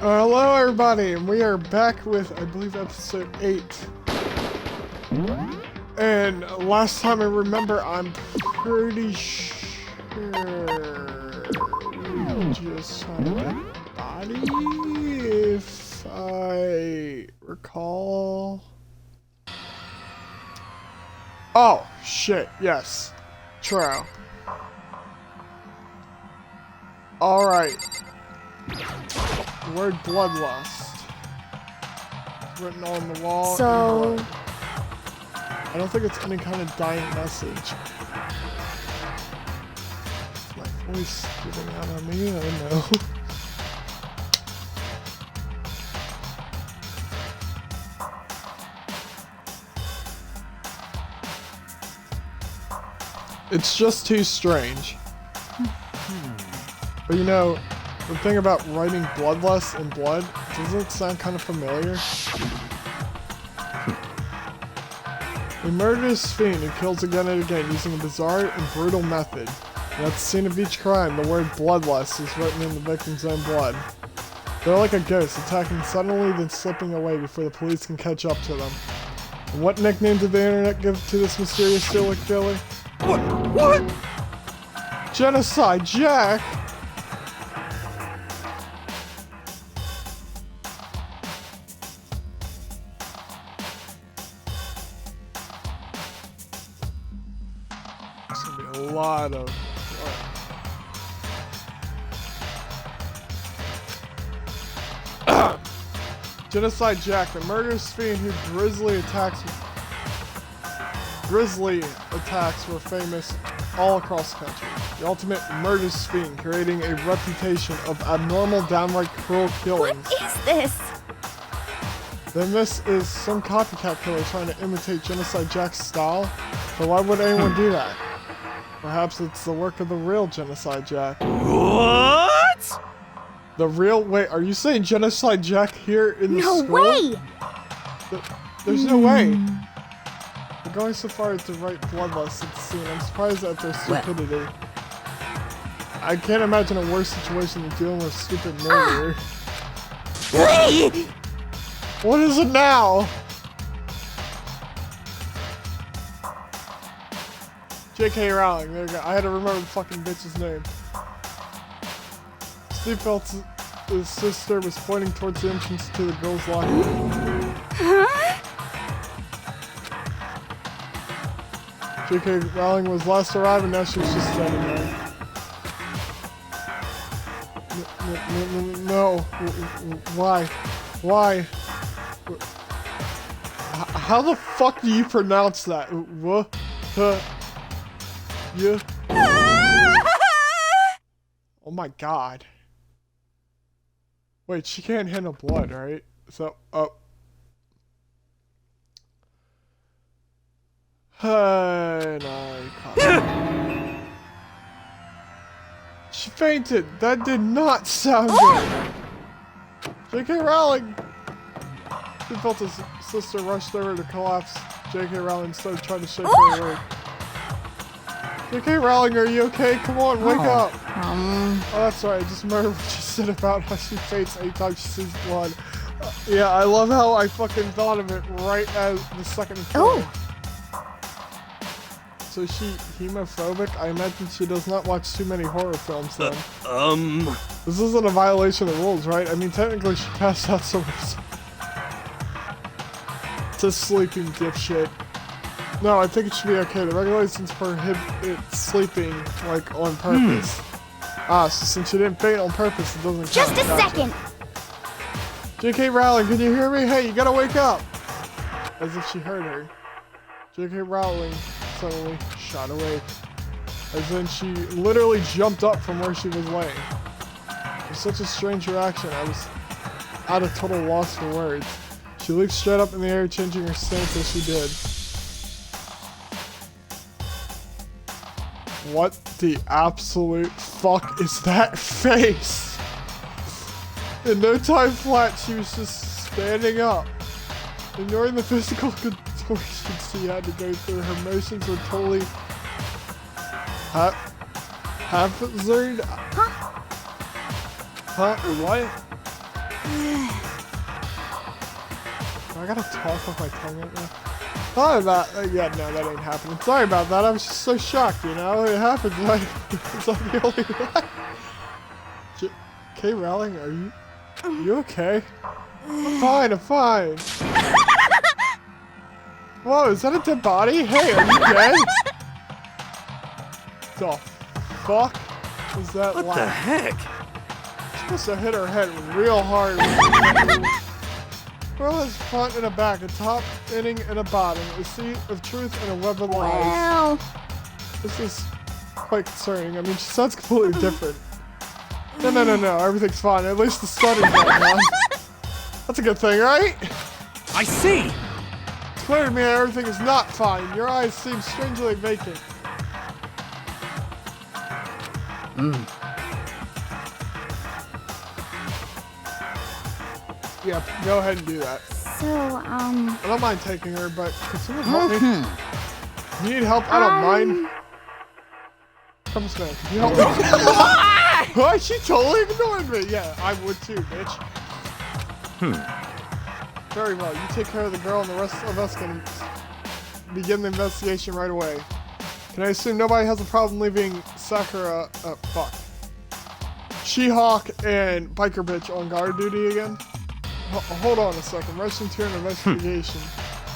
Hello everybody, and we are back with, I believe, episode 8. And last time I remember, I'm pretty sure we just found a body, if I recall. Oh, shit, yes. True. Alright. The word bloodlust written on the wall. So I don't think it's any kind of dying message. Is my voice giving out on me? I don't know. It's just too strange. But you know, the thing about writing bloodlust in blood, doesn't it sound kind of familiar? A murderous fiend who kills again and again using a bizarre and brutal method. And at the scene of each crime, the word bloodlust is written in the victim's own blood. They're like a ghost, attacking suddenly then slipping away before the police can catch up to them. And what nickname did the internet give to this mysterious serial killer? What? Genocide Jack? A lot of Genocide Jack, the murderous fiend whose grisly attacks were famous all across the country. The ultimate murderous fiend, creating a reputation of abnormal, downright cruel killings. what is this? Then this is some copycat killer trying to imitate Genocide Jack's style, but why would anyone do that? Perhaps it's the work of the real Genocide Jack. What? The real? Wait, are you saying Genocide Jack here in the school? No way! There's no way. We're going so far as to write bloodlust at the scene. I'm surprised at their stupidity. I can't imagine a worse situation than dealing with a stupid murderer. What is it now? J.K. Rowling, there you go. I had to remember the fucking bitch's name. Steve felt his sister was pointing towards the entrance to the girls' locker room. Huh? J.K. Rowling was last to arrive and now she's just standing there. No. Why? Why? How the fuck do you pronounce that? What? Yeah. Oh my god. Wait, she can't handle blood, right? So, she fainted. That did not sound good. J.K. Rowling. She felt his sister rushed over to collapse. J.K. Rowling started trying to shake her awake. J.K. Rowling, are you okay? Come on, wake up. Oh, that's right. I just remembered what she said about how she faints anytime she sees blood. Yeah, I love how I fucking thought of it right as the second film. So is she hemophobic? I imagine she does not watch too many horror films then. This isn't a violation of the rules, right? I mean, technically she passed out some... It's a sleeping dipshit. No, I think it should be okay. The regulations prohibit sleeping, like, on purpose. So since she didn't faint on purpose, it doesn't count. Just a second! J.K. Rowling, can you hear me? Hey, you gotta wake up! As if she heard her. J.K. Rowling suddenly shot awake. As in, she literally jumped up from where she was laying. It was such a strange reaction, I was at a total loss for words. She leaped straight up in the air, changing her stance as she did. What the absolute fuck is that face? In no time flat, she was just standing up. Ignoring the physical contortions she had to go through, her motions were totally haphazard. Huh? What? I gotta talk with my tongue right now. Sorry about yeah, no, that ain't happening. Sorry about that. I was just so shocked, you know? It happens, like, it's like the only one. K. Rowling, are you okay? I'm fine. Whoa, is that a dead body? Hey, are you dead? The fuck was that What laugh? the heck? Supposed to hit her head real hard. Girl has front and a back, a top inning and a bottom, a seed of truth and a web of lies. Wow. This is quite concerning. I mean, she sounds completely different. No, everything's fine. At least the study's going on. That's a good thing, right? I see! It's clear to me that everything is not fine. Your eyes seem strangely vacant. Yeah, go ahead and do that. So, I don't mind taking her, but can someone help me? You need help? I don't mind. Come on, can you help me? What? She totally ignored me. Yeah, I would too, bitch. Very well. You take care of the girl and the rest of us can begin the investigation right away. Can I assume nobody has a problem leaving Sakura, fuck. She-Hawk and Biker Bitch on guard duty again? Hold on a second. Rushing to an investigation.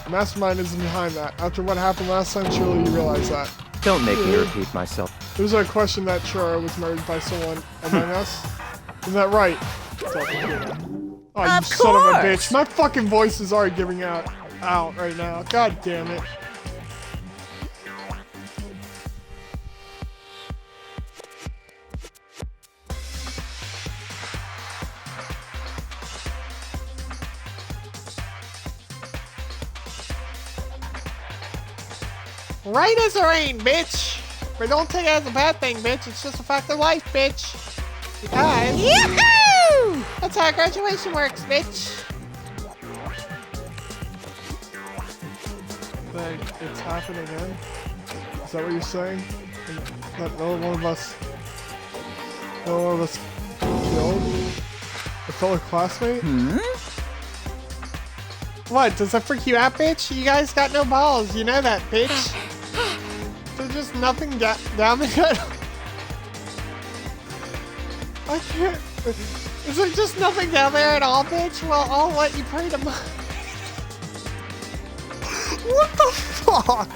The mastermind isn't behind that. After what happened last time, surely you realize that. Don't make me repeat myself. There's a question that Chura was murdered by someone among us. Isn't that right? Oh, you son of a bitch. My fucking voice is already giving out right now. God damn it. Right as the rain, bitch! But don't take it as a bad thing, bitch. It's just a fact of life, bitch. Because... Yahoo! That's how graduation works, bitch. Like, it's happening again? Is that what you're saying? That no one of us killed a fellow classmate? What? Does that freak you out, bitch? You guys got no balls. You know that, bitch. There's just nothing down there. I can't. Is there just nothing down there at all, bitch? Well, I'll let you pray to mine. What the fuck?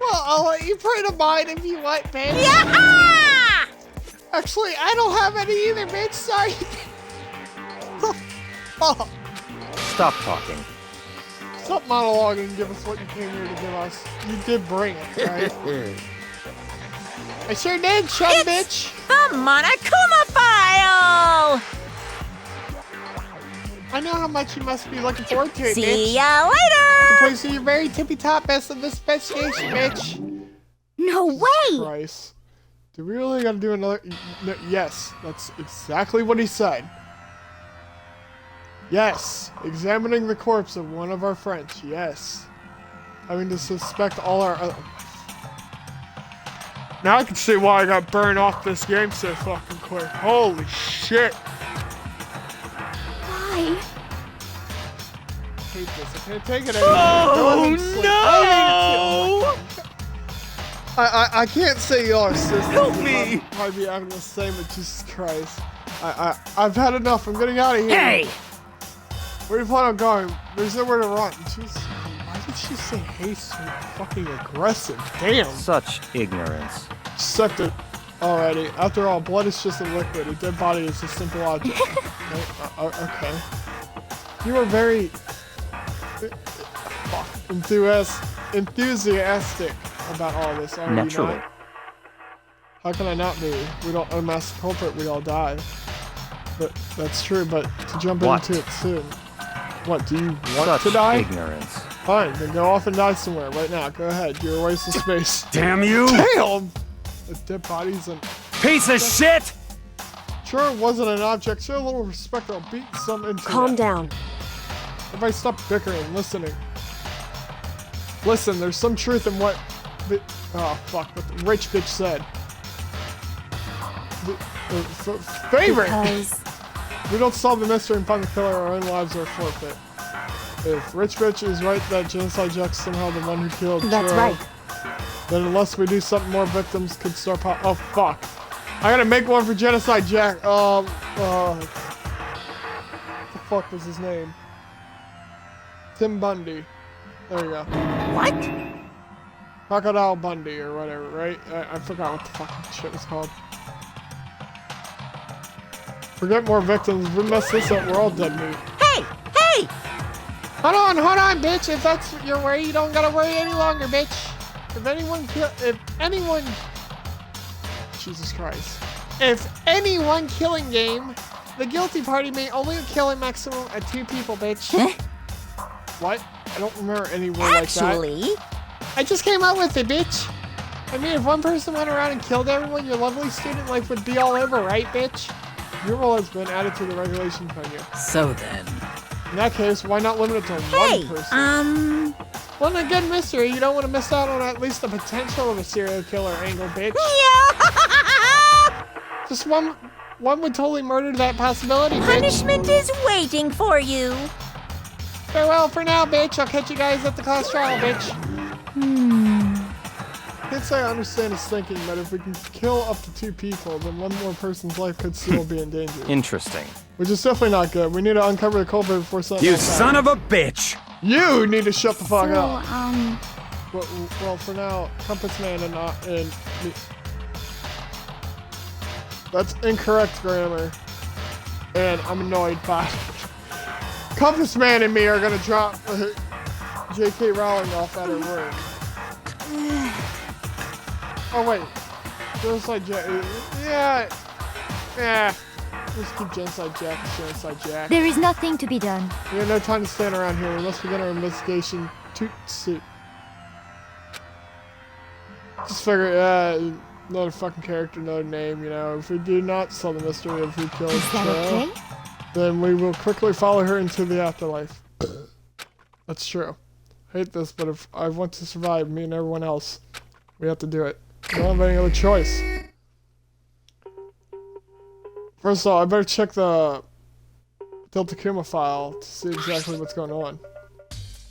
Well, I'll let you pray to mine if you want, bitch. Yeah! Actually, I don't have any either, bitch. Sorry. What the fuck? Stop talking. Stop monologuing and give us what you came here to give us. You did bring it, right? I sure did, chum bitch. The Monokuma file! I know how much you must be looking forward to it, bitch. See ya To later! place you your very tippy-top best of this investigation, bitch. No way! Christ. Do we really gotta do another? No, yes, that's exactly what he said. Yes, examining the corpse of one of our friends, yes. Having to suspect all our Now I can see why I got burned off this game so fucking quick. Holy shit. Why? I hate this. I can't take it anymore. I can't say y'all are sisters. Help me! I'd be having the same, but Jesus Christ. I've had enough. I'm getting out of here. Hey! Where do you plan on going? There's nowhere to run. Jeez, why did she say hey so fucking aggressive? Damn. Such ignorance. Sucked it already. After all, blood is just a liquid. A dead body is a simple object. Okay. You are very enthusiastic about all this, are you Naturally. not? How can I not be? We don't unmask the culprit, we all die. But that's true, but to jump What? into it soon. What, do you want Such to die? ignorance. Fine, then go off and die somewhere right now. Go ahead, you're a waste of space. Damn you! Damn! There's dead bodies and... Piece of shit! Sure, it wasn't an object. Show a little respect or I'll beat some into Calm it. down. Everybody stop bickering, listening. Listen, there's some truth in what... what the rich bitch said. Favorite! Because If we don't solve the mystery and find the killer, our own lives are forfeit. If Rich Bitch is right that Genocide Jack's somehow the one who killed That's Churro, right. then unless we do something, more victims could start oh fuck. I gotta make one for Genocide Jack. What the fuck was his name? Tim Bundy. There you go. What? Crocodile Bundy or whatever, right? I forgot what the fucking shit was called. Forget more victims. If we mess this up, we're all dead meat. Hey! Hey! Hold on, bitch. If that's your worry, you don't gotta worry any longer, bitch. If anyone, Jesus Christ. If anyone killing game, the guilty party may only kill a maximum of 2 people, bitch. Huh? What? I don't remember any word like that. Actually, I just came out with it, bitch. I mean, if one person went around and killed everyone, your lovely student life would be all over, right, bitch? Your role has been added to the regulations menu. so then. In that case, why not limit it to Hey! one person? Well, in a good mystery, you don't want to miss out on at least the potential of a serial killer angle, bitch. Yeah! Just one would totally murder that possibility, bitch. Punishment is waiting for you. Farewell for now, bitch. I'll catch you guys at the class trial, bitch. Can't say I understand his thinking, but if we can kill up to 2 people, then one more person's life could still be in danger. Interesting. Which is definitely not good. We need to uncover the culprit before something You else son happens. of a bitch! You need to shut the fuck up. So, Well, for now, Compass Man and me. That's incorrect grammar. And I'm annoyed by it. Compass Man and me are gonna drop J.K. Rowling off at her room. Oh wait. Genocide Jack. Yeah. Just keep Genocide Genocide Jack. There is nothing to be done. We have no time to stand around here. We must begin our investigation. Toot suit. Just figure, another fucking character, another name, you know. If we do not solve the mystery of who killed Is that Cheryl, okay? then we will quickly follow her into the afterlife. That's true. I hate this, but if I want to survive, me and everyone else, we have to do it. We don't have any other choice. First of all, I better check the Deltakuma file to see exactly what's going on.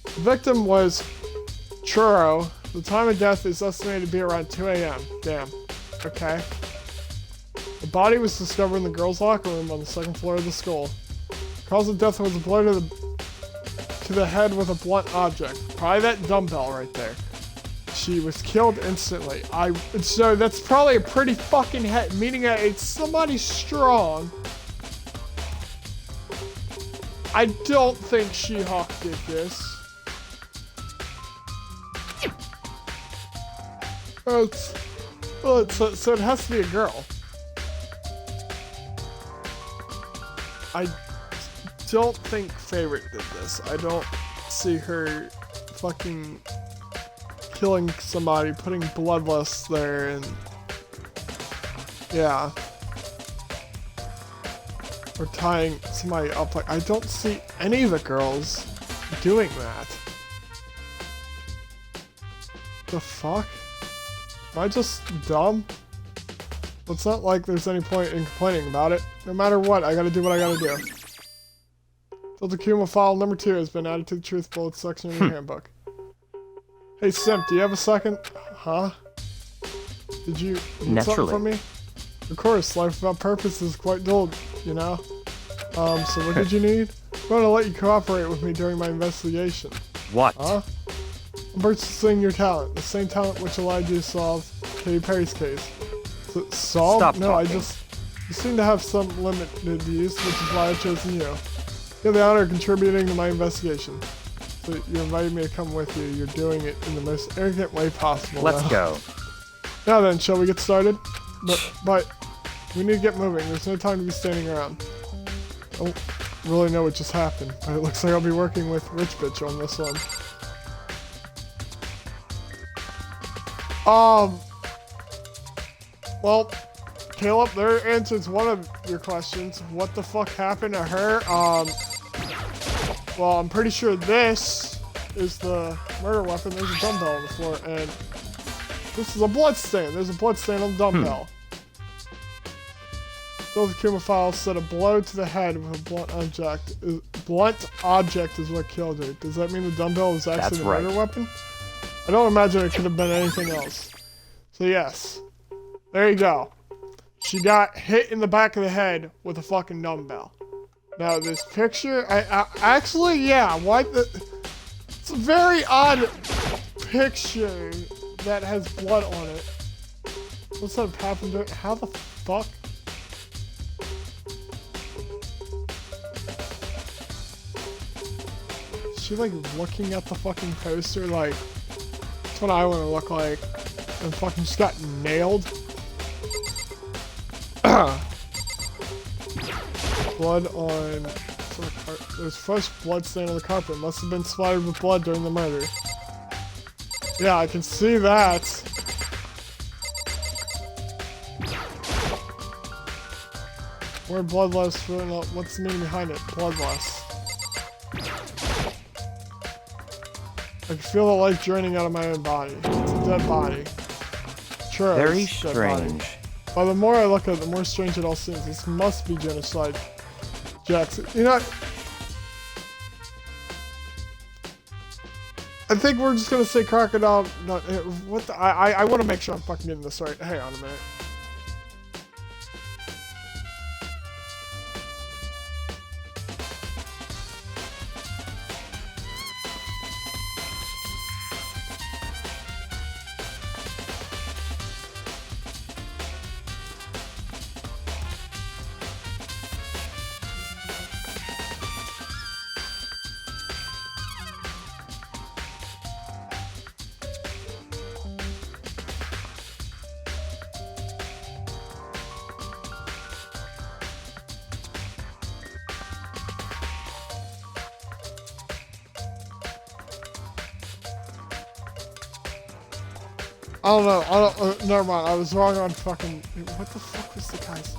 The victim was Churro. The time of death is estimated to be around 2 a.m. Damn. Okay. The body was discovered in the girls' locker room on the 2nd floor of the school. Cause of death was a blow to the head with a blunt object. Probably that dumbbell right there. She was killed instantly. So that's probably a pretty fucking hit, meaning that it's somebody strong. I don't think She-Hulk did this. So it has to be a girl. I don't think Favorite did this. I don't see her fucking killing somebody, putting bloodlust there, and yeah, or tying somebody up. Like, I don't see any of the girls doing that. The fuck? Am I just dumb? Well, it's not like there's any point in complaining about it. No matter what, I gotta do what I gotta do. Deltakuma file number 2 has been added to the truth bullets section of your handbook. Hey Simp, do you have a second? Huh? Did you need something from me? Of course, life without purpose is quite dull, you know? So what did you need? I'm gonna let you cooperate with me during my investigation. What? Huh? I'm purchasing your talent, the same talent which allowed you to solve Katy Perry's case. Solve? Stop No, talking. you seem to have some limited use, which is why I've chosen you. You have the honor of contributing to my investigation. So you invited me to come with you. You're doing it in the most arrogant way possible. Let's go. Now then, shall we get started? But we need to get moving. There's no time to be standing around. I don't really know what just happened, but it looks like I'll be working with Rich Bitch on this one. Well, Caleb, there answers one of your questions. What the fuck happened to her? Well, I'm pretty sure this is the murder weapon. There's a dumbbell on the floor, and this is a blood stain. There's a blood stain on the dumbbell. Deltakuma file said a blow to the head with a blunt object is what killed her. Does that mean the dumbbell was actually That's the murder right. weapon? I don't imagine it could have been anything else. So yes, there you go. She got hit in the back of the head with a fucking dumbbell. Now this picture, I actually, yeah, it's a very odd picture that has blood on it. What's that happened? How the fuck? Is she like looking at the fucking poster like, that's what I want to look like. And fucking just got nailed. Blood on... There's fresh blood stain on the carpet. Must have been splattered with blood during the murder. Yeah, I can see that. Where bloodlust, what's the meaning behind it? Bloodlust. I can feel the life draining out of my own body. It's a dead body. Sure, Very it's a dead body. strange. But the more I look at it, the more strange it all seems. This must be genocide. Jackson. You know what? I think we're just gonna say crocodile. No, what the, I want to make sure I'm fucking getting this right. Hang on a minute. I don't know. Never mind. I was wrong on fucking. What the fuck was the guy's?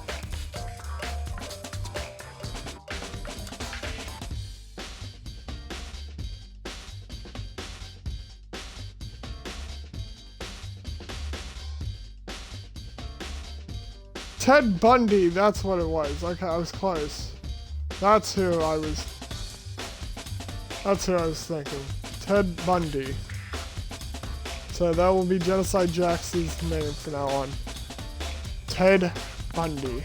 Ted Bundy. That's what it was. Okay, I was close. That's who I was. That's who I was thinking. Ted Bundy. So that will be Genocide Jax's name from now on. Ted Bundy.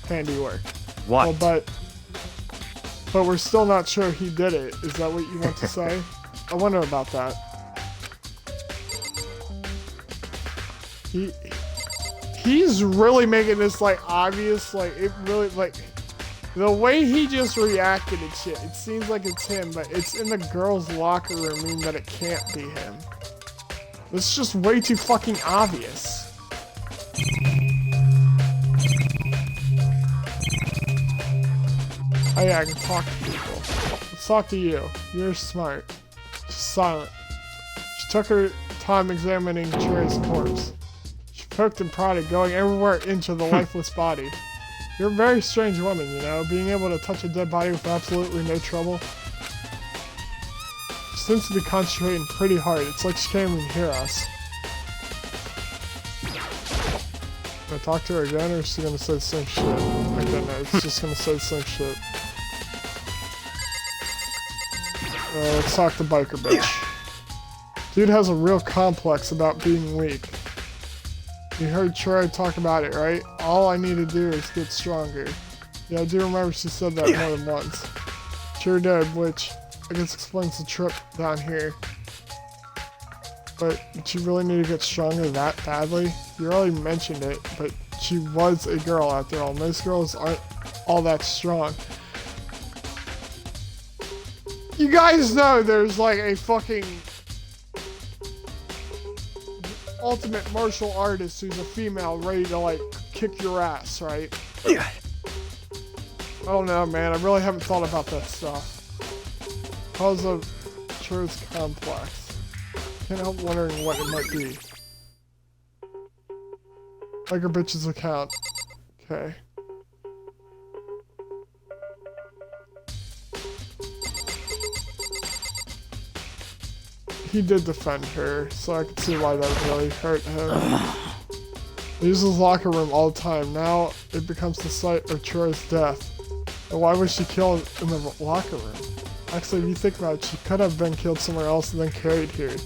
Handiwork. What? Well, but we're still not sure he did it. Is that what you want to say? I wonder about that. He's really making this like obvious, like it really like the way he just reacted and shit. It seems like it's him, but it's in the girls' locker room, meaning that it can't be him. It's just way too fucking obvious. Oh yeah, I can talk to people. Let's talk to you. You're smart. She's silent. She took her time examining Cherry's corpse. She poked and prodded, going everywhere into the lifeless body. You're a very strange woman, you know, being able to touch a dead body with absolutely no trouble. Seems to be concentrating pretty hard. It's like she can't even hear us. Can I talk to her again, or is she gonna say the same shit? I don't know. It's just gonna say the same shit. Let's talk to Biker Bitch. Dude has a real complex about being weak. You heard Troy talk about it, right? All I need to do is get stronger. Yeah, I do remember she said that more than once. Sure did, which I guess explains the trip down here. But did you really need to get stronger that badly? You already mentioned it, but she was a girl after all. Most girls aren't all that strong. You guys know there's like a fucking ultimate martial artist who's a female ready to like kick your ass, right? Yeah. I don't know, man. I really haven't thought about that stuff. Cause of Chur's complex. Can't help wondering what it might be. Like her bitch's account. Okay. He did defend her, so I could see why that would really hurt him. He uses the locker room all the time. Now it becomes the site of Troy's death. And why was she killed in the locker room? Actually, if you think about it, she could have been killed somewhere else and then carried here.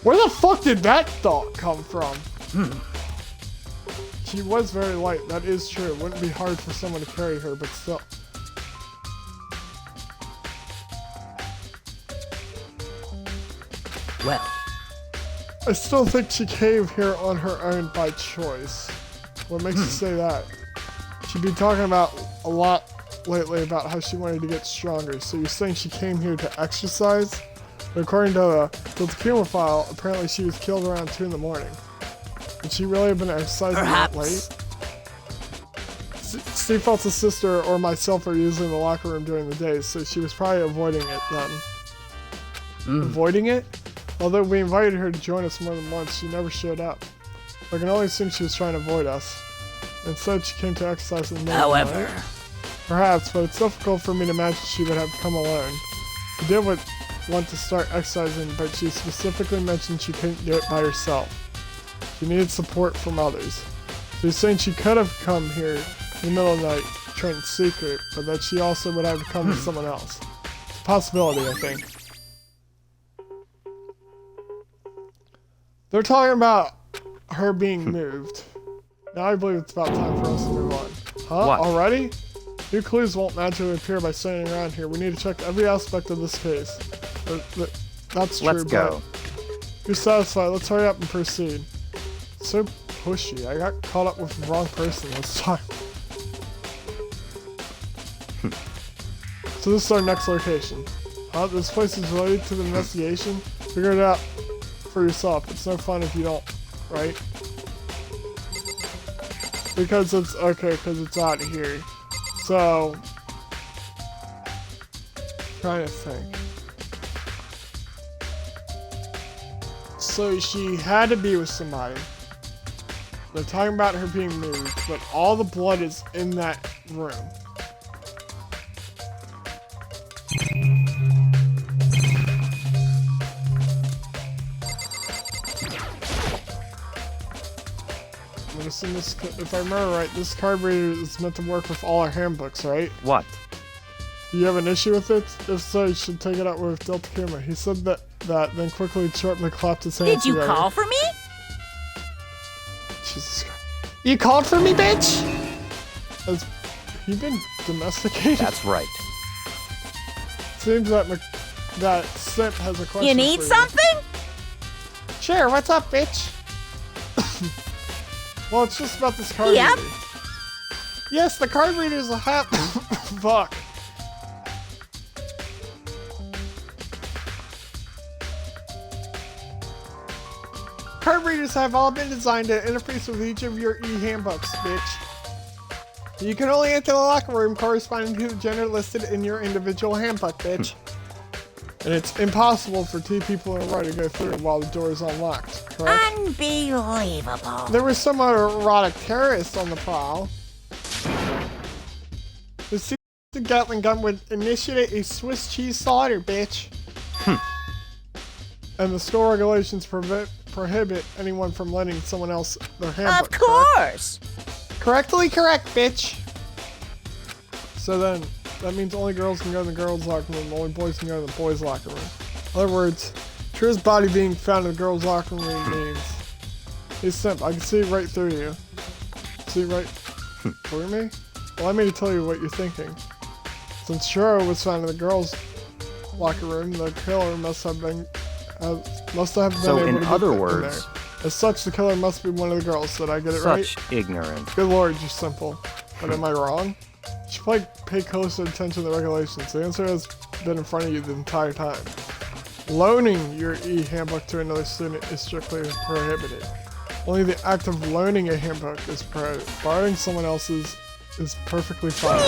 Where the fuck did that thought come from? She was very light, that is true. It wouldn't be hard for someone to carry her, but still. Well, I still think she came here on her own by choice. What makes you say that? She'd been talking about a lot lately about how she wanted to get stronger. So you're saying she came here to exercise? But according to the Deltakuma file, apparently she was killed around 2 in the morning. Would she really have been exercising that late? Steve Felt's sister or myself are usually in the locker room during the day, so she was probably avoiding it then. Avoiding it? Although we invited her to join us more than once, she never showed up. I can only assume she was trying to avoid us. Instead, she came to exercise in the middle of the night. Perhaps, but it's difficult for me to imagine she would have come alone. She did want to start exercising, but she specifically mentioned she couldn't do it by herself. She needed support from others. So you're saying she could have come here in the middle of the night, trained in secret, but that she also would have come with someone else. It's a possibility, I think. They're talking about her being moved. Now I believe it's about time for us to move on. Huh? What? Already? New clues won't magically appear by standing around here. We need to check every aspect of this case. That's true, Let's go. but you're satisfied. Let's hurry up and proceed. So pushy. I got caught up with the wrong person this time. So this is our next location. This place is related to the investigation. Figure it out for yourself. It's no fun if you don't, right? Because it's out here. So, trying to think. So she had to be with somebody. They're talking about her being moved, but all the blood is in that room. I'm assuming this, if I remember right, this card reader is meant to work with all our handbooks, right? What? Do you have an issue with it? If so, you should take it out with Deltakuma. He said that, then quickly sharply clapped his hands did you together. call for me? Jesus Christ. You called for me, bitch? Has he been domesticated? That's right. Seems that that Simp has a question You need for something? Sure, what's up, bitch? Well, it's just about this card Yep. reader. Yes, the card reader is a hat. Fuck. Card readers have all been designed to interface with each of your e-handbooks, bitch. You can only enter the locker room corresponding to the gender listed in your individual handbook, bitch. And it's impossible for 2 people in a row to go through while the door is unlocked, correct? Unbelievable. There was some erotic terrorist on the prowl. The secret Gatling gun would initiate a Swiss cheese slaughter, bitch. And the school regulations prohibit anyone from letting someone else their handbook. Of course. Correctly correct, bitch. So then, that means only girls can go in the girls' locker room, only boys can go in the boys' locker room. In other words, Trish's body being found in the girls' locker room means... Hey, Simp, I can see right through you. See right through me? Well, I mean to tell you what you're thinking. Since Shiro was found in the girls' locker room, the killer must have been able So to in get other in words... there. As such, the killer must be one of the girls. Did I get it right? Such ignorance. Good lord, you're simple. But am I wrong? You should probably pay closer attention to the regulations. The answer has been in front of you the entire time. Loaning your e-handbook to another student is strictly prohibited. Only the act of loaning a handbook is prohibited. Borrowing someone else's is perfectly fine.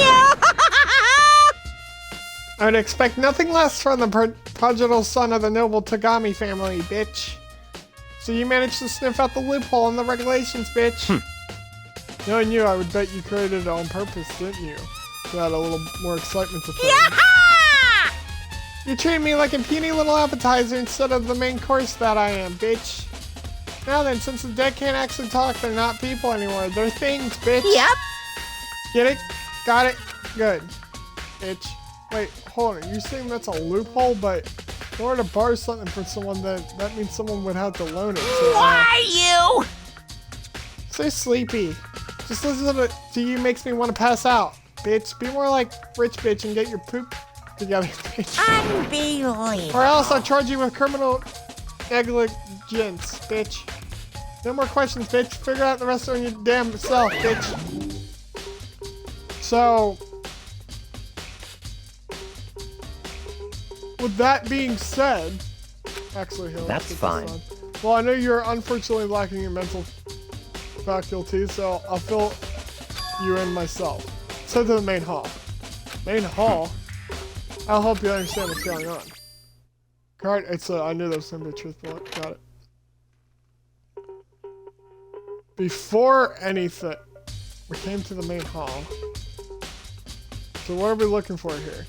I would expect nothing less from the prodigal son of the noble Tagami family, bitch. So you managed to sniff out the loophole in the regulations, bitch. Knowing you, I would bet you created it on purpose, didn't you? To add a little more excitement to things. You treat me like a puny little appetizer instead of the main course that I am, bitch. Now then, since the dead can't actually talk, they're not people anymore. They're things, bitch. Yep. Get it? Got it? Good. Bitch. Wait, hold on. You're saying that's a loophole, but in order to borrow something from someone, that means someone would have to loan it. So, Why you? so sleepy. Just listen to you makes me want to pass out. Bitch, be more like rich bitch and get your poop together, bitch. Unbelievable. Or else I'll charge you with criminal negligence, bitch. No more questions, bitch. Figure out the rest on your damn self, bitch. So, with that being said, actually, here, let's That's get this fine. on. Well, I know you're unfortunately lacking in mental faculty, so I'll fill you in myself. So to the main hall. Main hall? I'll help you understand what's going on. Correct. It's I knew that was gonna be truthful. Got it. Before anything, we came to the main hall. So what are we looking for here?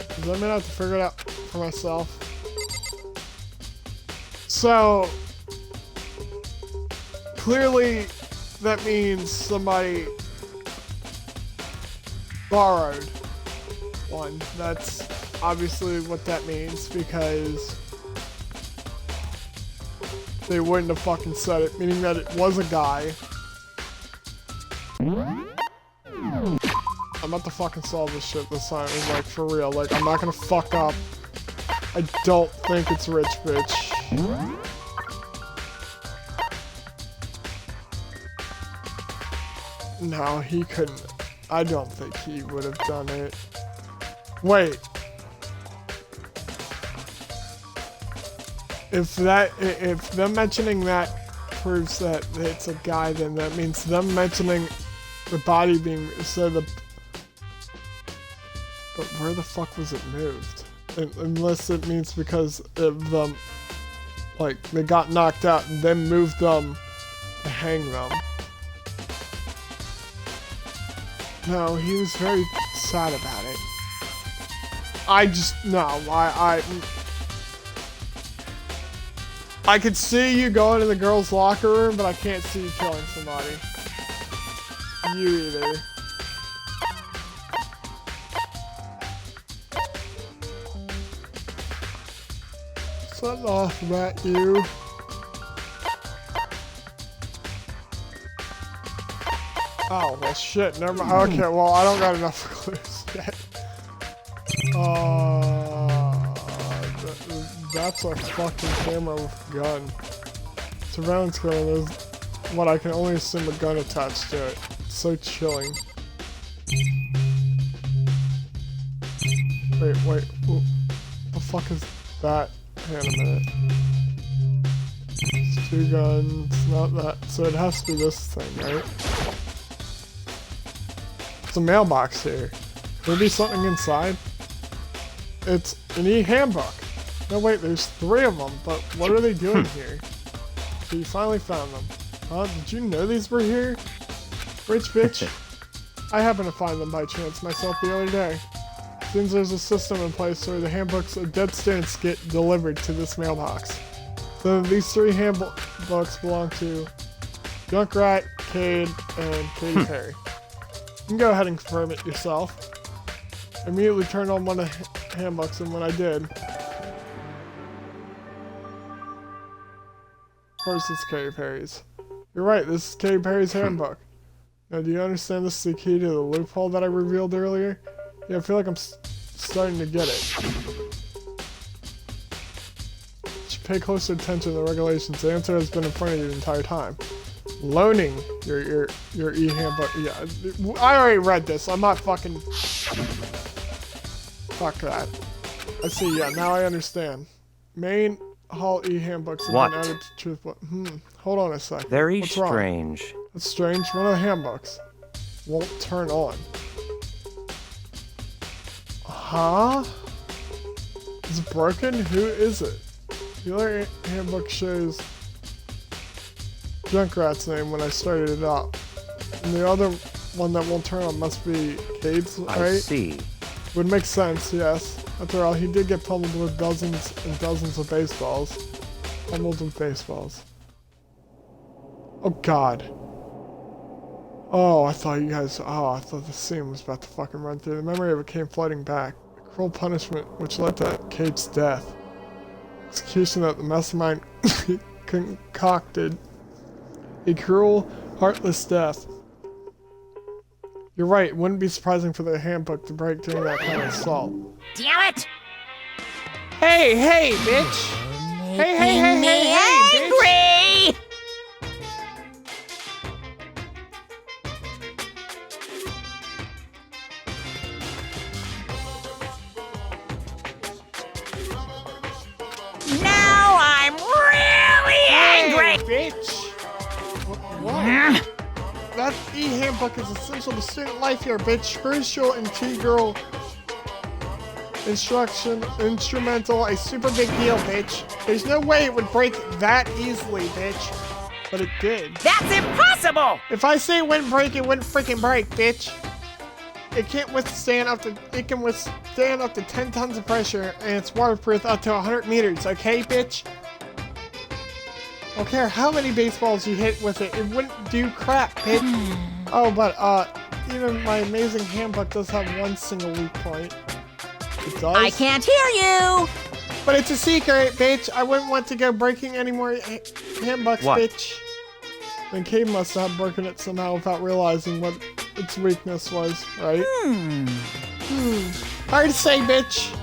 Because I'm gonna have to figure it out for myself. So clearly that means somebody borrowed one. That's obviously what that means, because they wouldn't have fucking said it, meaning that it was a guy. I'm about to fucking solve this shit this time, like, for real. Like, I'm not gonna fuck up. I don't think it's rich bitch. No, he couldn't. I don't think he would have done it. Wait. If them mentioning that proves that it's a guy, then that means them mentioning the body being so the. But where the fuck was it moved? Unless it means because of them, like they got knocked out and then moved them to hang them. No, he was very sad about it. I could see you going to the girls' locker room, but I can't see you killing somebody. You either. Something off about you. Oh, well shit, never mind. Okay, well I don't got enough clues yet. That's a fucking camera with a gun. Surveillance camera, there's what I can only assume a gun attached to it. It's so chilling. Wait, ooh, the fuck is that? Hang on a minute. It's two guns, not that. So it has to be this thing, right? There's a mailbox here. Could there be something inside? It's an e-handbook. No wait, there's 3 of them, but what are they doing here? So you finally found them. Huh? Did you know these were here? Rich bitch. I happened to find them by chance myself the other day. Seems there's a system in place where the handbooks of dead students get delivered to this mailbox. So these 3 handbooks belong to Junkrat, Cade, and Katy Perry. You can go ahead and confirm it yourself. I immediately turned on one of the handbooks, and when I did, of course it's Katy Perry's. You're right, this is Katy Perry's handbook. Now, do you understand this is the key to the loophole that I revealed earlier? Yeah, I feel like I'm starting to get it. You should pay closer attention to the regulations. The answer has been in front of you the entire time. Loaning your e-handbook. Yeah, I already read this. I'm not fucking. Fuck that. I see. Yeah, now I understand. Main hall e-handbooks have What? been added to truthful. Hold on a sec. Very What's wrong? strange. That's strange. One of the handbooks won't turn on. Huh? Is it broken? Who is it? The other handbook shows Junkrat's name when I started it up. And the other one that won't turn on must be Cade's, right? I see. Would make sense, yes. After all, he did get pummeled with dozens and dozens of baseballs. Pummeled with baseballs. Oh God. Oh, I thought the scene was about to fucking run through. The memory of it came flooding back. A cruel punishment which led to Kate's death. Execution that the mastermind concocted. A cruel, heartless death. You're right, it wouldn't be surprising for the handbook to break during that kind of assault. Damn it! Hey, bitch! Making me angry! Now I'm really angry! Bitch! What? That e-handbook is essential to student life here, bitch. Crucial, integral, instrumental, a super big deal, bitch. There's no way it would break that easily, bitch. But it did. That's impossible! If I say it wouldn't break, it wouldn't freaking break, bitch. It can withstand up to 10 tons of pressure, and it's waterproof up to 100 meters, okay, bitch? I don't care how many baseballs you hit with it, it wouldn't do crap, bitch. Oh, but, even my amazing handbook does have one single weak point. It does? I can't hear you! But it's a secret, bitch. I wouldn't want to go breaking any more handbooks, What? bitch. Then Cave must have broken it somehow without realizing what its weakness was, right? Hard to say, bitch.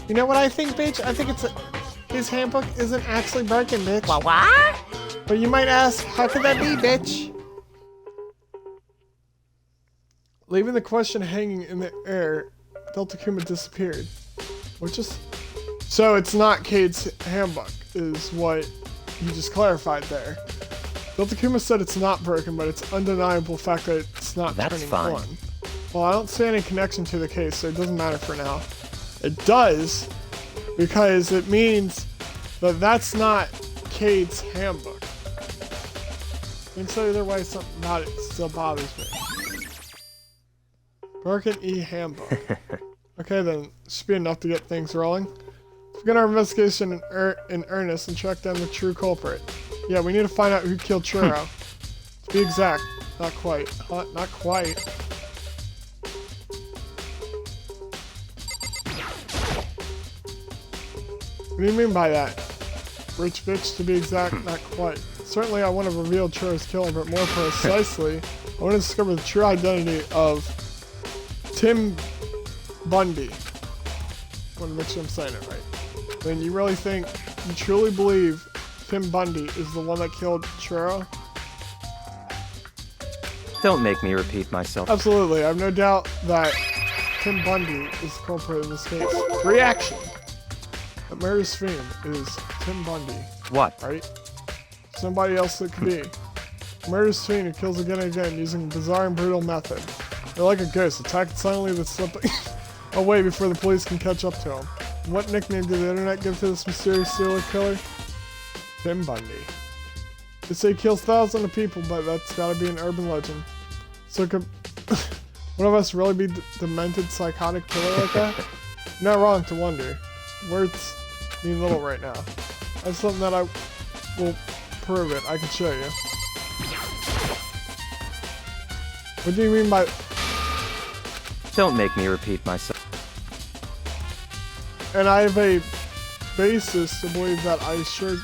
You know what I think, bitch? I think his handbook isn't actually broken, bitch. What? But you might ask, how could that be, bitch? Leaving the question hanging in the air, Deltakuma disappeared. So it's not Cade's handbook, is what he just clarified there. Deltakuma said it's not broken, but it's undeniable fact that it's not That's turning fine. on. Well, I don't see any connection to the case, so it doesn't matter for now. It does, because it means that that's not Cade's handbook. And so either way, something about it still bothers me. Broken e-handbook. Okay then, should be enough to get things rolling. Let's begin our investigation in earnest and track down the true culprit. Yeah, we need to find out who killed Churro. To be exact, not quite. Not quite. What do you mean by that? Rich bitch, to be exact, not quite. Certainly I want to reveal Churro's killer, but more precisely, I want to discover the true identity of Tim Bundy. I want to make sure I'm saying it right. Then you really think, you truly believe Tim Bundy is the one that killed Churro? Don't make me repeat myself. Absolutely, I have no doubt that Tim Bundy is the culprit in this case. Reaction! The murder's fiend is Tim Bundy, What? right? Somebody else it could be. Murder's fiend who kills again and again using a bizarre and brutal method. They're like a ghost, attacking silently but slipping away before the police can catch up to him. What nickname did the internet give to this mysterious serial killer? Tim Bundy. They say he kills thousands of people, but that's gotta be an urban legend. So could one of us really be demented psychotic killer like that? You're not wrong to wonder. Words mean little right now. That's something that I will prove it. I can show you. What do you mean by... Don't make me repeat myself. And I have a basis to believe that I assured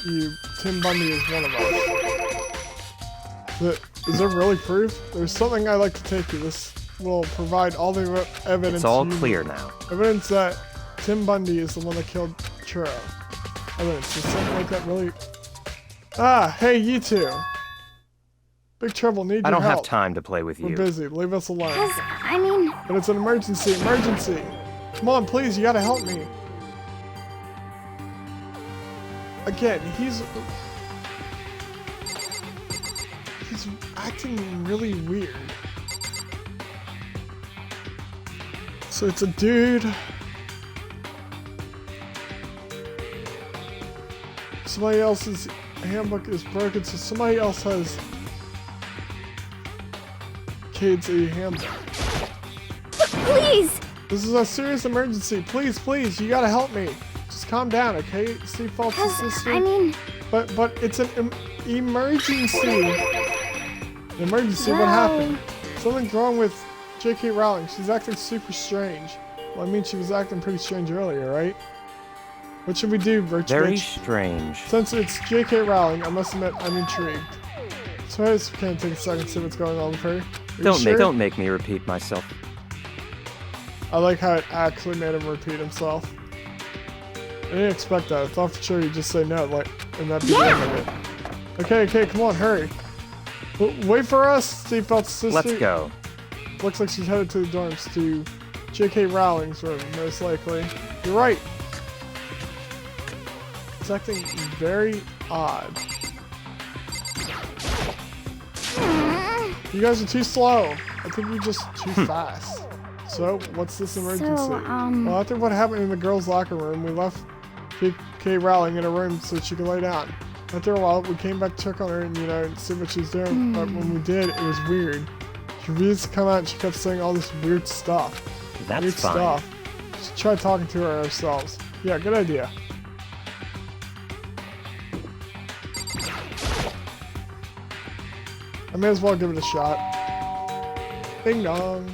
you Tim Bundy is one of us. Is there really proof? There's something I'd like to take you. This will provide all the evidence. It's all you clear need. now. Evidence that Tim Bundy is the one that killed Churro. Evidence. Does something like that really... Ah, hey, you two. Big trouble, need your I don't help. have time to play with We're you. busy, leave us alone. I mean, But it's an emergency, emergency! Come on, please, you gotta help me. Again, he's acting really weird. So it's a dude. Somebody else's handbook is broken, so somebody else has Cade's handbook. please! This is a serious emergency. Please, please, you gotta help me. Just just calm down, okay? Steve Fultz' sister. I mean, But it's an emergency. Emergency, what Wow. happened? Something's wrong with J.K. Rowling. She's acting super strange. Well, I mean, she was acting pretty strange earlier, right? What should we do, Rich Very Bitch? strange. Since it's J.K. Rowling, I must admit I'm intrigued. So I just can't take a second to see what's going on with her. Are you sure? Don't make me repeat myself. I like how it actually made him repeat himself. I didn't expect that. I thought for sure he'd just say no, like, and that'd be the end of it. Okay, come on, hurry. Wait for us, Steve Felt's sister. Let's go. Looks like she's headed to the dorms to J.K. Rowling's room, most likely. You're right. It's acting very odd. You guys are too slow. I think you're just too fast. So, what's this emergency? Well, after what happened in the girls' locker room, we left J.K. Rowling in a room so she could lay down. After a while, we came back to check on her and, and see what she's doing. But when we did, it was weird. She refused to come out and she kept saying all this weird stuff. That's weird fine. stuff. We should try talking to her ourselves. Yeah, good idea. I may as well give it a shot. Ding dong.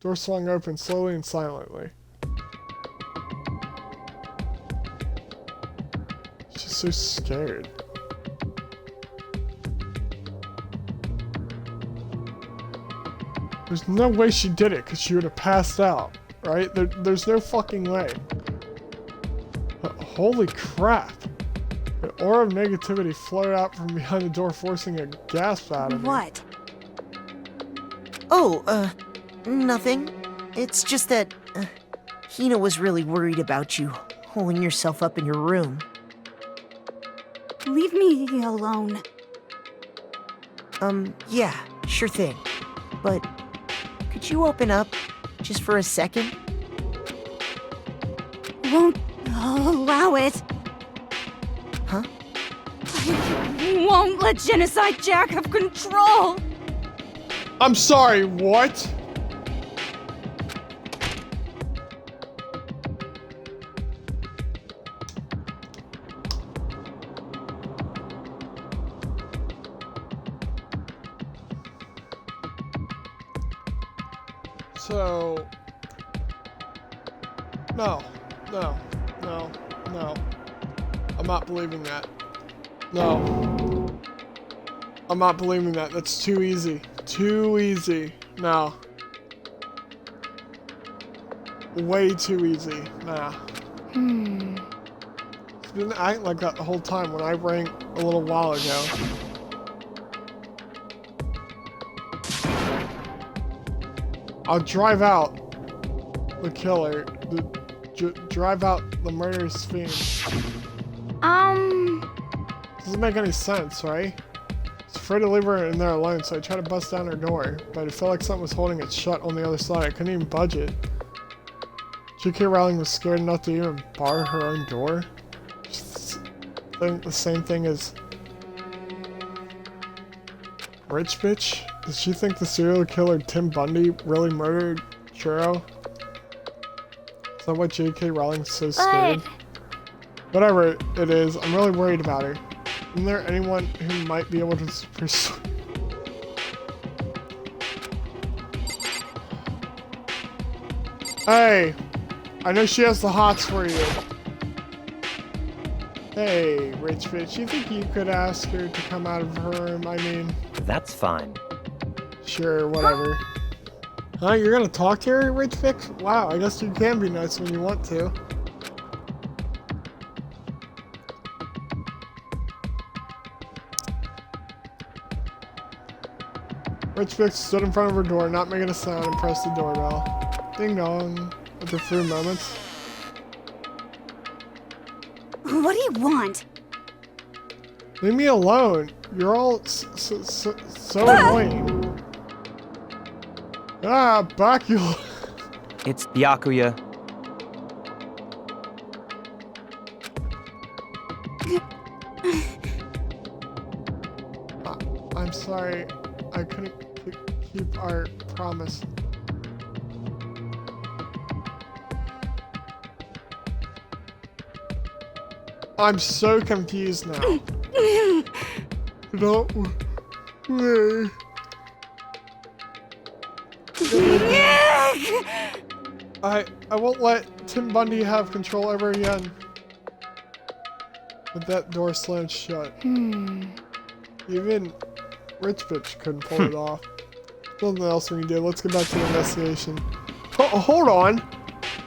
Door swung open slowly and silently. She's so scared. There's no way she did it because she would have passed out, right? There's no fucking way. Holy crap. The aura of negativity flowed out from behind the door, forcing a gasp out of me. What? Oh, nothing. It's just that Hina was really worried about you holding yourself up in your room. leave me alone. Yeah, sure thing. But could you open up just for a second? Won't allow it. Huh? I won't let Genocide Jack have control. I'm sorry, what? So, no. I'm not believing that. No. I'm not believing that. That's too easy. Too easy. No. Way too easy. Nah. She didn't act like that the whole time when I rang a little while ago. I'll drive out the killer. Drive out the murderous fiend. Doesn't make any sense, right? I was afraid to leave her in there alone, so I tried to bust down her door, but it felt like something was holding it shut on the other side. I couldn't even budge it. J.K. Rowling was scared enough to even bar her own door. The same thing as Rich Bitch? Does she think the serial killer Tim Bundy really murdered Churro? Is that why J.K. Rowling's so scared? Whatever it is, I'm really worried about her. Isn't there anyone who might be able to persuade? Hey! I know she has the hots for you. Hey, Rich Bitch, you think you could ask her to come out of her room? I mean... That's fine. Sure, whatever. Huh, you're gonna talk to her, Rich Bitch? Wow, I guess you can be nice when you want to. Rich Bitch stood in front of her door, not making a sound, and pressed the doorbell. Ding dong. With her few moments. What do you want? Leave me alone. You're all so annoying. Ah, Bacula. It's Byakuya. I'm sorry. I couldn't keep our promise. I'm so confused now. Don't worry. I won't let Tim Bundy have control ever again. With that door slammed shut. Even Rich Bitch couldn't pull it off. Nothing else we can do. Let's get back to the investigation. Hold on.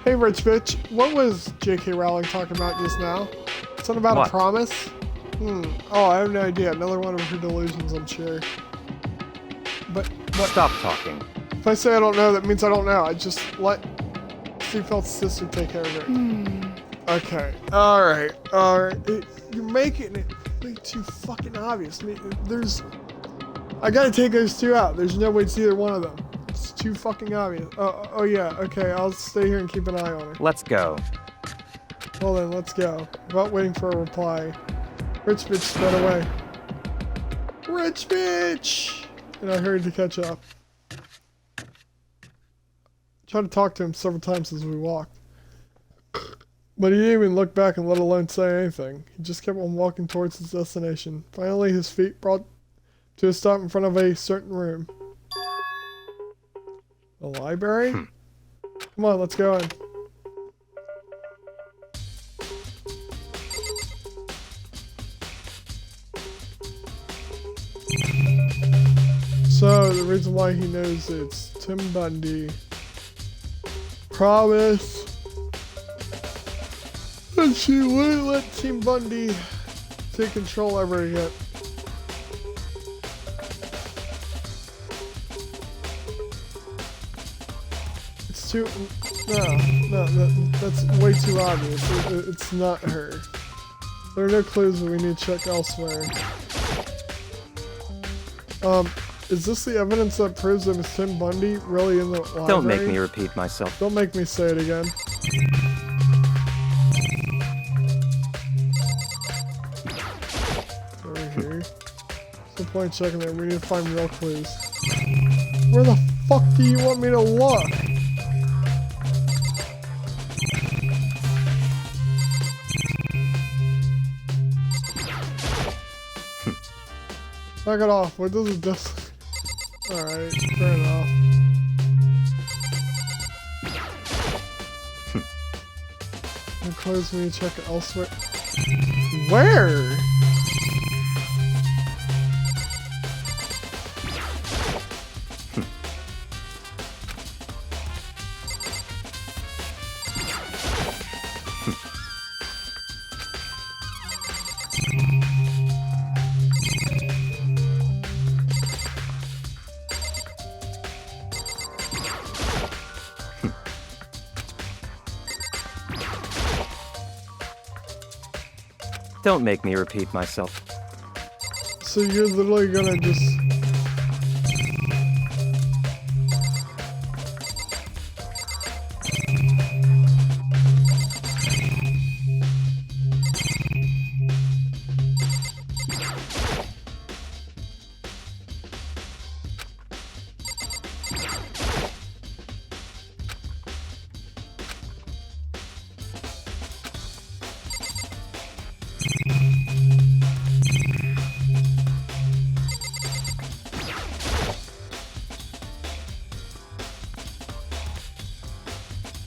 Hey, Rich Bitch. What was J.K. Rowling talking about just now? Something about What? a promise? Oh, I have no idea. Another one of her delusions, I'm sure. But Stop talking. if I say I don't know, that means I don't know. I just let Seafeld's sister take care of it. Okay. Alright. You're making it way too fucking obvious. I mean, I gotta take those two out. There's no way it's either one of them. It's too fucking obvious. Oh yeah, okay. I'll stay here and keep an eye on her. Let's go. Well then, let's go. Without waiting for a reply, Rich Bitch sped away. Rich Bitch! And I hurried to catch up. Tried to talk to him several times as we walked. But he didn't even look back and let alone say anything. He just kept on walking towards his destination. Finally, his feet brought to a stop in front of a certain room. A library? Come on, let's go in. So, the reason why he knows it's Tim Bundy. Promise. And she wouldn't let Tim Bundy take control ever again. It's too... No, that's way too obvious. It's not her. There are no clues, but we need to check elsewhere. Is this the evidence that proves that Miss Tim Bundy really in the library? Don't make me repeat myself. Don't make me say it again. Over here. There's no point checking there. We need to find real clues. Where the fuck do you want me to look? Knock it off. What does it do? Alright, fair enough. And close me, check it elsewhere. Where? Don't make me repeat myself. So you're literally gonna just...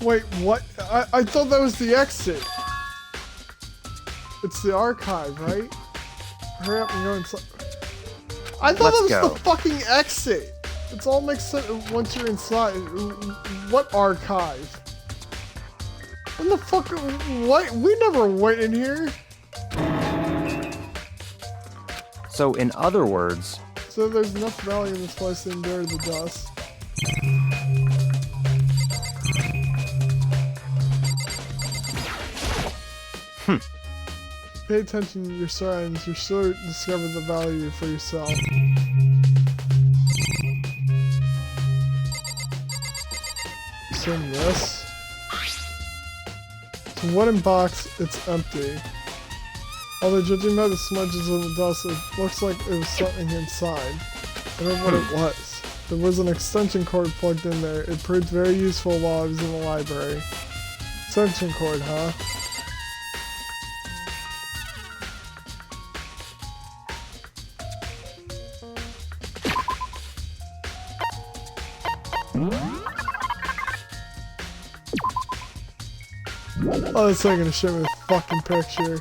Wait, what? I thought that was the exit. It's the archive, right? Hurry up and go inside. I thought Let's that was go. the fucking exit. It's all makes sense once you're inside. What archive? What the fuck? What? We never went in here. So, in other words, So there's enough value in this place to endure the dust. Pay attention to your surroundings. You're sure to discover the value for yourself. So this. It's a wooden box. It's empty. Although judging by the smudges of the dust, it looks like it was something inside. I don't know what it was. There was an extension cord plugged in there. It proved very useful while I was in the library. Extension cord, huh? Oh, this ain't gonna show me the fucking picture.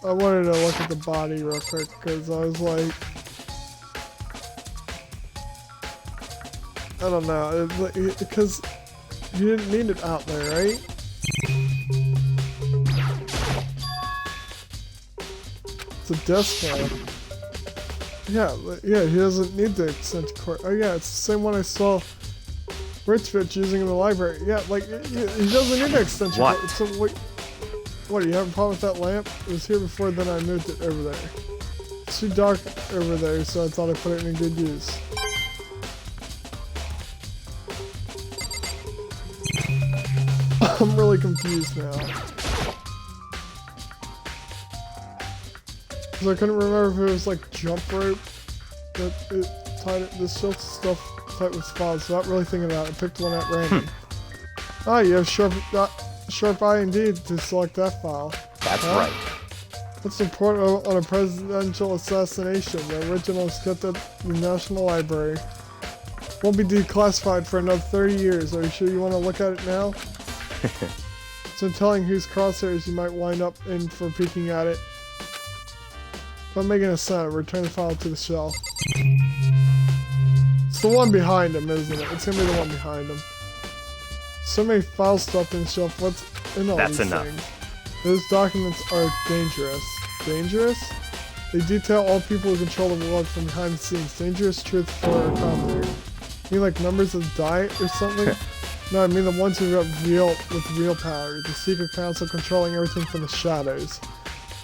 I wanted to look at the body real quick because I was like, I don't know, because you didn't need it out there, right? It's a desk cam. Yeah, he doesn't need the extension cord. Oh yeah, it's the same one I saw Rich Bitch using in the library. Yeah, like, he doesn't need an extension cord. What? So, wait, what, do you have a problem with that lamp? It was here before, then I moved it over there. It's too dark over there, so I thought I'd put it in good use. I'm really confused now. Because I couldn't remember if it was like jump rope that it tied it. This shelf stuff tight with files, so not really thinking about it. I picked one at random. Ah, you have sharp eye indeed to select that file. That's right. Let's report on a presidential assassination. The original is kept at the National Library. Won't be declassified for another 30 years. Are you sure you want to look at it now? So telling whose crosshairs you might wind up in for peeking at it. If I'm making a sound, return the file to the shelf. It's the one behind him, isn't it? It's gonna be the one behind him. So many file stuff in the shelf. What's in all That's these enough. things? Those documents are dangerous. Dangerous? They detail all people who control the world from behind the scenes. Dangerous truth for our commoner. You mean like members of the Diet or something? No, I mean the ones who got with real power. The secret council controlling everything from the shadows.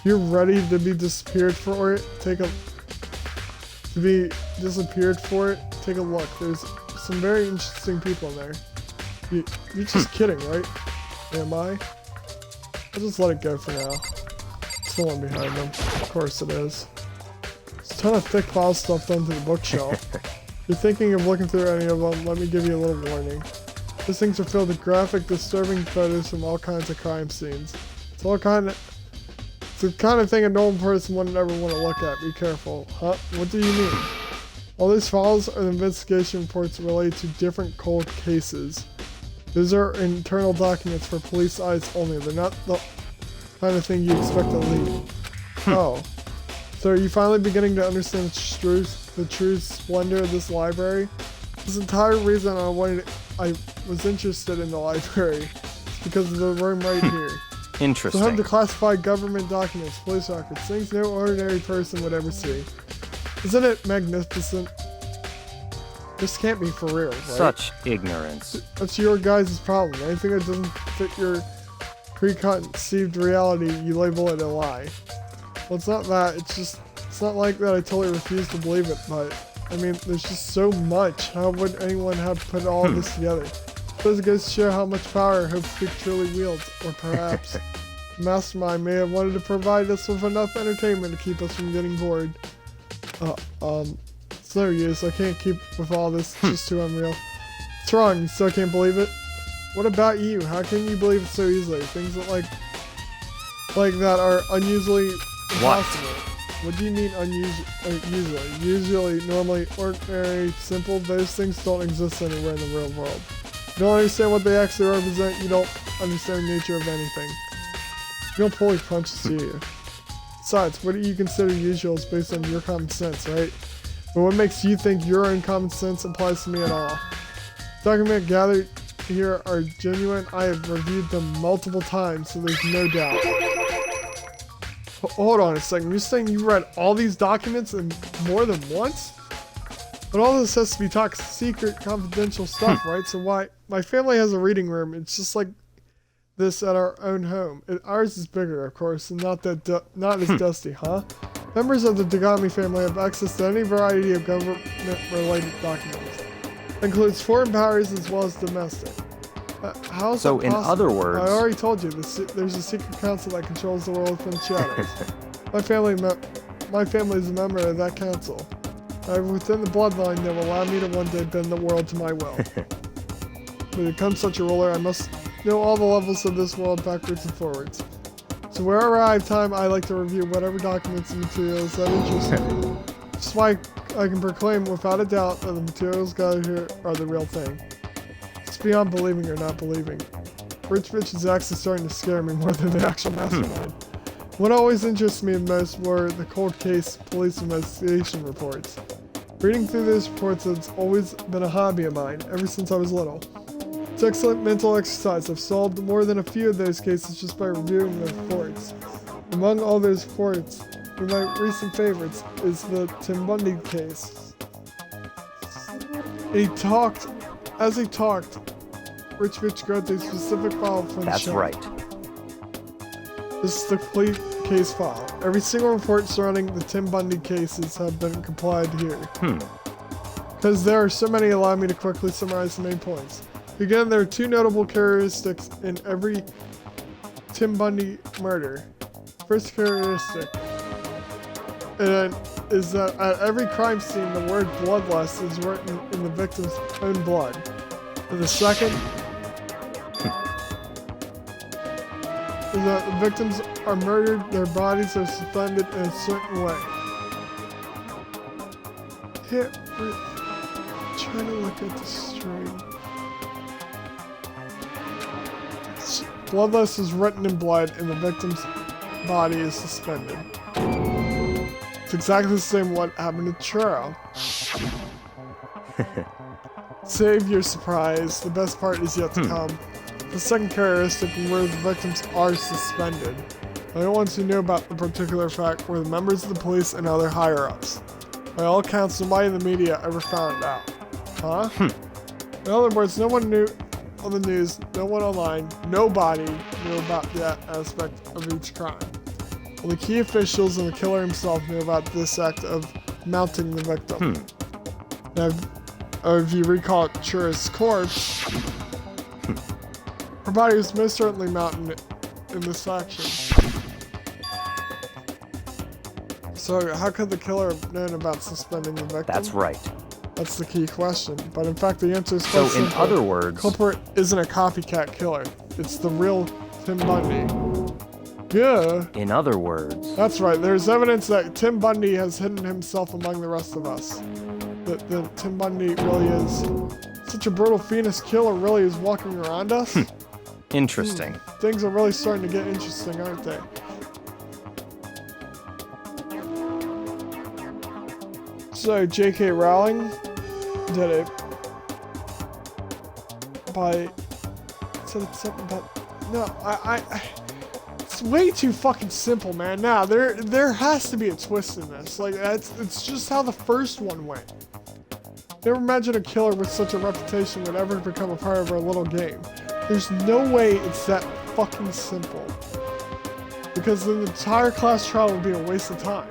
You're ready to be disappeared for it? Take a look. There's some very interesting people in there. You're just kidding, right? Am I? I'll just let it go for now. It's the one behind them. Of course it is. There's a ton of thick file stuff under the bookshelf. If you're thinking of looking through any of them, let me give you a little warning. These things are filled with graphic, disturbing photos from all kinds of crime scenes. It's the kind of thing a normal person wouldn't ever want to look at. Be careful. Huh? What do you mean? All these files are the investigation reports related to different cold cases. Those are internal documents for police eyes only. They're not the kind of thing you expect to leak. Oh. So are you finally beginning to understand the true splendor of this library? This entire reason I was interested in the library is because of the room right here. Interesting. So home to classified government documents, police records, things no ordinary person would ever see. Isn't it magnificent? This can't be for real, right? Such ignorance. That's your guys' problem. Anything that doesn't fit your preconceived reality, you label it a lie. Well, it's not that. It's not like that I totally refuse to believe it, but I mean, there's just so much. How would anyone have put all of this together? Suppose it goes to show how much power Hope Speak truly wields, or perhaps the mastermind may have wanted to provide us with enough entertainment to keep us from getting bored. It's no use. I can't keep with all this. It's just too unreal. What's wrong? You still can't believe it? What about you? How can you believe it so easily? Things that like that are unusually impossible. What do you mean usually? Usually, normally, ordinary, simple. Those things don't exist anywhere in the real world. You don't understand what they actually represent. You don't understand the nature of anything. You don't pull your punches, do you? Besides, what do you consider usual is based on your common sense, right? But what makes you think your own common sense applies to me at all? Documents gathered here are genuine. I have reviewed them multiple times, so there's no doubt. Hold on a second. You're saying you read all these documents and more than once? But all this has to be top secret, confidential stuff, right? So why? My family has a reading room. It's just like this at our own home. Ours is bigger, of course, and not as dusty, huh? Members of the Dagami family have access to any variety of government-related documents. It includes foreign powers as well as domestic. How is So, that in possible? other words... I already told you, there's a secret council that controls the world from the shadows. My family is a member of that council. Within the bloodline that will allow me to one day bend the world to my will. To become such a ruler, I must know all the levels of this world backwards and forwards. So wherever I have time, I like to review whatever documents and materials that interest me. Just why I can proclaim without a doubt that the materials gathered here are the real thing. It's beyond believing or not believing. Rich Bitch is actually starting to scare me more than the actual mastermind. What always interests me most were the cold case police investigation reports. Reading through these reports has always been a hobby of mine, ever since I was little. It's excellent mental exercise. I've solved more than a few of those cases just by reviewing the reports. Among all those reports, one of my recent favorites is the Tim Bundy case. As he talked, Rich Bitch grabbed a specific file from the That's shelf. right. This is the complete case file. Every single report surrounding the Tim Bundy cases have been complied here. Because there are so many, allow me to quickly summarize the main points. Again, there are two notable characteristics in every Tim Bundy murder. First characteristic is that at every crime scene, the word bloodless is written in the victim's own blood. And the second is that the victims are murdered, their bodies are suspended in a certain way. Trying to look at the string. Bloodless is written in blood and the victim's body is suspended. It's exactly the same what happened to Churro. Save your surprise, the best part is yet to come. The second characteristic where the victims are suspended. The only ones who knew about the particular fact were the members of the police and other higher-ups. By all accounts, nobody in the media ever found out. Huh? In other words, no one knew on the news, no one online, nobody knew about that aspect of each crime. Only key officials and the killer himself knew about this act of mounting the victim. Now, if you recall Chura's corpse, her body was most certainly mounted in this action. So how could the killer have known about suspending the victim? That's right. That's the key question. But in fact, the answer is So quite in simple. other words, Culprit isn't a copycat killer. It's the real Tim Bundy. Yeah. in other words, That's right. There's evidence that Tim Bundy has hidden himself among the rest of us. That Tim Bundy really is such a brutal fiendish killer. Really is walking around us. interesting. Things are really starting to get interesting, aren't they? So J.K. Rowling did it by said it's something about no, I it's way too fucking simple, man. Now there has to be a twist in this. Like it's just how the first one went. Never imagined a killer with such a reputation would ever become a part of our little game. There's no way it's that fucking simple. Because the entire class trial would be a waste of time.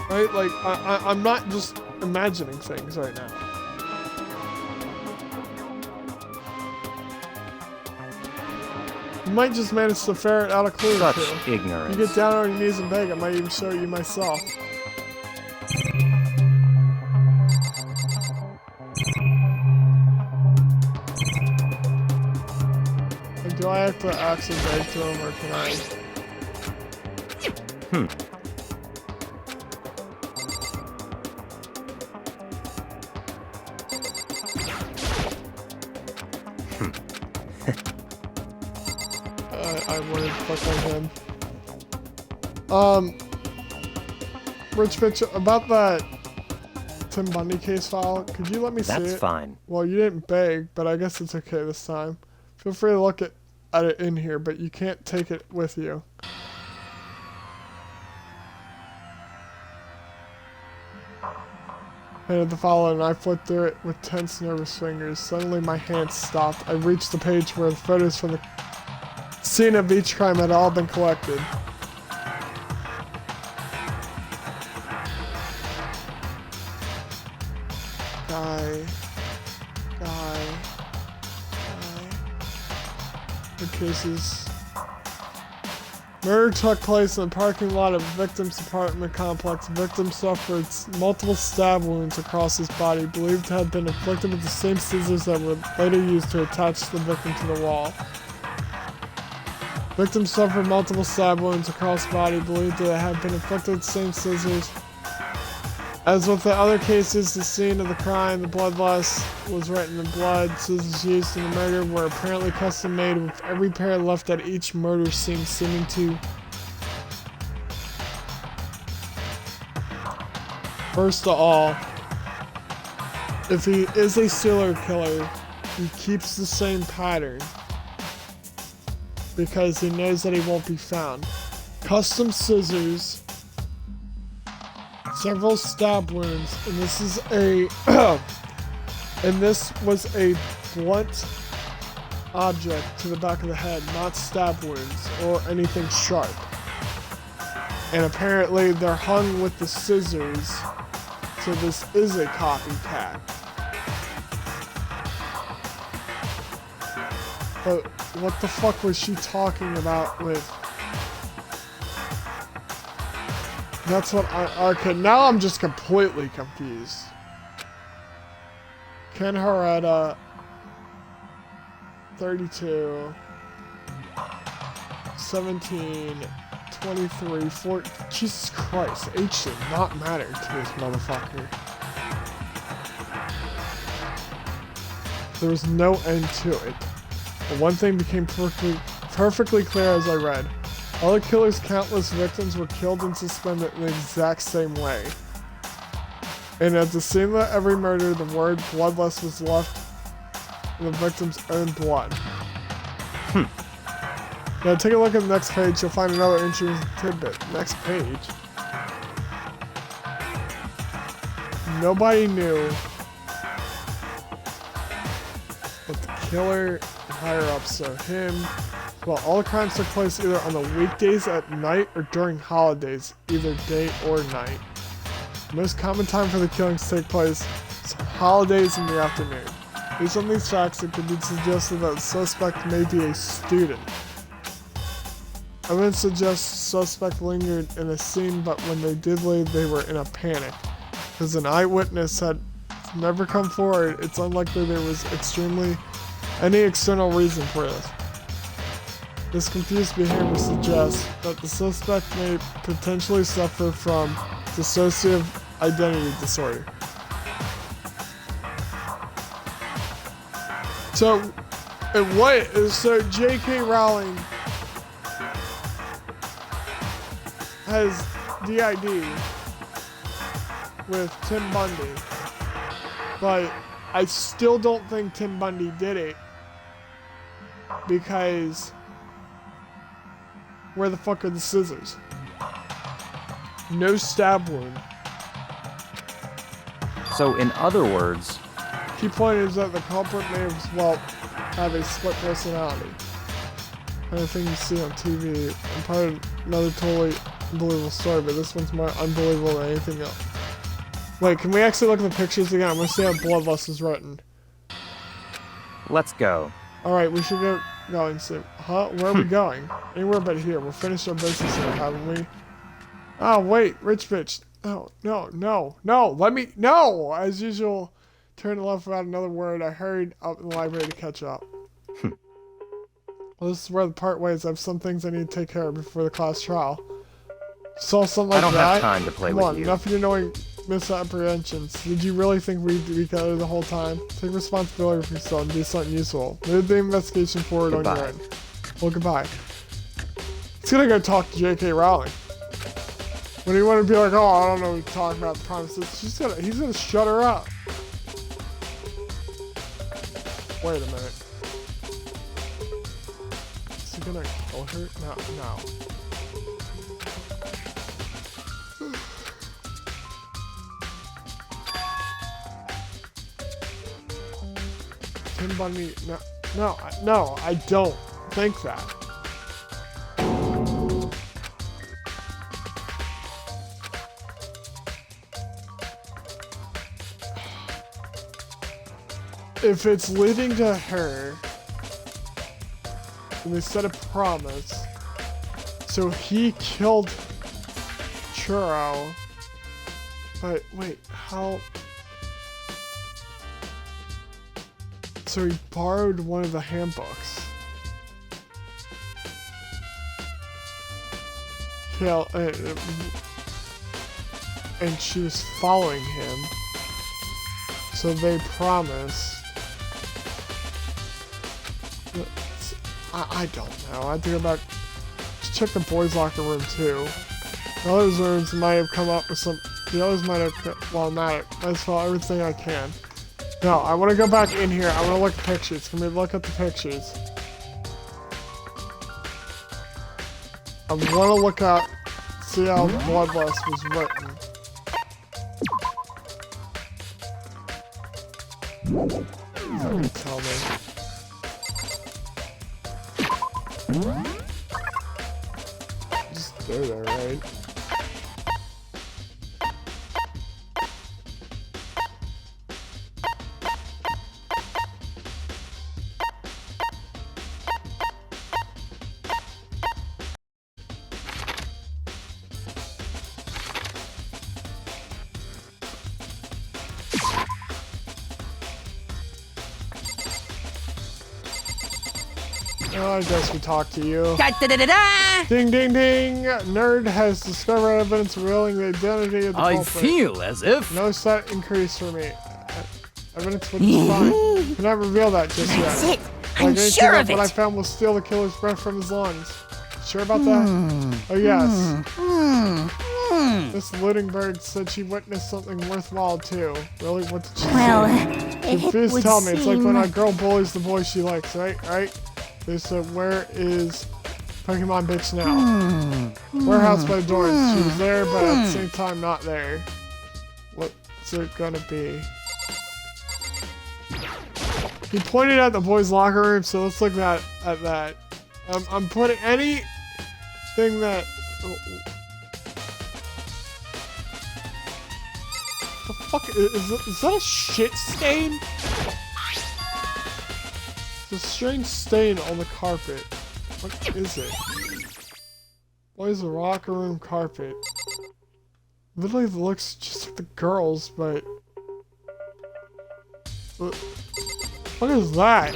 Right? Like, I'm not just imagining things right now. You might just manage to ferret out a clue or Such two. ignorance. You get down on your knees and beg, I might even show you myself. Like, do I have to actually beg to him, or can I? I wanted to fuck on him. Rich Bitch, about that Tim Bundy case file, could you let me see it? That's fine. Well, you didn't beg, but I guess it's okay this time. Feel free to look at it in here, but you can't take it with you. I handed the file and I flipped through it with tense, nervous fingers. Suddenly my hands stopped. I reached the page where the photos from the scene of each crime had all been collected. Guy. The cases. Murder took place in the parking lot of the victim's apartment complex. The victim suffered multiple stab wounds across his body, believed to have been inflicted with the same scissors that were later used to attach the victim to the wall. Victims suffered multiple stab wounds across the body, believed to have been inflicted with the same scissors. As with the other cases, the scene of the crime, the bloodlust was written in blood. Scissors used in the murder were apparently custom made, with every pair left at each murder scene seeming to... First of all, if he is a serial killer, he keeps the same pattern because he knows that he won't be found. Custom scissors, several stab wounds, and this is a and this was a blunt object to the back of the head, not stab wounds or anything sharp. And apparently they're hung with the scissors, so this is a copycat. But what the fuck was she talking about with... That's what I... Okay, now I'm just completely confused. Ken Harada, 32, 17, 23, 4... Jesus Christ, age did not matter to this motherfucker. There was no end to it. But one thing became perfectly clear as I read. All the killer's countless victims were killed and suspended in the exact same way. And at the scene of every murder, the word bloodlust was left in the victim's own blood. Now take a look at the next page, you'll find another interesting tidbit. Next page. Nobody knew but the killer higher up, so him. Well, all the crimes took place either on the weekdays at night or during holidays, either day or night. The most common time for the killings to take place is holidays in the afternoon. Based on these facts, it could be suggested that the suspect may be a student. Evidence suggests the suspect lingered in a scene, but when they did leave, they were in a panic. Because an eyewitness had never come forward, it's unlikely there was any external reason for this. This confused behavior suggests that the suspect may potentially suffer from dissociative identity disorder. So J.K. Rowling has DID with Tim Bundy, but I still don't think Tim Bundy did it, because where the fuck are the scissors? No stab wound. So, in other words, Key point is that the culprit may as well have a split personality. Kind of thing you see on TV. And part of another totally unbelievable story, but this one's more unbelievable than anything else. Wait, can we actually look at the pictures again? I'm gonna see how bloodlust is written. let's go. Alright, we should go going soon. Huh? Where are we going? Anywhere but here. We'll finish our business here, haven't we? Oh, wait. Rich bitch. No, no, no, no. Let me... No! As usual, turn left without another word. I hurried up in the library to catch up. Well, this is where the part ways. I have some things I need to take care of before the class trial. Saw something like that? I don't have time to play Come with on, you. enough of your knowing misapprehensions. Did you really think we'd be together the whole time? Take responsibility for yourself and do something useful. Move the investigation forward on your end. Well, goodbye. He's gonna go talk to J.K. Rowling. When you want to be like, oh, I don't know what you're talking about, the promises, he's gonna shut her up. Wait a minute. Is he gonna kill her? No, no. Tim Bundy, no, I don't think that. If it's leading to her, and they set a promise, so he killed Churro, but wait, how? So he borrowed one of the handbooks. kill, and she was following him. So they promised. I don't know. I have to go back to check the boys' locker room too. The others' rooms might have come up with some. The others might have. Well, not. That's all. Everything I can. No, I want to go back in here. I want to look at pictures. Can we look at the pictures? I want to look at. See how Bloodlust was written. You can tell me. Just go there, right? Oh, I guess we talk to you. Da-da-da-da-da! Ding, ding, ding! Nerd has discovered evidence revealing the identity of the I culprit. feel as if... No set increase for me. Evidence which is fine. Cannot reveal that just That's yet. it. I'm anything sure that of what I it. found will steal the killer's breath from his lungs. Sure about that? Oh yes. This looting bird said she witnessed something worthwhile too. Really? What did she Well, say? it Please would tell me. It's like when a seem- girl bullies the boy she likes, right? Right? They said, where is Pokemon bitch now? Warehouse by the doors. She was there, but at the same time not there. What's it gonna be? He pointed at the boys' locker room, so let's look at that. I'm putting anything that. The fuck is that a shit stain? It's a strange stain on the carpet. What is it? Why is the locker room carpet? Literally looks just like the girls, but what is that?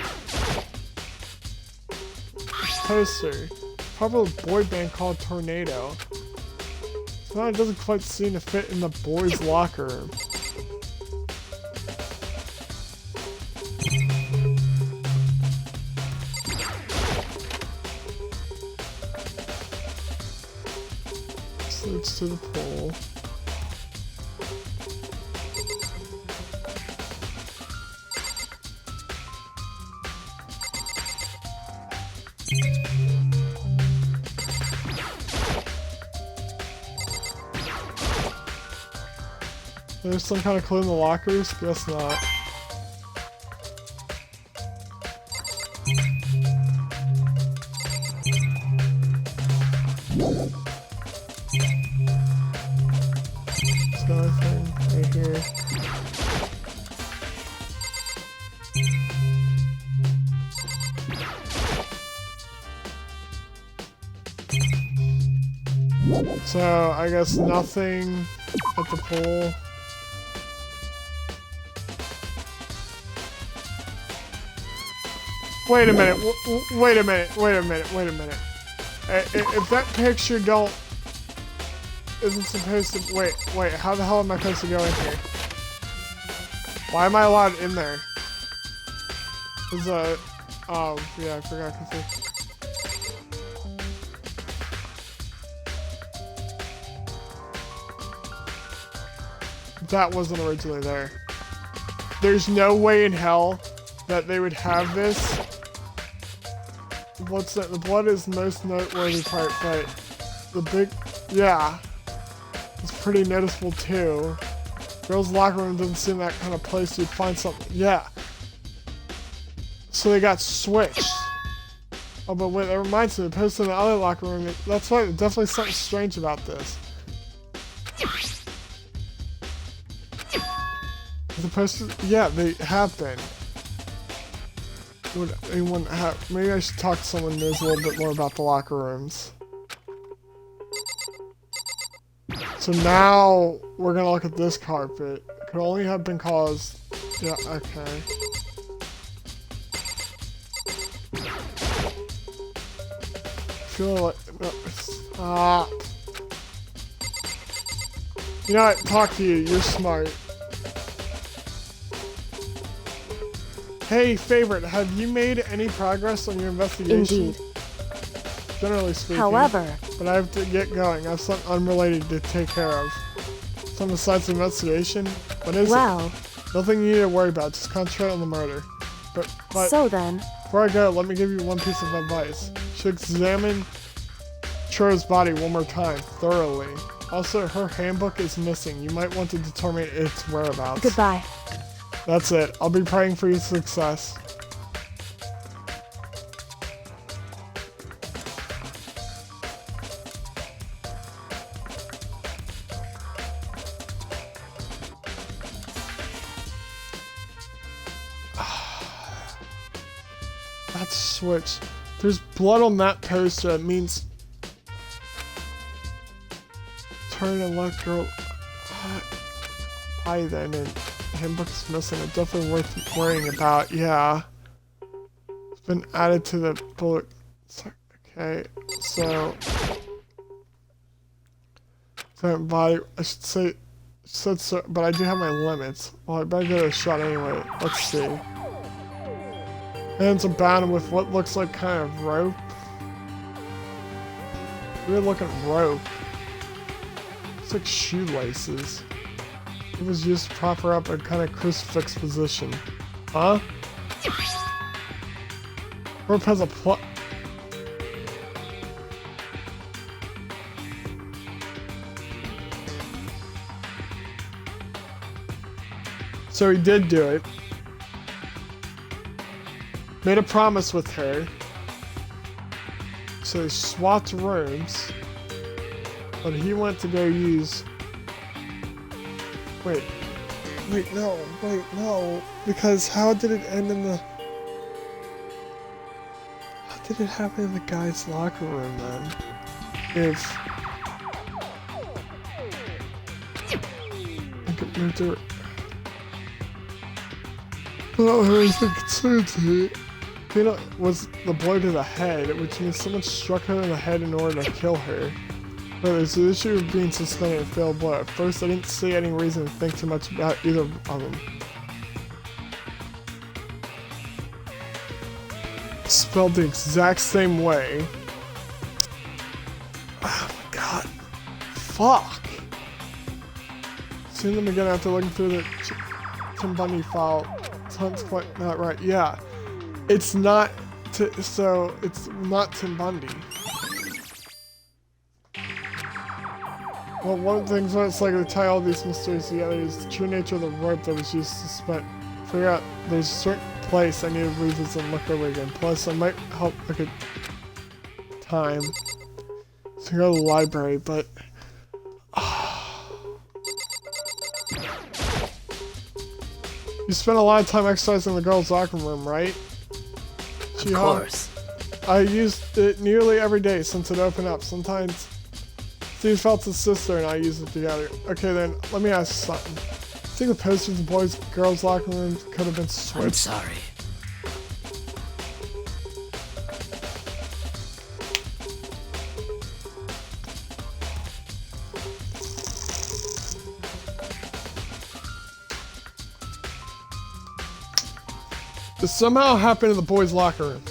Poster. Probably a boy band called Tornado. So it doesn't quite seem to fit in the boys' locker room. Leads to the pole. There's some kind of clue in the lockers? Guess not. Another thing right here. So I guess nothing at the pool. Wait a minute. Wait a minute. Wait a minute. Wait a minute. If that picture isn't supposed to... Wait, how the hell am I supposed to go in here? Why am I allowed in there? Oh, yeah, I forgot to say. That wasn't originally there. There's no way in hell that they would have this. What's that? The blood is the most noteworthy part, but the big... Yeah. It's pretty noticeable too. Girls' locker room doesn't seem that kind of place you'd find something. Yeah. So they got switched. Oh, but wait, that reminds me, the post in the other locker room, that's why there's definitely something strange about this. The posters, yeah, they have been. Would anyone have, maybe I should talk to someone who knows a little bit more about the locker rooms. So now we're gonna look at this carpet. It could only have been caused. Yeah, okay. I feel like no, stop. You know what? Talk to you. You're smart. Hey, favorite, have you made any progress on your investigation? Indeed. Generally speaking. However, But I have to get going. I have something unrelated to take care of. Something besides the investigation? What is well, it? Nothing you need to worry about. Just concentrate on the murder. But so then, before I go, let me give you one piece of advice. You should examine Cho's body one more time, thoroughly. Also, her handbook is missing. You might want to determine its whereabouts. goodbye. That's it. I'll be praying for your success. That's switched. There's blood on that poster. It means turn and let girl. Hi then, and handbook's missing. It's definitely worth worrying about. Yeah, it's been added to the bullet. Okay, so body. I should say said so, but I do have my limits. Well, I better give it a shot anyway. Let's see. Hands are bound with what looks like kind of rope. Weird looking rope. It's like shoelaces. It was used to prop her up in kind of crucifix position. Huh? Rope has a plug. So he did do it. Made a promise with her. So they swapped rooms. But he went to go use... Wait, no. Because how did it end in the... How did it happen in the guy's locker room then? If... I could move to... Oh, I was concerned to was the blow to the head, which means someone struck her in the head in order to kill her. But there's the issue of being suspended and failed blow. At first, I didn't see any reason to think too much about either of them. Spelled the exact same way. Oh my god. Fuck. Seen them again after looking through the Tim Bundy file. Sounds quite not right. Yeah. It's not, so it's not Tim Bundy. Well, one of the things when it's like to tie all these mysteries together is the true nature of the rope that was used to figure out there's a certain place I need to revisit and look over again. Plus, I might help look at time to go to the library, but you spent a lot of time exercising in the girls' locker room, right? Of course. I used it nearly every day since it opened up. Sometimes Steve Felt's sister and I use it together. Okay then, let me ask you something. I think the posters in the boys' girls' locker rooms could have been switched. I'm sorry. This somehow happened in the boys' locker room.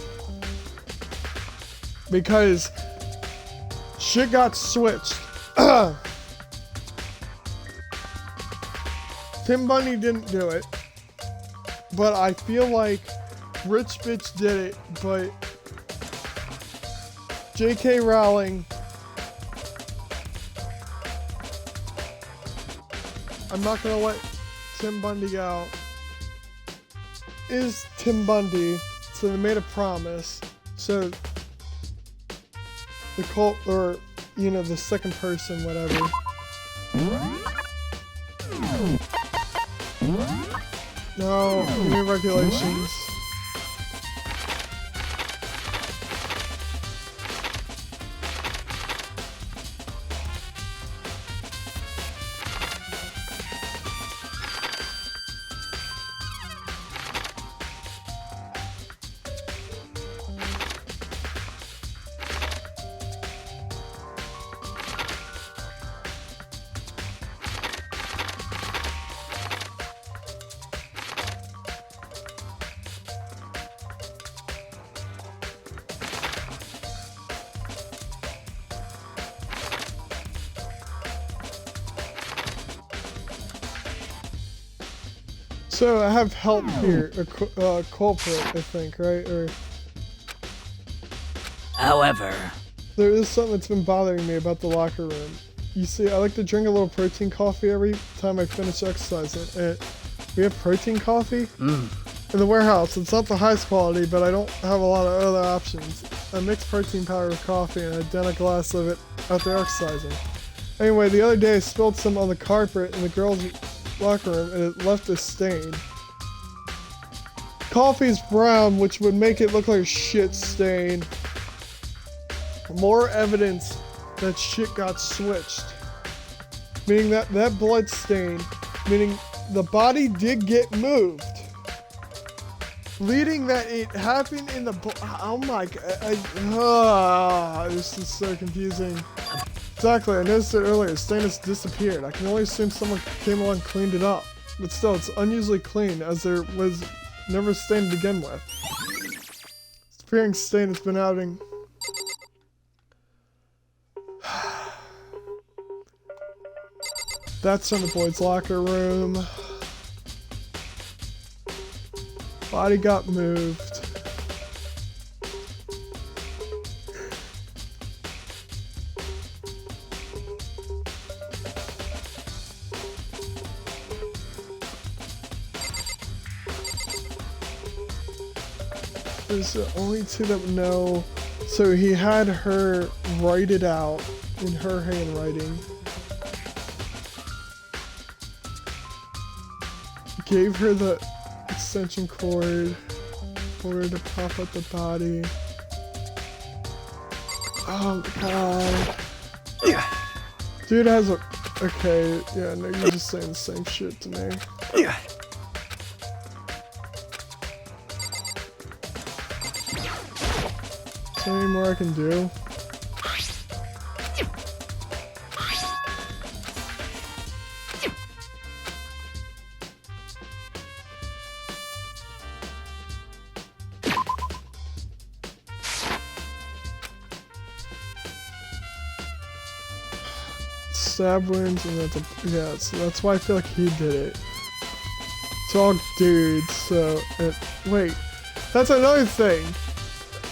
Because shit got switched. Tim Bundy didn't do it. But I feel like Rich Bitch did it, but J.K. Rowling, I'm not gonna let Tim Bundy go, is Tim Bundy, so they made a promise, so the cult, or, you know, the second person, whatever. No, new regulations. So I have help here, a culprit, I think, right? Or However, there is something that's been bothering me about the locker room. You see, I like to drink a little protein coffee every time I finish exercising. And we have protein coffee in the warehouse. It's not the highest quality, but I don't have a lot of other options. I mix protein powder with coffee and I done a glass of it after exercising. Anyway, the other day I spilled some on the carpet in the girls' locker room and it left a stain. Coffee's brown, which would make it look like a shit stain. More evidence that shit got switched. Meaning that blood stain, meaning the body did get moved. Leading that it happened in the oh my god, this is so confusing. Exactly, I noticed it earlier, the stain has disappeared. I can only assume someone came along and cleaned it up. But still, it's unusually clean as there was never a stain to begin with. Disappearing stain has been outing. That's from the boys' locker room. Body got moved. There's the only two that would know. So he had her write it out in her handwriting. Gave her the extension cord for her to pop up the body. Oh god. Dude has a... Okay, yeah, no, you're just saying the same shit to me. Is there any more I can do? Stab wounds and that's a, yeah, so that's why I feel like he did it. It's all dudes, so wait, that's another thing.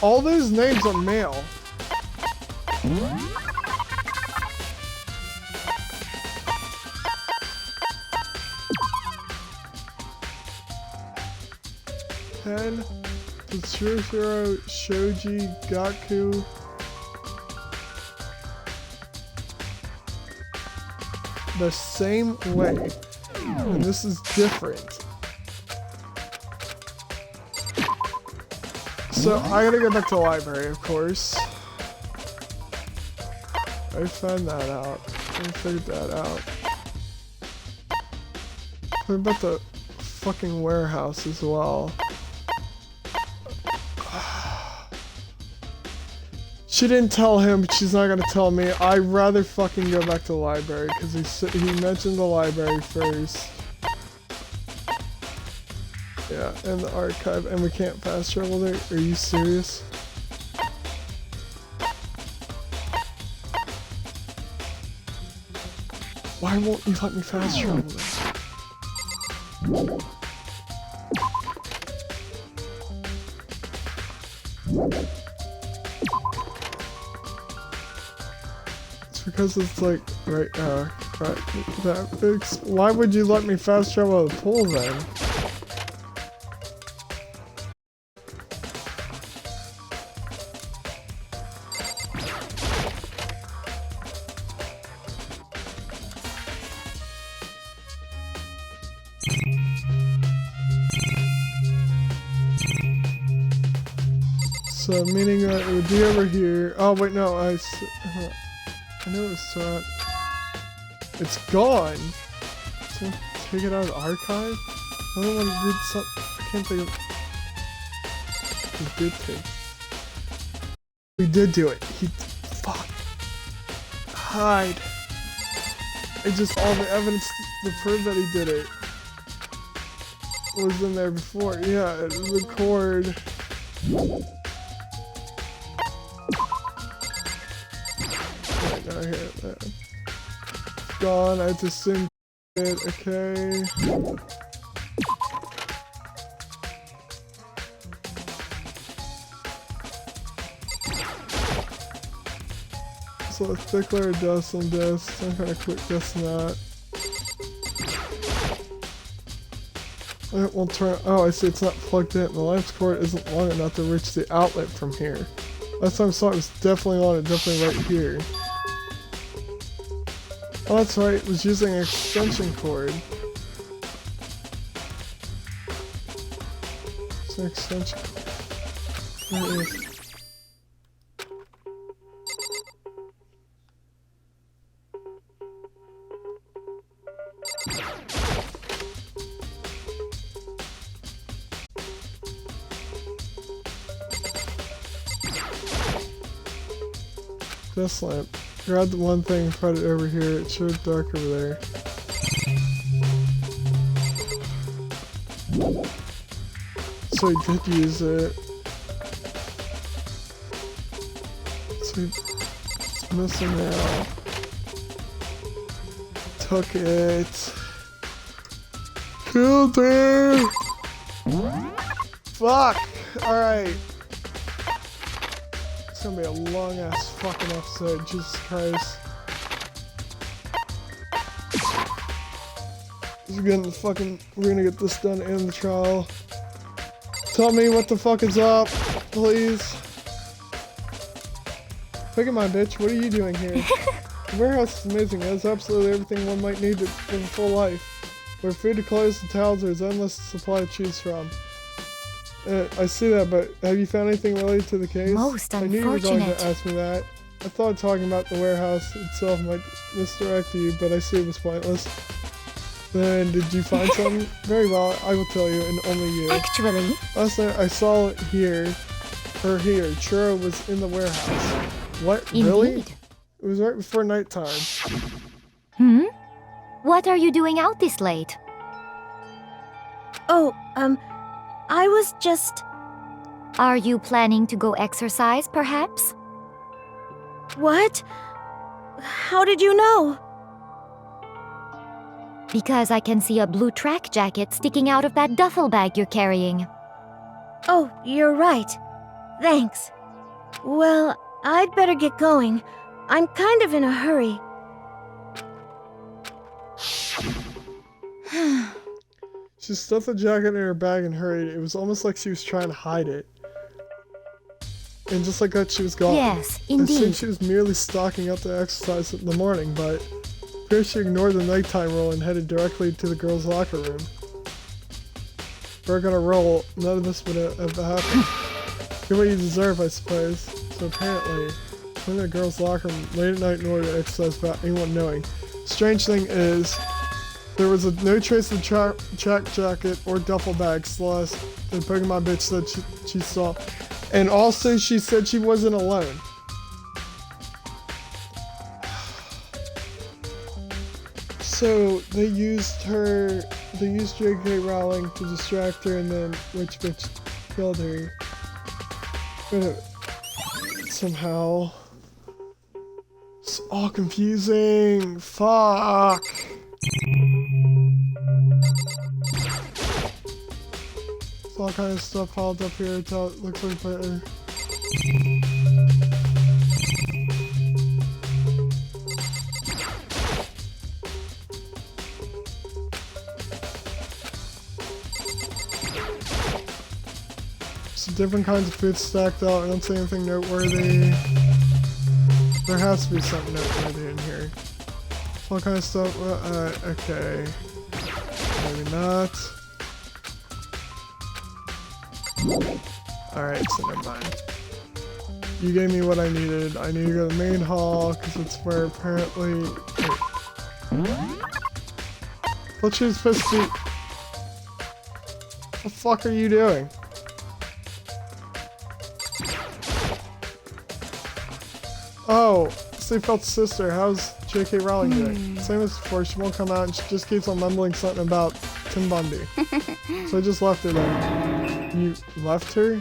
All those names are male. Ken, Tetsuhiro, Shoji, Gaku. The same way, and this is different. So I gotta go back to the library, of course. I found that out. I figured that out. What about the fucking warehouse as well? She didn't tell him, but she's not gonna tell me. I'd rather fucking go back to the library because he mentioned the library first. Yeah, and the archive, and we can't fast travel there. Are you serious? Why won't you let me fast travel there? Because it's like right that why would you let me fast travel to the pool then? So meaning that it would be over here. Oh wait, no, I knew it was so. It's gone. Someone take it out of the archive? I don't want to read something. I can't think of. We did take. We did do it. Fuck. Hide. It's just all the evidence to prove that he did it was in there before. Yeah, record. Here, gone. I just assumed it. Okay. So a thick layer of dust on this. Some kind of quick guessing that. It won't turn. Oh, I see. It's not plugged in. The lens cord isn't long enough to reach the outlet from here. Last time I saw it was definitely on it. Definitely right here. Oh, that's right. It was using an extension cord. It's an extension cord. There it is. This lamp. Grab the one thing and put it over here. It's sure dark over there. So he did use it. So it's missing now. Took it. Killed her! Fuck! Alright. It's gonna be a long ass fucking episode, Jesus Christ. We're gonna get this done in the trial. Tell me what the fuck is up, please. Pick at my bitch, what are you doing here? The warehouse is amazing, it has absolutely everything one might need to live a full life. Where food to clothes to towels, there's endless supply to choose from. I see that, but have you found anything related to the case? Most I knew you were going unfortunate. to ask me that. I thought talking about the warehouse itself might misdirect you, but I see it was pointless. Then, did you find something? Very well, I will tell you, and only you. Actually, Last night I saw it here. Churro was in the warehouse. What? Really? indeed. It was right before nighttime. What are you doing out this late? Oh, I was just... Are you planning to go exercise, perhaps? What? How did you know? Because I can see a blue track jacket sticking out of that duffel bag you're carrying. Oh, you're right. Thanks. Well, I'd better get going. I'm kind of in a hurry. She stuffed the jacket in her bag and hurried. It was almost like she was trying to hide it. And just like that, she was gone. Yes, I assumed indeed. she was merely stalking out to exercise in the morning, but appears she ignored the nighttime rule and headed directly to the girls' locker room. Broke on a roll, none of this would have happened. Get what you deserve, I suppose. So apparently, went to the girls' locker room late at night in order to exercise without anyone knowing. Strange thing is, there was no trace of track jacket or duffel bag. Celeste, the Pokemon bitch, said she saw. And also, she said she wasn't alone. So, they used J.K. Rowling to distract her, and then Witch Bitch killed her. But somehow. It's all confusing. Fuck. It's all kind of stuff piled up here until it looks like better. Some different kinds of food stacked out. I don't see anything noteworthy. There has to be something noteworthy in here. All kind of stuff. Okay. Maybe not. Alright, so never mind. You gave me what I needed. I need to go to the main hall because it's where apparently. Wait. What she was supposed to be. What the fuck are you doing? Oh, Sleepfeld's sister. How's J.K. Rowling doing? Same as before, she won't come out and she just keeps on mumbling something about Tim Bundy. So I just left her there. You left her?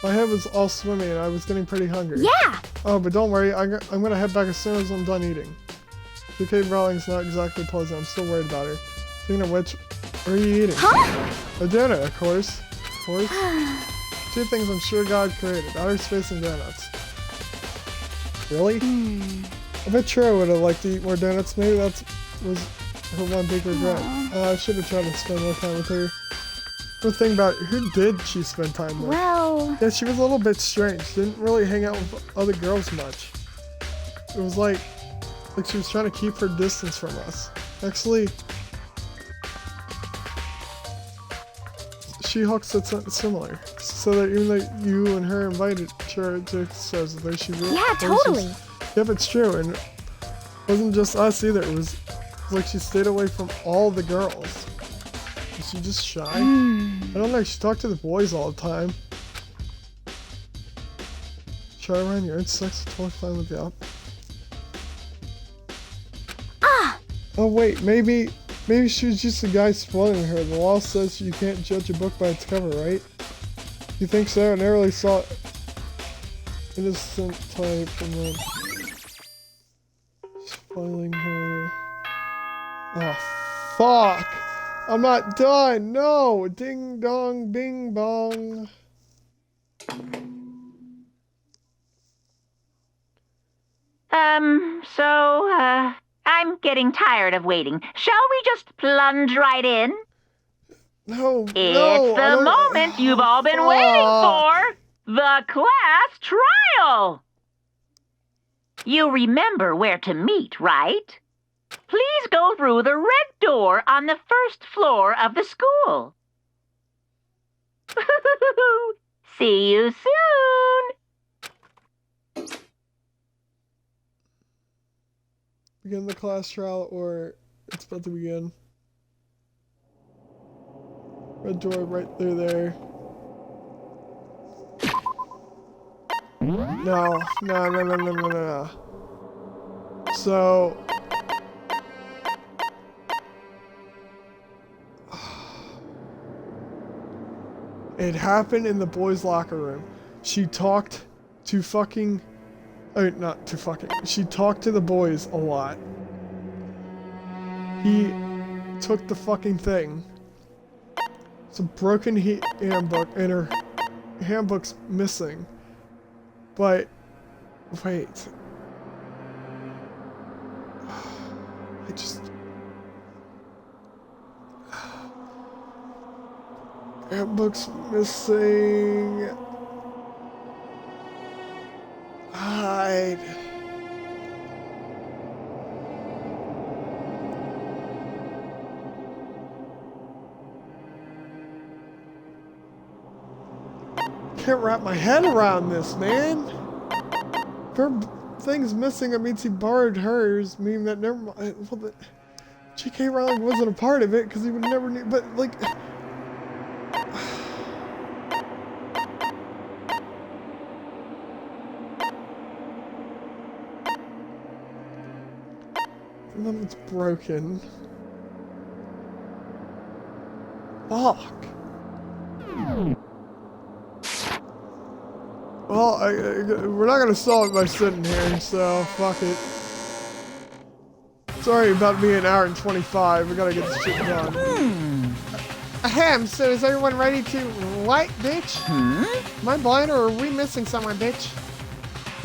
My head was all swimming and I was getting pretty hungry. Yeah! Oh, but don't worry, I'm gonna head back as soon as I'm done eating. J.K. Rowling's not exactly pleasant, I'm still worried about her. Speaking of which, what are you eating? Huh? A donut, of course. Of course. Two things I'm sure God created, outer space and donuts. Really? I bet Tara would have liked to eat more donuts. Maybe that was her one big regret. I should have tried to spend more time with her. The thing about it, who did she spend time with? Well, Yeah, she was a little bit strange. Didn't really hang out with other girls much. It was like she was trying to keep her distance from us. Actually, She-Hulk said something similar. So that even though you and her invited her to exercise with her, she really... yeah, totally. Yep, it's true. And it wasn't just us either. It was like she stayed away from all the girls. Is she just shy? I don't know. She talked to the boys all the time. Try around your own sex, totally fine with you. Oh wait, maybe she was just a guy spoiling her. The law says you can't judge a book by its cover, right? You think so? I never really saw innocent type and then spoiling her. Oh fuck! I'm not done. No, ding dong, bing bong. I'm getting tired of waiting. Shall we just plunge right in? No, It's the moment you've all been waiting for. The class trial. You remember where to meet, right? Please go through the red door on the first floor of the school. See you soon. Begin the class trial, or it's about to begin. Red door right through there. No. So... It happened in the boys' locker room. She talked to fucking... not to fucking... She talked to the boys a lot. He took the fucking thing. It's a broken handbook, and her handbook's missing. But... Wait. I just... Handbook's missing... Hide. Can't wrap my head around this, man. If her thing's missing, it means he borrowed hers, meaning that never mind. Well, J.K. Rowling wasn't a part of it because he would never need. But like. And then it's broken. Fuck. Well, we're not gonna solve it by sitting here, so fuck it. Sorry about being an hour and 25. We gotta get this shit done. Ahem, so is everyone ready to what, bitch? Am I blind or are we missing someone, bitch?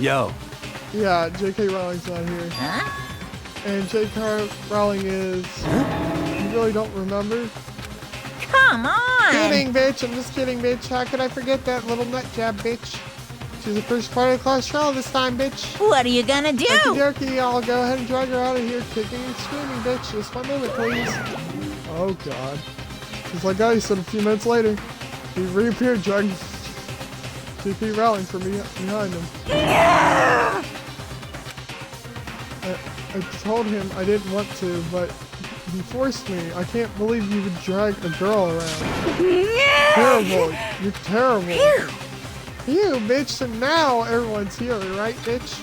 Yo. Yeah, J.K. Rowling's not here. And J.K. Rowling is... You really don't remember? Come on. Kidding, bitch. I'm just kidding, bitch. How could I forget that little nut job, bitch? She's the first part of the class trial this time, bitch. What are you gonna do? Okie dokie, I'll go ahead and drag her out of here, kicking and screaming, bitch. Just one moment, please. Oh, God. Just like I said a few minutes later, he reappeared, dragging J.K. Rowling from behind him. I told him I didn't want to, but he forced me. I can't believe you would drag a girl around. Terrible. You're terrible. You, bitch. So now everyone's here, right, bitch?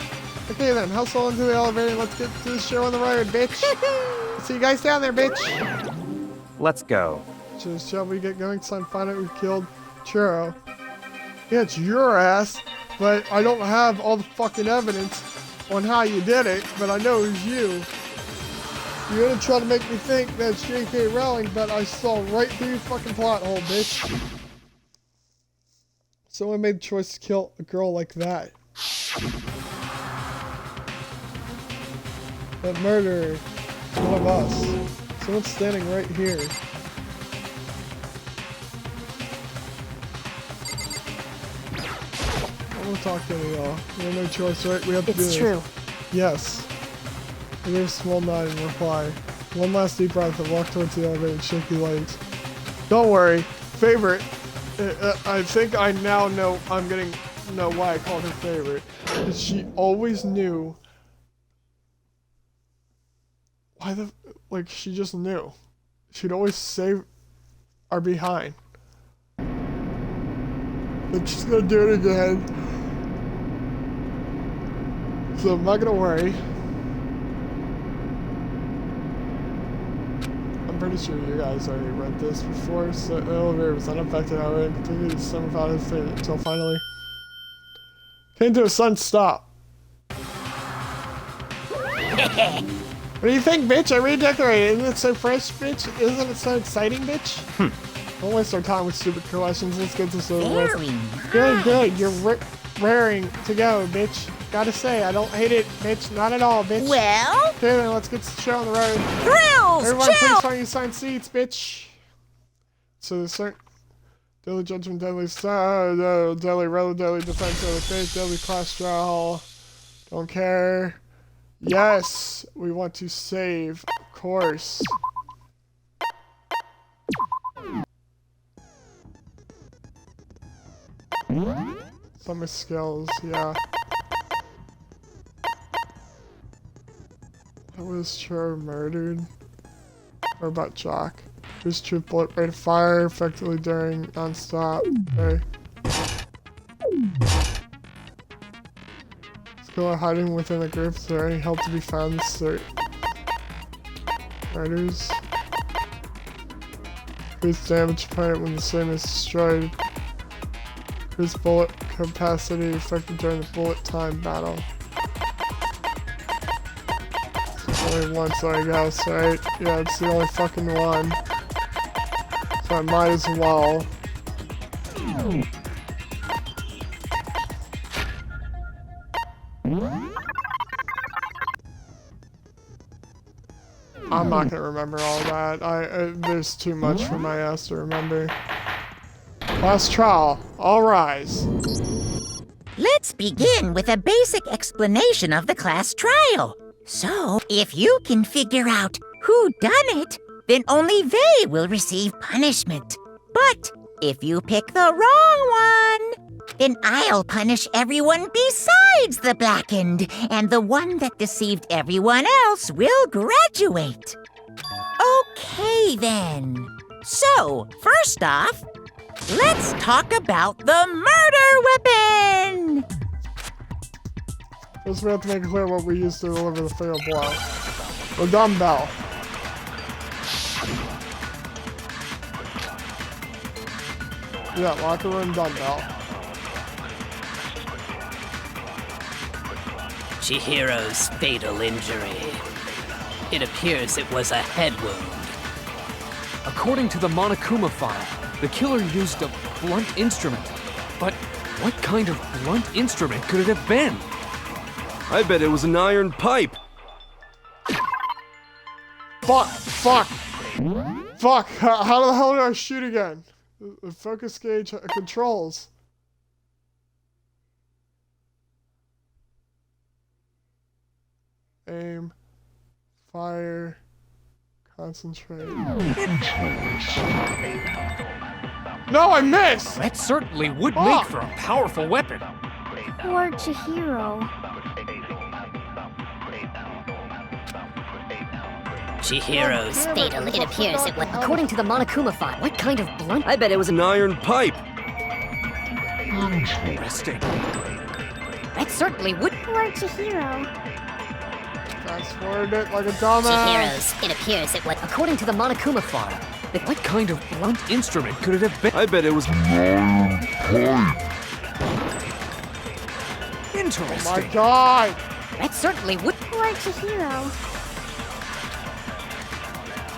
Okay then, hustle into the elevator and let's get to the show on the road, bitch. See you guys down there, bitch. Let's go. So shall we get going? Son, find out who killed Churro. Yeah, it's your ass, but I don't have all the fucking evidence on how you did it, but I know it was you. You're gonna try to make me think that's J.K. Rowling, but I saw right through your fucking plot hole, bitch. Someone made the choice to kill a girl like that. That murderer is one of us. Someone's standing right here. I'm gonna talk to y'all. We have no choice, right? We have to do this. It's true. Yes. I gave a small nod in reply. One last deep breath and walk towards the elevator and shake your legs. Don't worry. Favorite. I think I now know know why I called her favorite. Because she always knew. She just knew. She'd always save our behind. But she's gonna do it again. So I'm not gonna worry. I'm pretty sure you guys already read this before. So the elevator was unaffected, however, and continued to sum without hesitation until finally came to a sudden stop. What do you think, bitch? I redecorated. Isn't it so fresh, bitch? Isn't it so exciting, bitch? Don't waste our time with stupid questions. Let's get this over with. Good. You're raring to go, bitch. Gotta say, I don't hate it, bitch. Not at all, bitch. Well, Okay, then let's get the show on the road. thrills, Everyone, chill. please find your assigned seats, bitch. So the certain deadly judgment, deadly style, deadly rather, deadly defense, deadly faith, deadly class trial. Don't care. Yes, we want to save, of course. Summer skills, yeah. That was Chur murdered. Or about Jock. Just true bullet rate of fire effectively during non-stop. Okay. Skill of hiding within a group. Is there any help to be found in this murders? Increase damage opponent when the same is destroyed. Increase bullet capacity effective during the bullet time battle. Only once, I guess, right? Yeah, it's the only fucking one. So I might as well. I'm not gonna remember all that. There's too much for my ass to remember. Last trial. All rise. Let's begin with a basic explanation of the class trial. So, if you can figure out who done it, then only they will receive punishment. But if you pick the wrong one, then I'll punish everyone besides the blackened, and the one that deceived everyone else will graduate. Okay, then. So, first off, let's talk about the murder weapon! First we have to make it clear what we use to deliver the fatal blow. The dumbbell. Yeah, locker room dumbbell. Chihiro's fatal injury. It appears it was a head wound. According to the Monokuma file, the killer used a blunt instrument. But what kind of blunt instrument could it have been? I bet it was an iron pipe. Fuck! How the hell did I shoot again? The focus gauge controls. Aim. Fire. Concentrate. No, I missed! That certainly would make for a powerful weapon. Poor Chihiro. Chihiro's Fatal, it appears it was. According to the Monokuma file, what kind of blunt? I bet it was an iron pipe. Interesting. That certainly would. Poor Chihiro. Fast forward it like a dumbass. It appears it was. According to the Monokuma file, What kind of blunt instrument could it have been? I bet it was an iron pipe. Interesting. Oh my god! that certainly would. Poor Chihiro.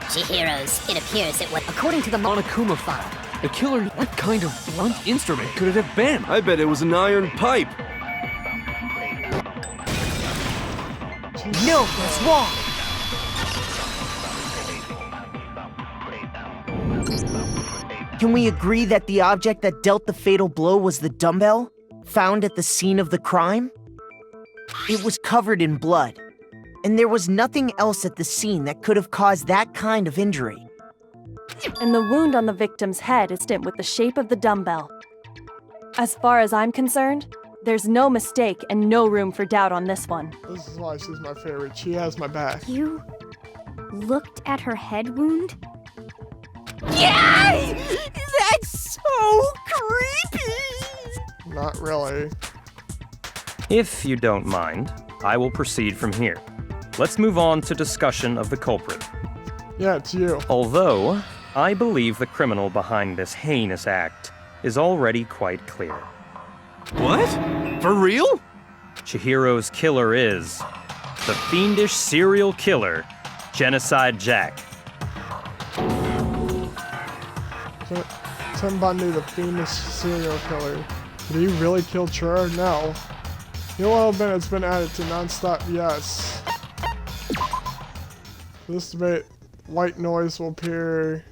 Chihiro's, it appears it was. According to the Monokuma file, the killer. What kind of blunt instrument could it have been? I bet it was an iron pipe. No, that's wrong. Can we agree that the object that dealt the fatal blow was the dumbbell, found at the scene of the crime? It was covered in blood, and there was nothing else at the scene that could have caused that kind of injury. And the wound on the victim's head is consistent with the shape of the dumbbell. As far as I'm concerned, there's no mistake and no room for doubt on this one. This is why she's my favorite. She has my back. You looked at her head wound? Yay! That's so creepy! Not really. If you don't mind, I will proceed from here. Let's move on to discussion of the culprit. Yeah, it's you. Although, I believe the criminal behind this heinous act is already quite clear. What? For real? Chihiro's killer is the fiendish serial killer, Genocide Jack. Tim Bundy, the famous serial killer. Did he really kill Chura? No. New oil bin has been added to non-stop yes. For this debate, white noise will appear.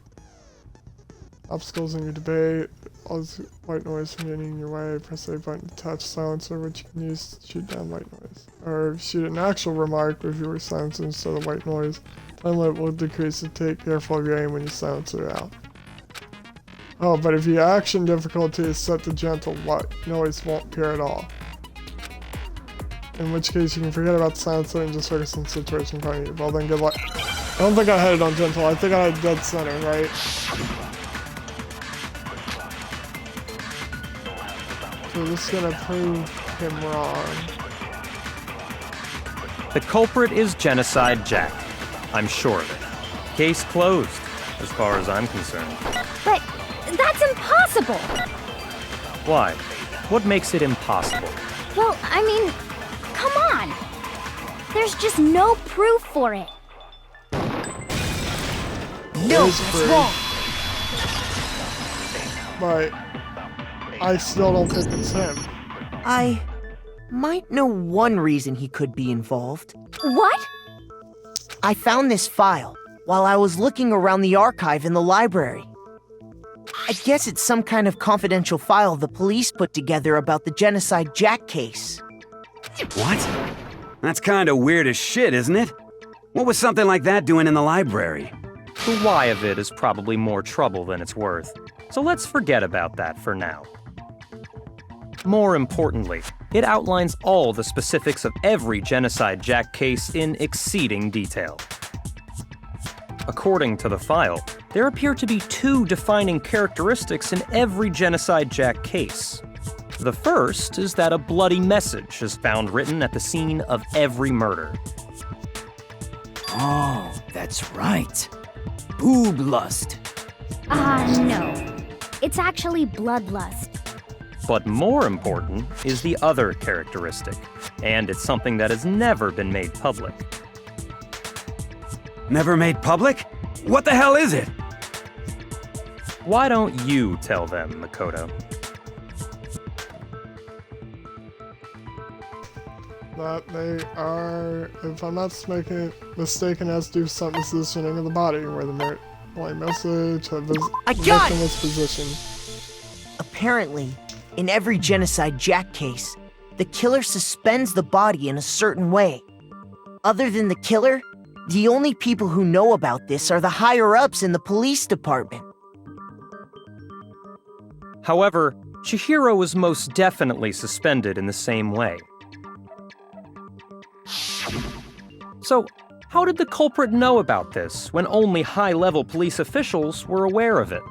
Obstacles in your debate. All this white noise from getting in your way. Press A button to touch silencer, which you can use to shoot down white noise. Or shoot an actual remark if you were silencing instead of white noise. Time limit will decrease, so take careful of your aim when you silence it out. Oh, but if your action difficulty is set to gentle, white noise won't appear at all. In which case, you can forget about the silencer and just focus on the situation in front of you. Well, then good luck. I don't think I had it on gentle. I think I had dead center, right? So this is gonna prove him wrong. The culprit is Genocide Jack. I'm sure of it. Case closed, as far as I'm concerned. But that's impossible! Why? What makes it impossible? Well, I mean, come on! There's just no proof for it. No, that's wrong. But I still don't think it's him. I might know one reason he could be involved. What? I found this file while I was looking around the archive in the library. I guess it's some kind of confidential file the police put together about the Genocide Jack case. What? That's kinda weird as shit, isn't it? What was something like that doing in the library? The why of it is probably more trouble than it's worth, so let's forget about that for now. More importantly, it outlines all the specifics of every Genocide Jack case in exceeding detail. According to the file, there appear to be two defining characteristics in every Genocide Jack case. The first is that a bloody message is found written at the scene of every murder. Oh, that's right. Boob lust. No. It's actually bloodlust. But more important is the other characteristic, and it's something that has never been made public. Never made public? What the hell is it? Why don't you tell them, Makoto? That they are, if I'm not mistaken, has to do with some positioning of the body, where the message has victim is positioned. Apparently, in every Genocide Jack case, the killer suspends the body in a certain way. Other than the killer, the only people who know about this are the higher-ups in the police department. However, Chihiro was most definitely suspended in the same way. So, how did the culprit know about this when only high-level police officials were aware of it?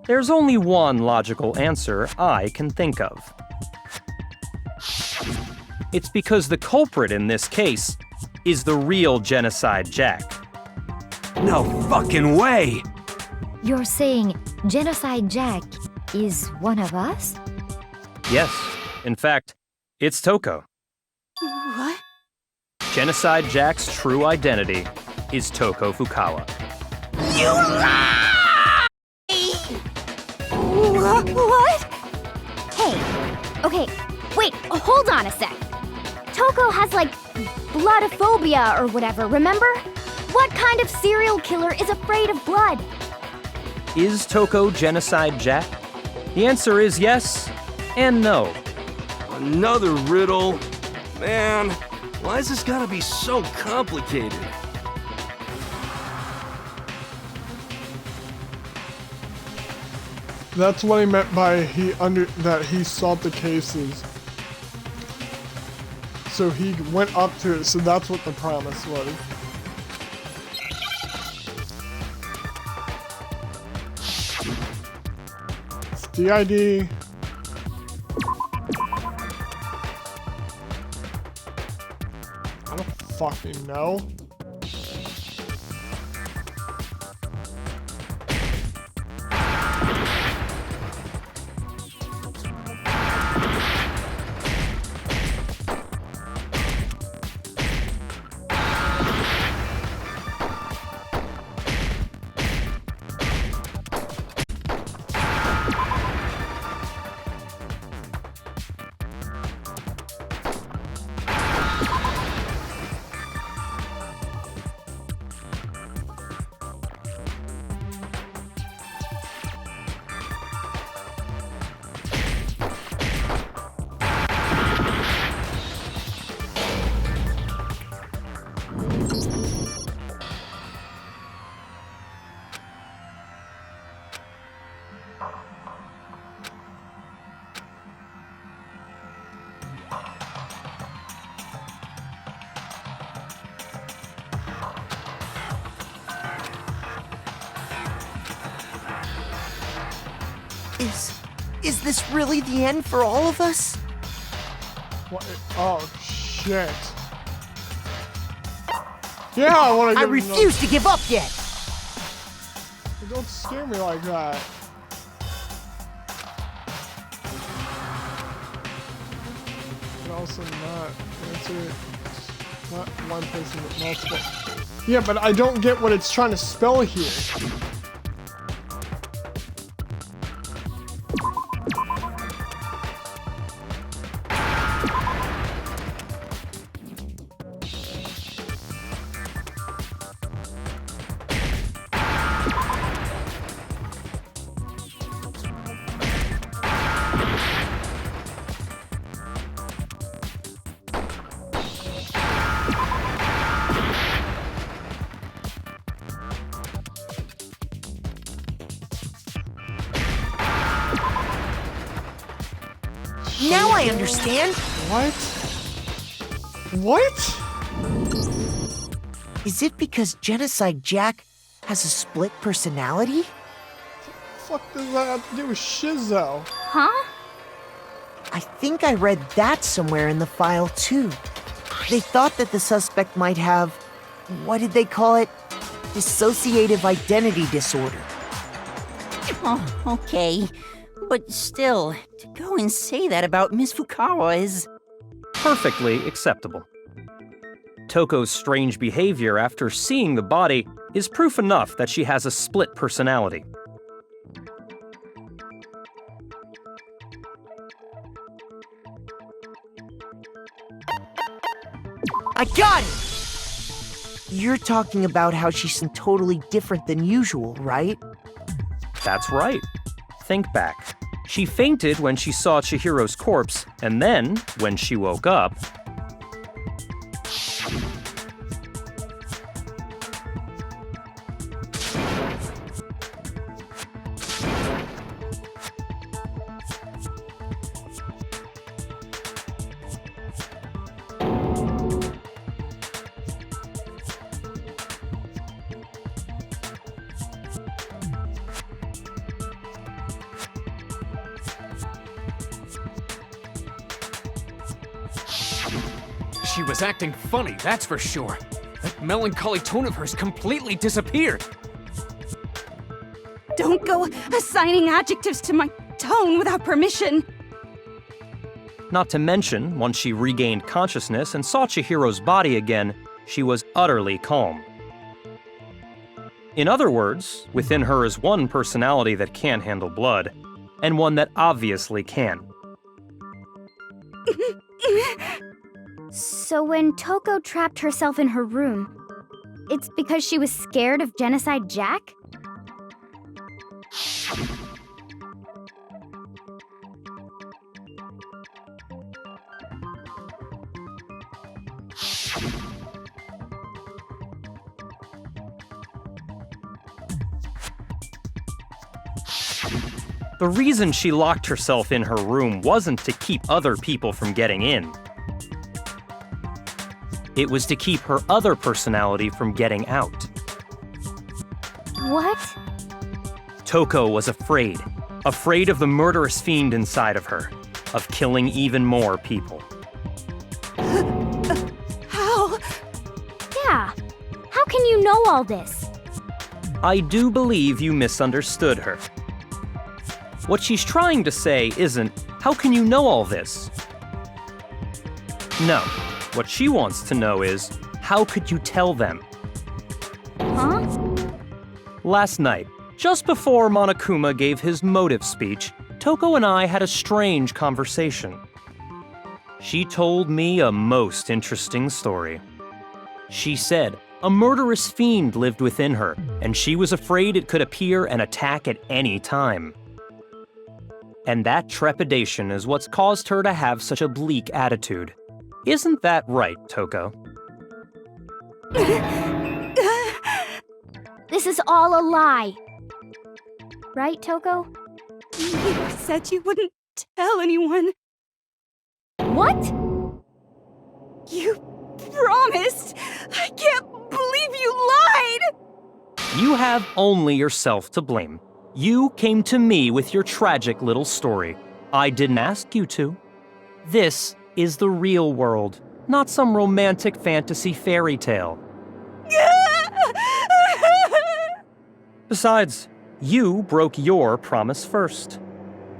There's only one logical answer I can think of. It's because the culprit in this case is the real Genocide Jack. No fucking way! You're saying Genocide Jack is one of us? Yes, in fact, it's Toko. What? Genocide Jack's true identity is Toko Fukawa. You lie! What? Hey, okay, wait, hold on a sec. Toko has, like, bloodophobia or whatever, remember? What kind of serial killer is afraid of blood? Is Toko Genocide Jack? The answer is yes and no. Another riddle? Man, why is this gotta be so complicated? That's what he meant by that he solved the cases. So he went up to it, so that's what the promise was. It's DID. I don't fucking know. Is this really the end for all of us? What? Oh, shit. Yeah, I want to I refuse to give up yet! Don't scare me like that. But also not answer not one person but multiple. Yeah, but I don't get what it's trying to spell here. Now I understand. What? What? Is it because Genocide Jack has a split personality? What the fuck does that have to do with Shizzo? Huh? I think I read that somewhere in the file too. They thought that the suspect might have, what did they call it? Dissociative identity disorder. Oh, okay. But still, to go and say that about Miss Fukawa is... Perfectly acceptable. Toko's strange behavior after seeing the body is proof enough that she has a split personality. I got it! You're talking about how she's totally different than usual, right? That's right. Think back. She fainted when she saw Chihiro's corpse, and then, when she woke up, She was acting funny, that's for sure. That melancholy tone of hers completely disappeared. Don't go assigning adjectives to my tone without permission. not to mention, once she regained consciousness and saw Chihiro's body again, she was utterly calm. In other words, within her is one personality that can't handle blood, and one that obviously can. So when Toko trapped herself in her room, it's because she was scared of Genocide Jack? The reason she locked herself in her room wasn't to keep other people from getting in. It was to keep her other personality from getting out. What? Toko was afraid. Afraid of the murderous fiend inside of her. Of killing even more people. How? Yeah. How can you know all this? I do believe you misunderstood her. What she's trying to say isn't, how can you know all this? No. What she wants to know is, how could you tell them? Huh? Last night, just before Monokuma gave his motive speech, Toko and I had a strange conversation. She told me a most interesting story. She said a murderous fiend lived within her, and she was afraid it could appear and attack at any time. And that trepidation is what's caused her to have such a bleak attitude. Isn't that right, Toko? This is all a lie. Right, Toko? You said you wouldn't tell anyone. What? You promised! I can't believe you lied! You have only yourself to blame. You came to me with your tragic little story. I didn't ask you to. This is the real world, not some romantic fantasy fairy tale. Besides, you broke your promise first.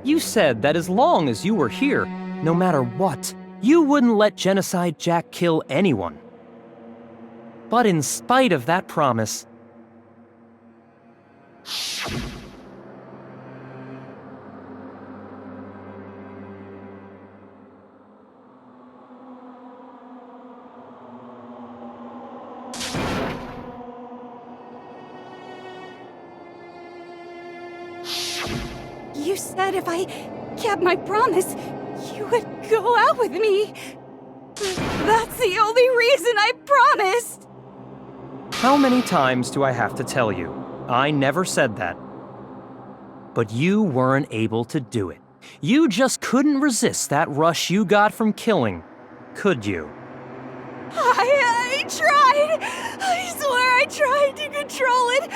You said that as long as you were here, no matter what, you wouldn't let Genocide Jack kill anyone. But in spite of that promise, You said if I kept my promise, you would go out with me. That's the only reason I promised. how many times do I have to tell you? I never said that. But you weren't able to do it. You just couldn't resist that rush you got from killing, could you? I tried. I swear I tried to control it,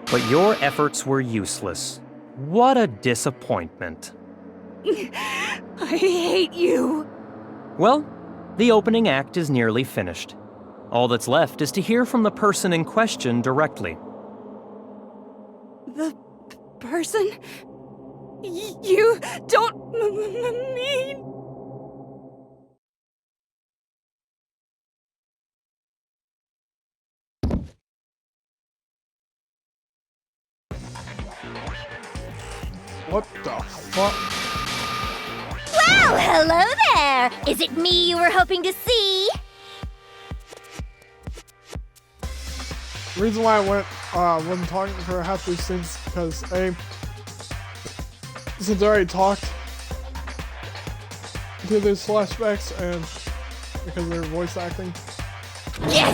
But your efforts were useless. What a disappointment. I hate you. Well, the opening act is nearly finished. All that's left is to hear from the person in question directly. The person? You don't mean... What the fuck? Well, hello there! Is it me you were hoping to see? The reason why I wasn't talking to her half these things because A, since I already talked to these flashbacks and because of their voice acting. Yes!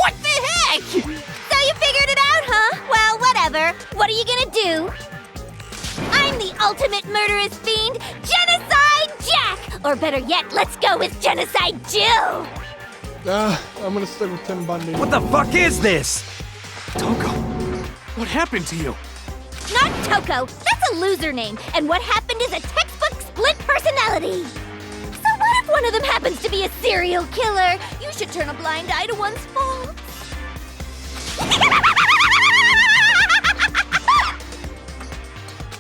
What the heck? So you figured it out, huh? Well, whatever. What are you gonna do? I'm the ultimate murderous fiend, Genocide Jack! Or better yet, let's go with Genocide Jill! I'm gonna stick with Tim Bundy. What the fuck is this? Toko, what happened to you? Not Toko! That's a loser name, and what happened is a textbook split personality! So what if one of them happens to be a serial killer? You should turn a blind eye to one's faults.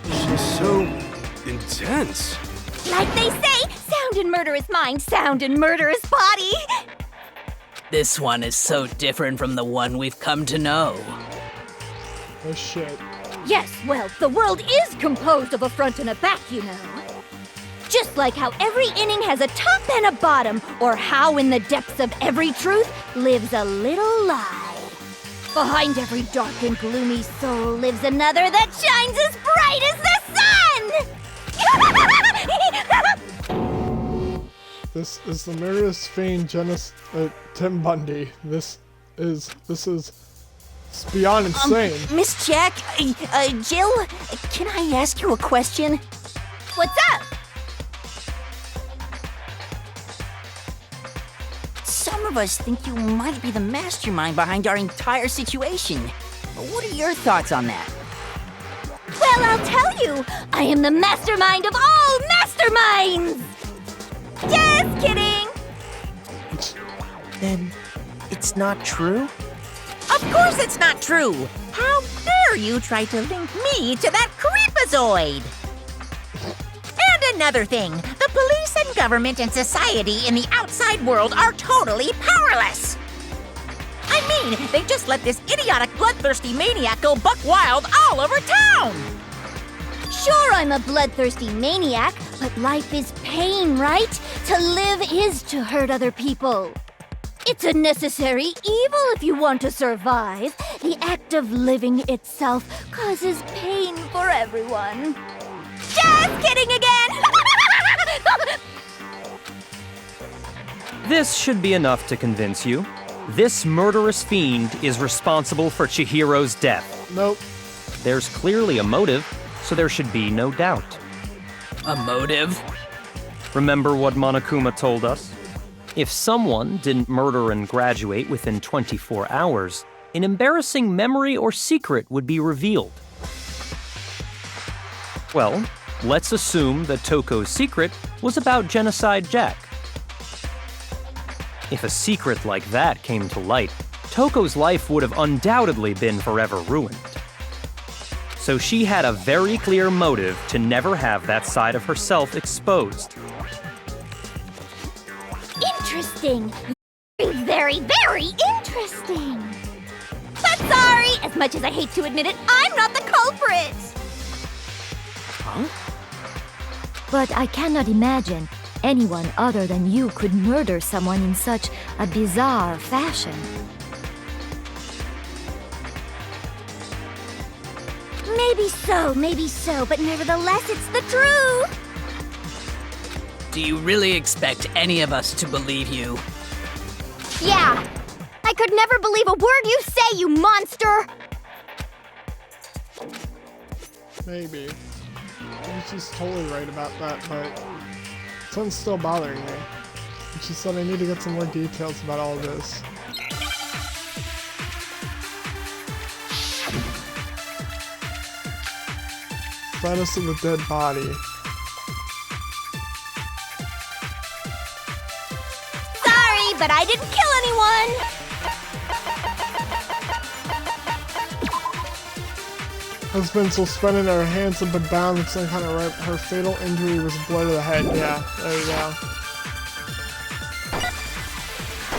She's so intense. Like they say, sound in murderous mind, sound in murderous body! This one is so different from the one we've come to know. Oh shit. Yes, well, the world is composed of a front and a back, you know. Just like how every inning has a top and a bottom, or how in the depths of every truth lives a little lie. Behind every dark and gloomy soul lives another that shines as bright as the sun! This is the murderous fiend Tim Bundy. This is it's beyond insane. Miss Jack, Jill, can I ask you a question? What's up? Some of us think you might be the mastermind behind our entire situation. What are your thoughts on that? Well, I'll tell you. I am the mastermind of all masterminds! Just kidding! Then it's not true? Of course it's not true! How dare you try to link me to that creepazoid? And another thing, the police and government and society in the outside world are totally powerless! I mean, they just let this idiotic bloodthirsty maniac go buck wild all over town! Sure, I'm a bloodthirsty maniac, but life is pain, right? To live is to hurt other people. It's a necessary evil if you want to survive. The act of living itself causes pain for everyone. Just kidding again! This should be enough to convince you. This murderous fiend is responsible for Chihiro's death. Nope. There's clearly a motive, so there should be no doubt. A motive? Remember what Monokuma told us? If someone didn't murder and graduate within 24 hours, an embarrassing memory or secret would be revealed. Well, let's assume that Toko's secret was about Genocide Jack. If a secret like that came to light, Toko's life would have undoubtedly been forever ruined. So she had a very clear motive to never have that side of herself exposed. Interesting. Very, very interesting. But sorry, as much as I hate to admit it, I'm not the culprit. Huh? But I cannot imagine anyone other than you could murder someone in such a bizarre fashion. Maybe so, but nevertheless, it's the truth. Do you really expect any of us to believe you? Yeah. I could never believe a word you say, you monster! Maybe. She's totally right about that, but something's still bothering me. And she said I need to get some more details about all this. Status of the dead body. Sorry, but I didn't kill anyone! Has been suspended, her hands have been bound with some kind of rope. Her fatal injury was a blow to the head. Yeah, there you go.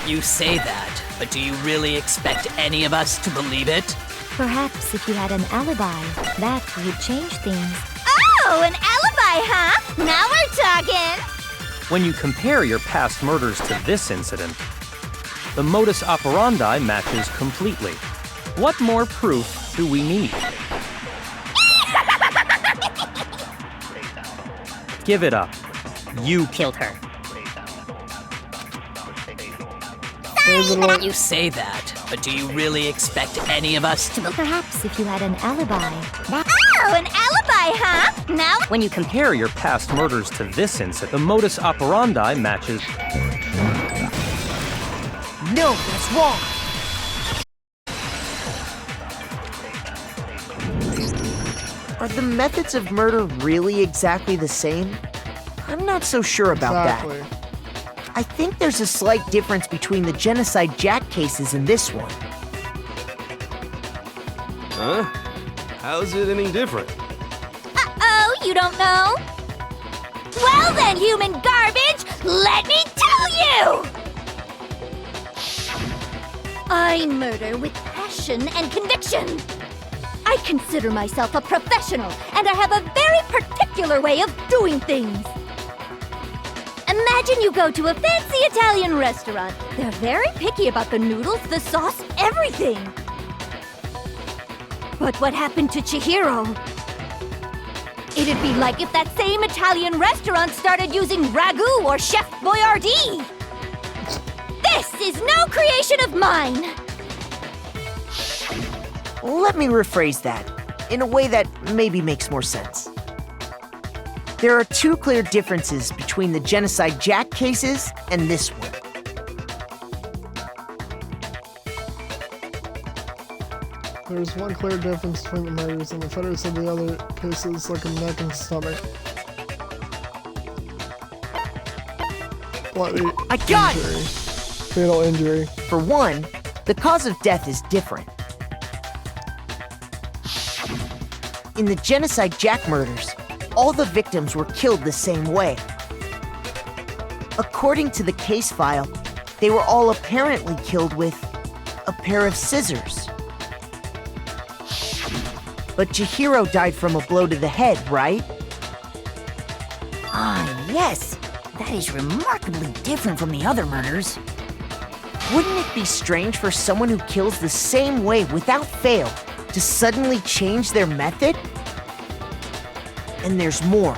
You say that, but do you really expect any of us to believe it? Perhaps if you had an alibi, that would change things. Oh, an alibi, huh? Now we're talking! When you compare your past murders to this incident, the modus operandi matches completely. What more proof do we need? Give it up. You killed her. You say that, but do you really expect any of us to believe? Perhaps if you had an alibi. Oh, an alibi, huh? Now When you compare your past murders to this incident, the modus operandi matches. No, that's wrong! Are the methods of murder really exactly the same? I'm not so sure about that. I think there's a slight difference between the Genocide Jack cases and this one. Huh? How's it any different? Uh-oh, you don't know? Well then, human garbage, let me tell you! I murder with passion and conviction. I consider myself a professional, and I have a very particular way of doing things. Imagine you go to a fancy Italian restaurant. They're very picky about the noodles, the sauce, everything. But what happened to Chihiro? It'd be like if that same Italian restaurant started using ragu or Chef Boyardee. This is no creation of mine. Let me rephrase that in a way that maybe makes more sense. There are two clear differences between the Genocide Jack cases and this one. There's one clear difference between the murders, and the photos of the other cases look a neck and stomach. Bloody I got injury. it! Fatal injury. For one, the cause of death is different. In the Genocide Jack murders, all the victims were killed the same way. According to the case file, they were all apparently killed with a pair of scissors. But Chihiro died from a blow to the head, right? Ah, yes. That is remarkably different from the other murders. Wouldn't it be strange for someone who kills the same way without fail to suddenly change their method? And there's more.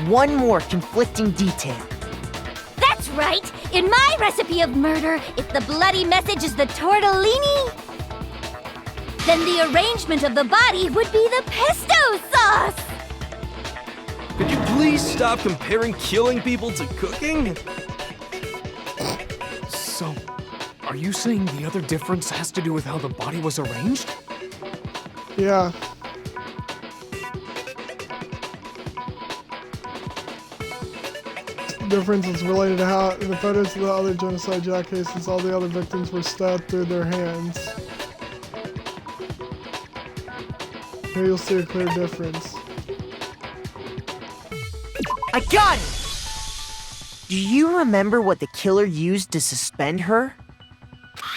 One more conflicting detail. That's right! In my recipe of murder, if the bloody message is the tortellini, then the arrangement of the body would be the pesto sauce! Could you please stop comparing killing people to cooking? So, are you saying the other difference has to do with how the body was arranged? Yeah. The difference is related to how, in the photos of the other Genocide Jack cases, all the other victims were stabbed through their hands. Here you'll see a clear difference. I got it! Do you remember what the killer used to suspend her?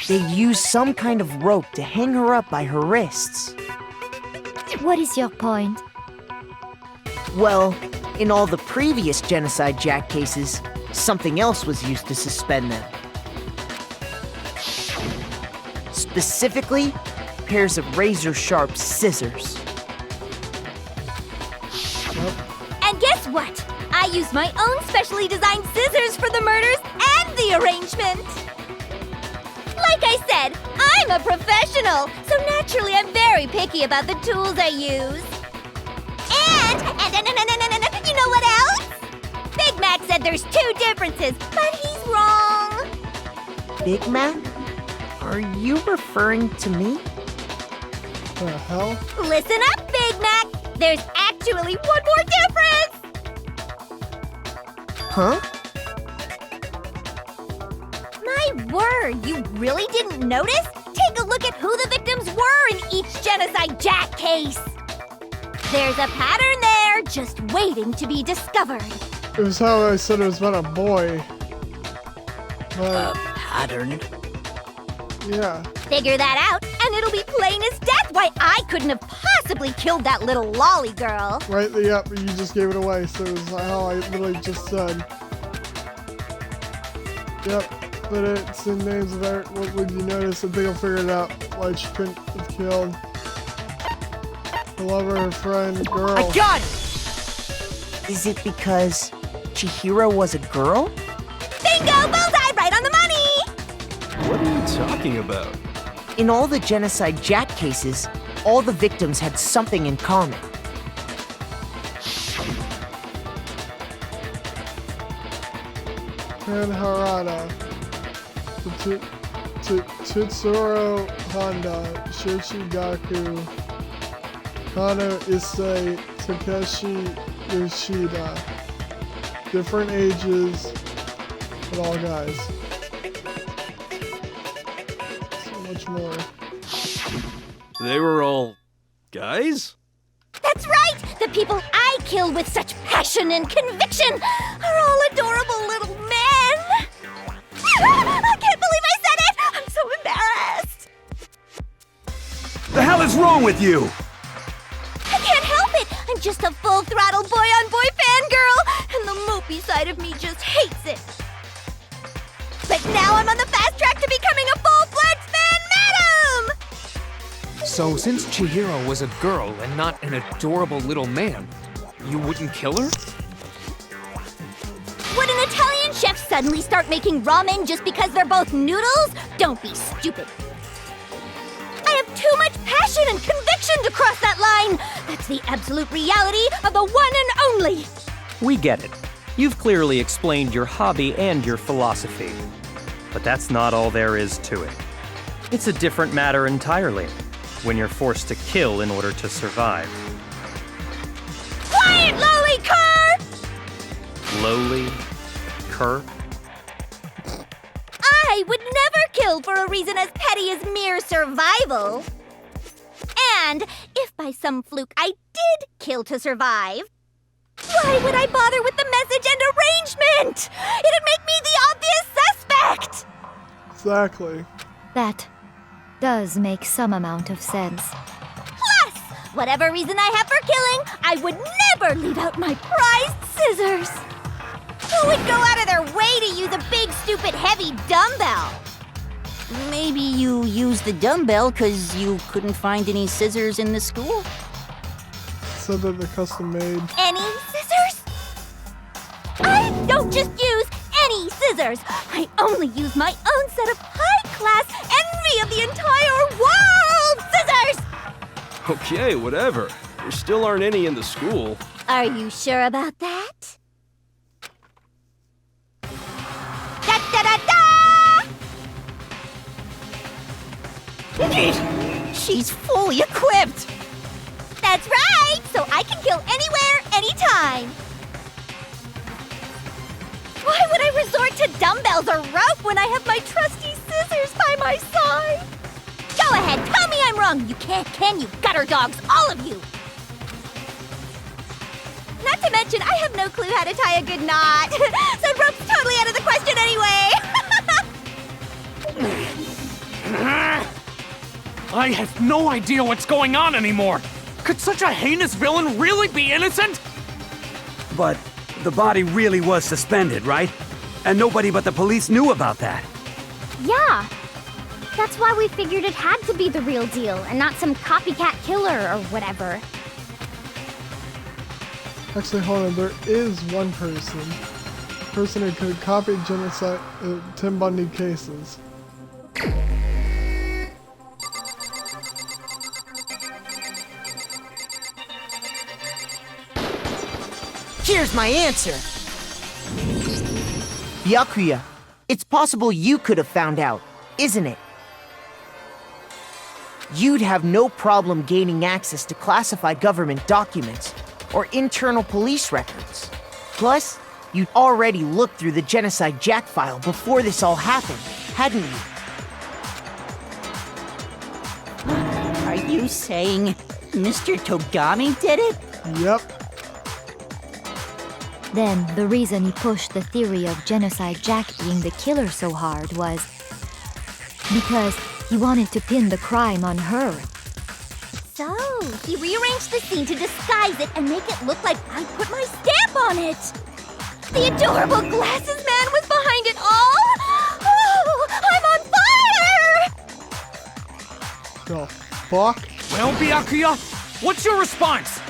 They used some kind of rope to hang her up by her wrists. What is your point? Well, in all the previous Genocide Jack cases, something else was used to suspend them. Specifically, pairs of razor-sharp scissors. And guess what? I used my own specially designed scissors for the murders and the arrangement! Like I said, I'm a professional, so naturally I'm very picky about the tools I use. And you know what else? Big Mac said there's two differences, but he's wrong. Big Mac? Are you referring to me? The hell? Listen up, Big Mac! There's actually one more difference! Huh? My word, you really didn't notice? Take a look at who the victims were in each Genocide Jack case. There's a pattern there, just waiting to be discovered. It was how I said it was about a boy. But, Pattern? yeah. Figure that out, and it'll be plain as death why I couldn't have possibly killed that little lolly girl. Right, yep, you just gave it away, so it was how I literally just said. Yep, but it's in names of art. What would you notice? I think I'll figure it out. Why she couldn't have killed her lover, her friend, girl. I got it! Is it because Chihiro was a girl? Bingo! Bullseye! Right on the money! What are you talking about? In all the Genocide Jack cases, all the victims had something in common. Ken Harada, Tetsuro Honda, Shichigaku, Kano Issei, Takeshi Yoshida. Different ages, but all guys. So much more. They were all guys? That's right! The people I kill with such passion and conviction are all adorable little men! I can't believe I said it! I'm so embarrassed! The hell is wrong with you? I can't help it! I'm just a full-throttle boy-on-boy fangirl! And the moop dopey side of me just hates it. But now I'm on the fast track to becoming a full-fledged fan madam! So, since Chihiro was a girl and not an adorable little man, you wouldn't kill her? Would an Italian chef suddenly start making ramen just because they're both noodles? Don't be stupid. I have too much passion and conviction to cross that line. That's the absolute reality of the one and only. We get it. You've clearly explained your hobby and your philosophy. But that's not all there is to it. It's a different matter entirely, when you're forced to kill in order to survive. Quiet, lowly cur! Lowly? Cur? I would never kill for a reason as petty as mere survival. And if by some fluke I did kill to survive, why would I bother with the message and arrangement? It'd make me the obvious suspect! Exactly. That does make some amount of sense. Plus, whatever reason I have for killing, I would never leave out my prized scissors. Who would go out of their way to use a big, stupid, heavy dumbbell? Maybe you used the dumbbell because you couldn't find any scissors in the school? Said that they're custom made. Any scissors? I don't just use any scissors. I only use my own set of high-class envy of the entire world scissors! Okay, whatever. There still aren't any in the school. Are you sure about that? Da-da-da-da! She's fully equipped! That's right! So I can kill anywhere, anytime! Why would I resort to dumbbells or rope when I have my trusty scissors by my side? Go ahead, tell me I'm wrong! You can't, can you, gutter dogs, all of you! Not to mention, I have no clue how to tie a good knot. So rope's totally out of the question anyway! I have no idea what's going on anymore! Could such a heinous villain really be innocent? But the body really was suspended, right? And nobody but the police knew about that. Yeah. That's why we figured it had to be the real deal and not some copycat killer or whatever. Actually, hold on. There is one person who could copy genocide Tim Bundy cases. Here's my answer. Byakuya, it's possible you could have found out, isn't it? You'd have no problem gaining access to classified government documents or internal police records. Plus, you'd already looked through the Genocide Jack file before this all happened, hadn't you? Are you saying Mr. Togami did it? Yep. Then the reason he pushed the theory of Genocide Jack being the killer so hard was because he wanted to pin the crime on her. So, he rearranged the scene to disguise it and make it look like I put my stamp on it. The adorable glasses man was behind it all? Oh, I'm on fire! The fuck? Well, Byakuya, what's your response?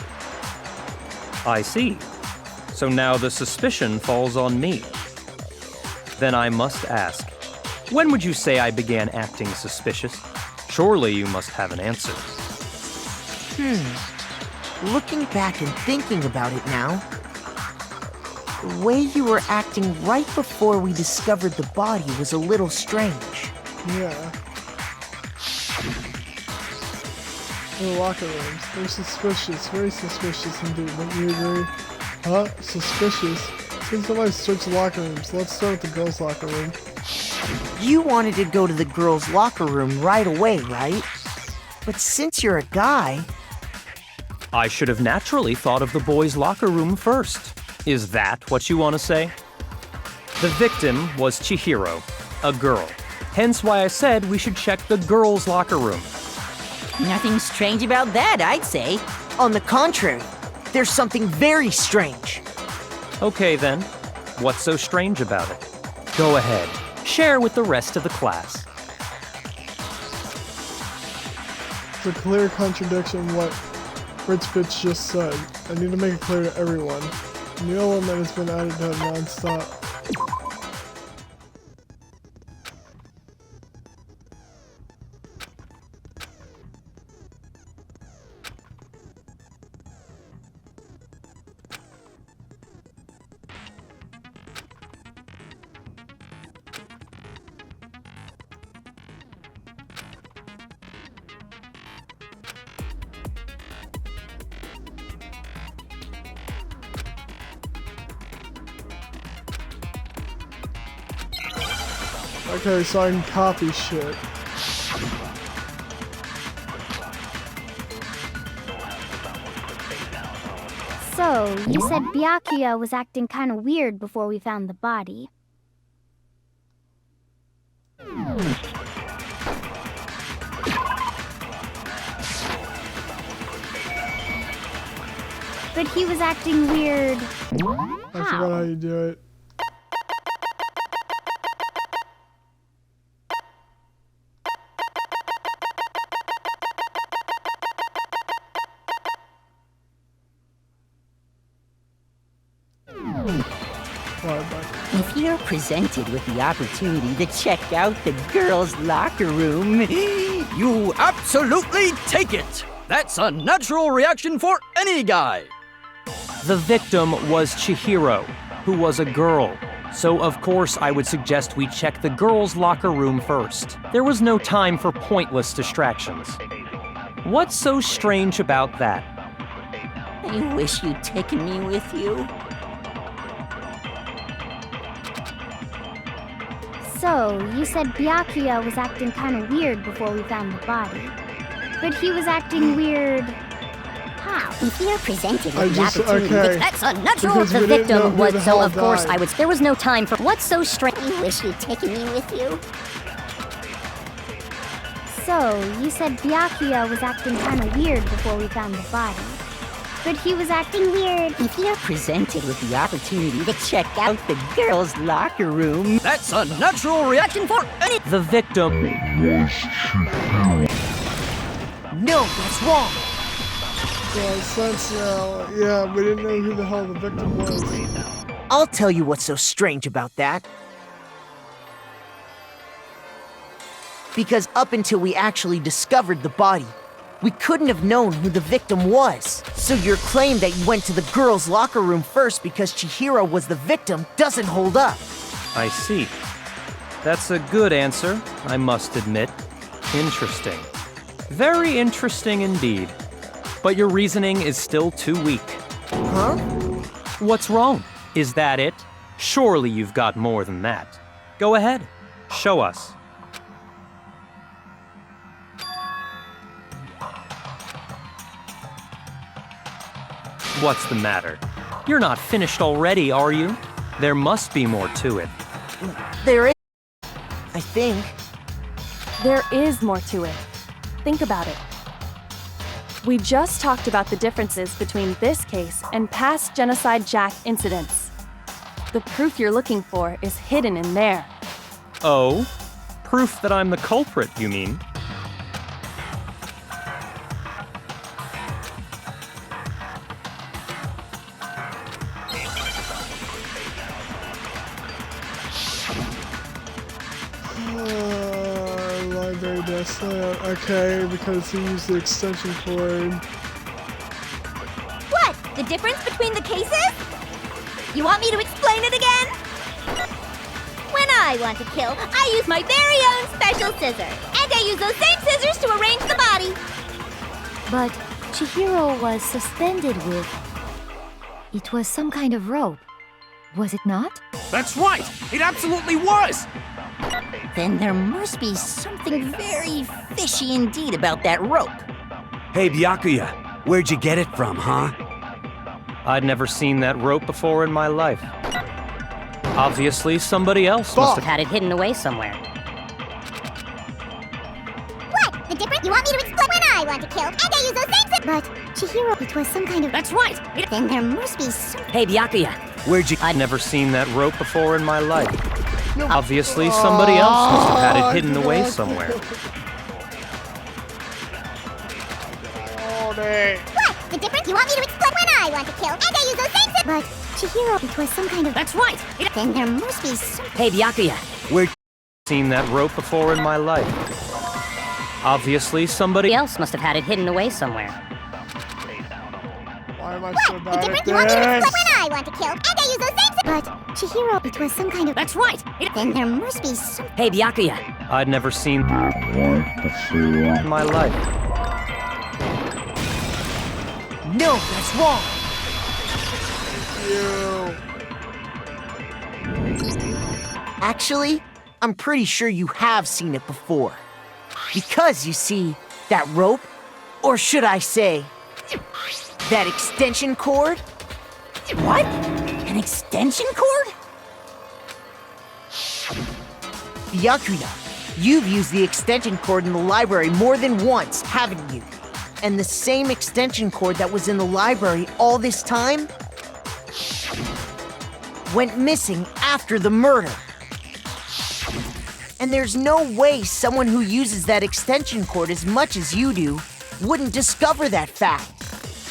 I see. So now the suspicion falls on me. Then I must ask, when would you say I began acting suspicious? Surely you must have an answer. Looking back and thinking about it now, the way you were acting right before we discovered the body was a little strange. Yeah. The locker rooms. They're suspicious. Very suspicious indeed. Don't you agree? Huh? Suspicious? Since somebody searched locker rooms, let's start with the girls' locker room. You wanted to go to the girls' locker room right away, right? But since you're a guy... I should have naturally thought of the boys' locker room first. Is that what you want to say? The victim was Chihiro, a girl. Hence why I said we should check the girls' locker room. Nothing strange about that, I'd say. On the contrary, there's something very strange. Okay then, What's so strange about it? Go ahead, share with the rest of the class. It's a clear contradiction in what Rich Bitch just said. I need to make it clear to everyone. A new element has been added to non-stop. Okay, so I can copy shit. So, you said Byakuya was acting kind of weird before we found the body. But he was acting weird. I forgot how you do it. If you're presented with the opportunity to check out the girls' locker room, you absolutely take it! That's a natural reaction for any guy! The victim was Chihiro, who was a girl. So of course I would suggest we check the girls' locker room first. There was no time for pointless distractions. What's so strange about that? I wish you'd taken me with you. So, you said Byakuya was acting kind of weird before we found the body. But he was acting weird... how? If you're presented I with the just- opportunity... okay. That's unnatural! Because we The didn't know victim who was... the So, hell of course, died. I was... There was no time for... What's so strange? I wish you'd taken me with you. So, you said Byakuya was acting kind of weird before we found the body. But he was acting weird. If you're presented with the opportunity to check out the girls' locker room... That's a natural reaction for any... The victim was Chihiro. No, that's wrong. Yeah, sense now. Yeah, we didn't know who the hell the victim was. I'll tell you what's so strange about that. Because up until we actually discovered the body, we couldn't have known who the victim was. So your claim that you went to the girls' locker room first because Chihiro was the victim doesn't hold up. I see. That's a good answer, I must admit. Interesting. Very interesting indeed. But your reasoning is still too weak. Huh? What's wrong? Is that it? Surely you've got more than that. Go ahead. Show us. What's the matter? You're not finished already, are you? There must be more to it. There is. I think. There is more to it. Think about it. We just talked about the differences between this case and past Genocide Jack incidents. The proof you're looking for is hidden in there. Oh? Proof that I'm the culprit, you mean? Library desk layout. Okay, because he used the extension cord. What? The difference between the cases? You want me to explain it again? When I want to kill, I use my very own special scissors. And I use those same scissors to arrange the body. But Chihiro was suspended with... It was some kind of rope. Was it not? That's right! It absolutely was! Then there must be something very fishy indeed about that rope. Hey, Byakuya, where'd you get it from, huh? I'd never seen that rope before in my life. Obviously, somebody else must have had it hidden away somewhere. What? The difference? You want me to explain? When I want to kill, and I use those same... But, Chihiro, it was some kind of... That's right! Then there must be some... Hey, Byakuya, where'd you... I'd never seen that rope before in my life. Obviously, somebody else must have had it hidden away somewhere. What? The difference? You want me to explain when I want to kill, and I use those same... But, Chihiro, it was some kind of... That's right! Then there must be some... Hey, Byakuya, where'd... Seen that rope before in my life. Obviously, somebody else must have had it hidden away somewhere. Why am I so bad The at difference? You want me to explain this? when I want to kill, and I use those same... But, Chihiro, it was some kind of... That's right! Then there must be some... Hey, Byakuya. I'd never seen in my life. No, that's wrong. Actually, I'm pretty sure you have seen it before. Because, you see, that rope, or should I say, that extension cord? What? An extension cord? Byakuya, you've used the extension cord in the library more than once, haven't you? And the same extension cord that was in the library all this time went missing after the murder. And there's no way someone who uses that extension cord as much as you do wouldn't discover that fact.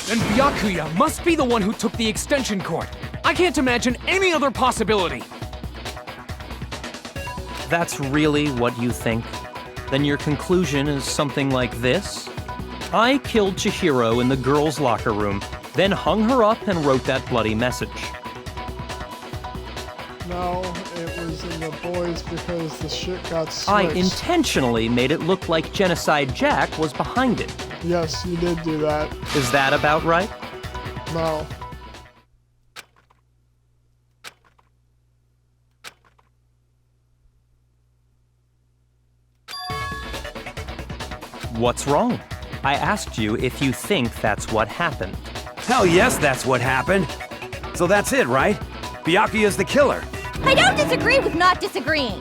Then Byakuya must be the one who took the extension cord. I can't imagine any other possibility. That's really what you think? Then your conclusion is something like this? I killed Chihiro in the girls' locker room, then hung her up and wrote that bloody message. No, it was in the boys because the shit got switched. I intentionally made it look like Genocide Jack was behind it. Yes, you did do that. Is that about right? No. What's wrong? I asked you if you think that's what happened. Hell yes, that's what happened. So that's it, right? Byakuya's the killer. I don't disagree with not disagreeing.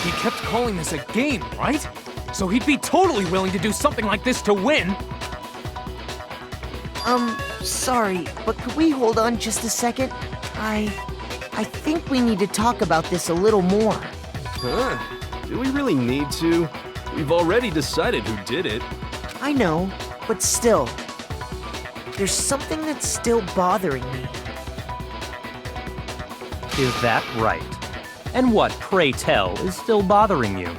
He kept calling this a game, right? So he'd be totally willing to do something like this to win. Sorry, but could we hold on just a second? I think we need to talk about this a little more. Huh? Do we really need to? We've already decided who did it. I know, but still. There's something that's still bothering me. Is that right? And what, pray tell, is still bothering you?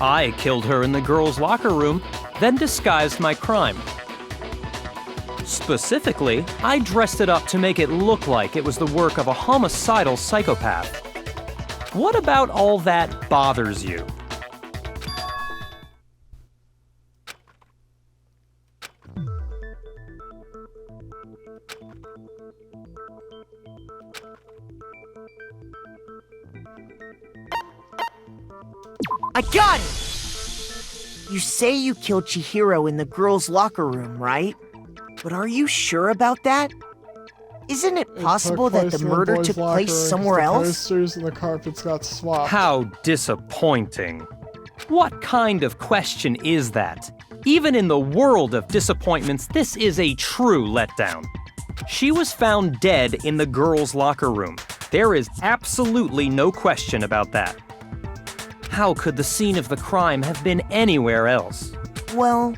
I killed her in the girls' locker room, then disguised my crime. Specifically, I dressed it up to make it look like it was the work of a homicidal psychopath. What about all that bothers you? I got it! You say you killed Chihiro in the girls' locker room, right? But are you sure about that? Isn't it possible that the murder took place somewhere else? The posters and the carpets got swapped. How disappointing. What kind of question is that? Even in the world of disappointments, this is a true letdown. She was found dead in the girls' locker room. There is absolutely no question about that. How could the scene of the crime have been anywhere else? Well,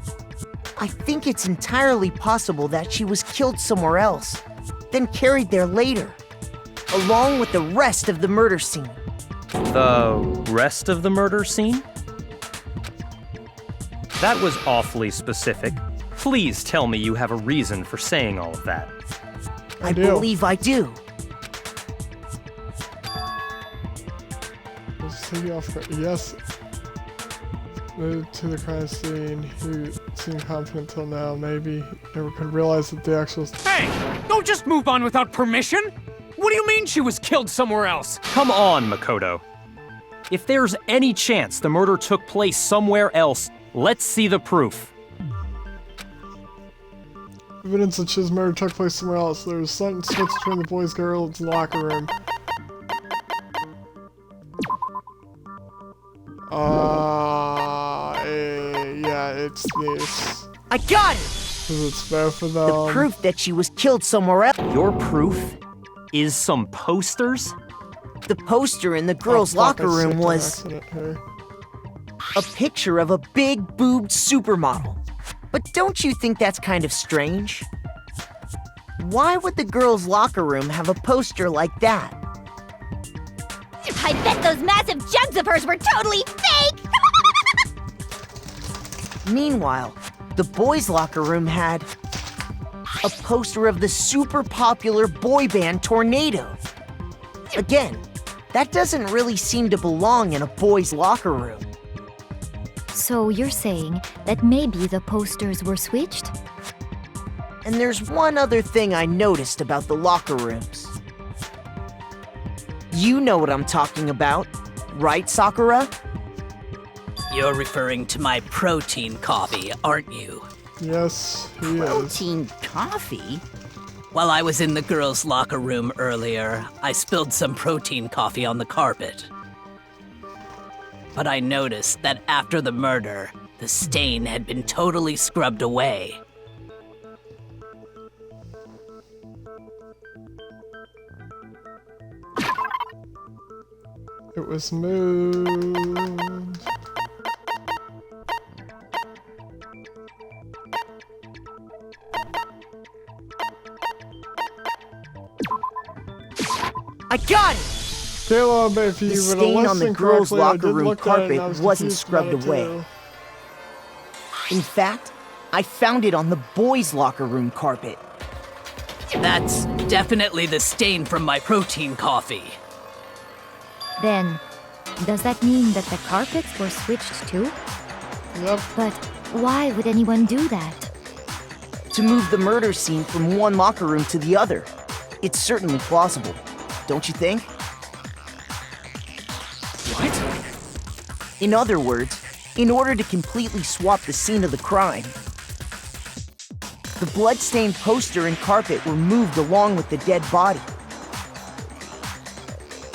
I think it's entirely possible that she was killed somewhere else, then carried there later, along with the rest of the murder scene. The rest of the murder scene? That was awfully specific. Please tell me you have a reason for saying all of that. I believe I do. Let's take you off. Yes. Moved to the crime scene. Who seemed confident till now. Maybe never could realize that the actual. Hey! Don't just move on without permission! What do you mean she was killed somewhere else? Come on, Makoto. If there's any chance the murder took place somewhere else, let's see the proof. Evidence that his murder took place somewhere else. There was something switched between the boys' girls' locker room. Yeah, it's this. I got it! 'Cause it's both of them. The proof that she was killed somewhere else. Your proof is some posters? The poster in the girls' locker room was a picture of a big-boobed supermodel. But don't you think that's kind of strange? Why would the girls' locker room have a poster like that? I bet those massive jugs of hers were totally fake! Meanwhile, the boys' locker room had a poster of the super popular boy band Tornado. Again, that doesn't really seem to belong in a boys' locker room. So you're saying that maybe the posters were switched? And there's one other thing I noticed about the locker rooms. You know what I'm talking about, right, Sakura? You're referring to my protein coffee, aren't you? Yes, he is. Protein coffee? While I was in the girls' locker room earlier, I spilled some protein coffee on the carpet. But I noticed that after the murder, the stain had been totally scrubbed away. It was moved. I got it! Caleb, if you The would have stain on the listened girls' correctly, I locker did room look at it and I carpet was wasn't confused scrubbed about it away. too. In fact, I found it on the boys' locker room carpet. That's definitely the stain from my protein coffee. Then, does that mean that the carpets were switched too? Yep. But why would anyone do that? To move the murder scene from one locker room to the other. It's certainly plausible, don't you think? What? In other words, in order to completely swap the scene of the crime, the blood-stained poster and carpet were moved along with the dead body.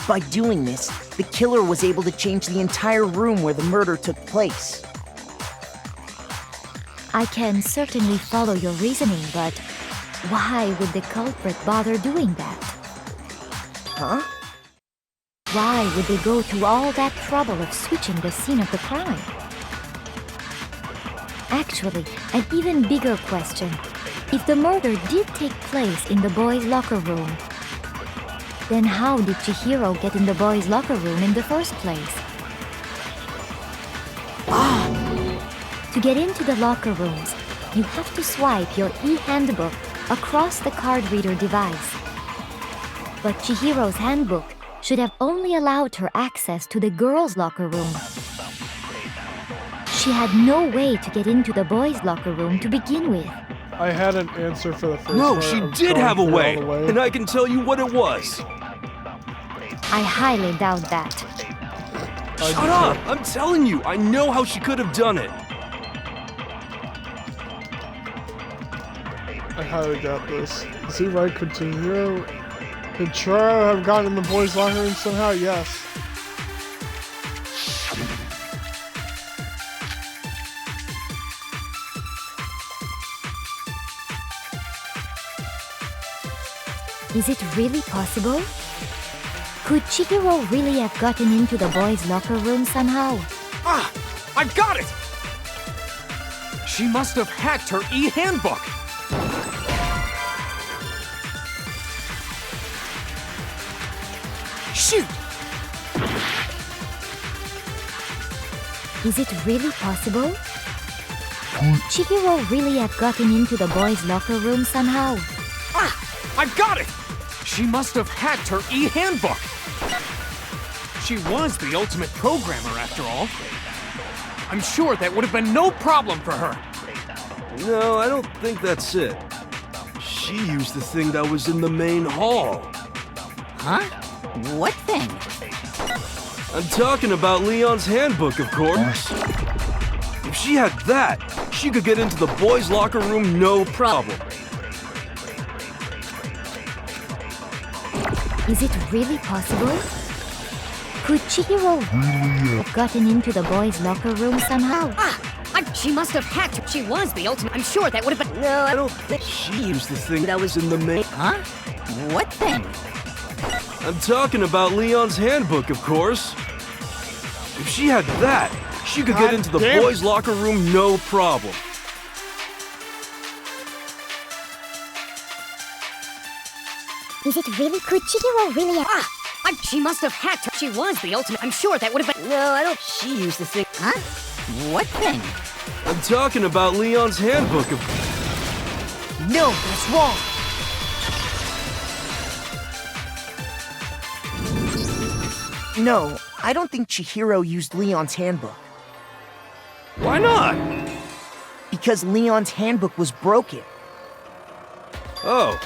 By doing this, the killer was able to change the entire room where the murder took place. I can certainly follow your reasoning, but why would the culprit bother doing that? Huh? Why would they go through all that trouble of switching the scene of the crime? Actually, an even bigger question. If the murder did take place in the boys' locker room, then how did Chihiro get in the boys' locker room in the first place? To get into the locker rooms, you have to swipe your e-handbook across the card reader device. But Chihiro's handbook should have only allowed her access to the girls' locker room. She had no way to get into the boys' locker room to begin with. I had an answer for the first No, one. she I'm did going have a through way, all the way. and I can tell you what it was. I highly doubt that. Shut up! I'm telling you, I know how she could have done it. I highly doubt this. Is he right? Could Chihiro have gotten in the boys' locker room somehow? Yes. Is it really possible? Could Chihiro really have gotten into the boys' locker room somehow? Ah! I've got it! She must have hacked her e-handbook! Shoot! Is it really possible? Could Chihiro really have gotten into the boys' locker room somehow? Ah! I've got it! She must have hacked her e-handbook! She was the ultimate programmer, after all. I'm sure that would have been no problem for her. No, I don't think that's it. She used the thing that was in the main hall. Huh? What thing? I'm talking about Leon's handbook, of course. If she had that, she could get into the boys' locker room no problem. Is it really possible? Could Chihiro really have gotten into the boys' locker room somehow? Ah! I've She must have hacked her. She was the ultimate. I'm sure that would have been. No, I don't think she used the thing that was in the main. Huh? What thing? I'm talking about Leon's handbook, of course. If she had that, she could get into the boys' locker room no problem. Is it really? Could Chihiro really have... She must have hacked her. She was the ultimate. I'm sure that would have been. No, I don't. She used the thing. Huh? What thing? I'm talking about Leon's handbook, of. No, that's wrong. No, I don't think Chihiro used Leon's handbook. Why not? Because Leon's handbook was broken. Oh.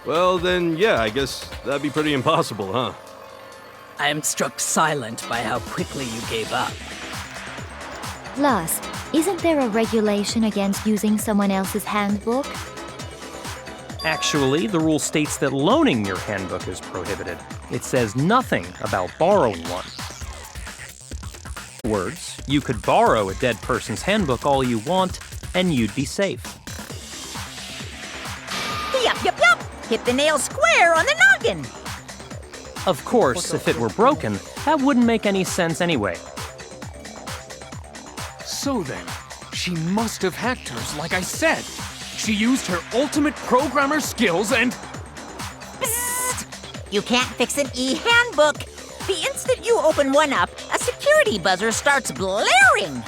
Well, then, yeah, I guess that'd be pretty impossible, huh? I am struck silent by how quickly you gave up. Plus, isn't there a regulation against using someone else's handbook? Actually, the rule states that loaning your handbook is prohibited. It says nothing about borrowing one. In other words, you could borrow a dead person's handbook all you want, and you'd be safe. Yup, yup, yup! Hit the nail square on the noggin! Of course, if it were broken, that wouldn't make any sense anyway. So then, she must have hacked hers like I said. She used her ultimate programmer skills and... Psst! You can't fix an e-handbook! The instant you open one up, a security buzzer starts blaring!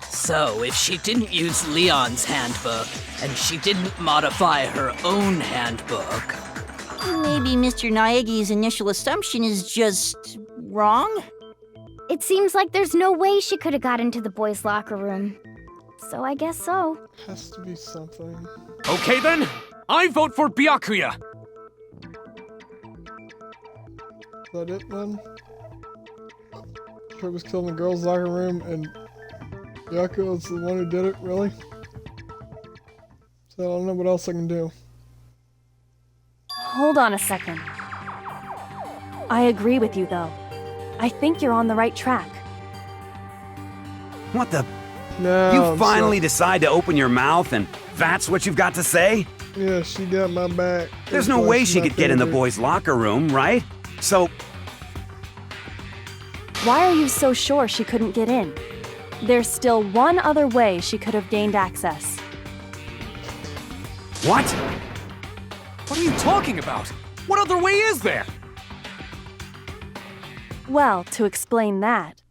So, if she didn't use Leon's handbook, and she didn't modify her own handbook... Maybe Mr. Naegi's initial assumption is just wrong? It seems like there's no way she could have got into the boys' locker room. So I guess so. Has to be something. Okay then, I vote for Byakuya. Is that it then? Trip was killed in the girls' locker room and Byakuya was the one who did it, really? So I don't know what else I can do. Hold on a second. I agree with you, though. I think you're on the right track. What the? No, You finally decide to open your mouth and that's what you've got to say? Yeah, she got my back. There's no way she could get in the boys' locker room, right? So... Why are you so sure she couldn't get in? There's still one other way she could have gained access. What? What are you talking about? What other way is there? Well, to explain that,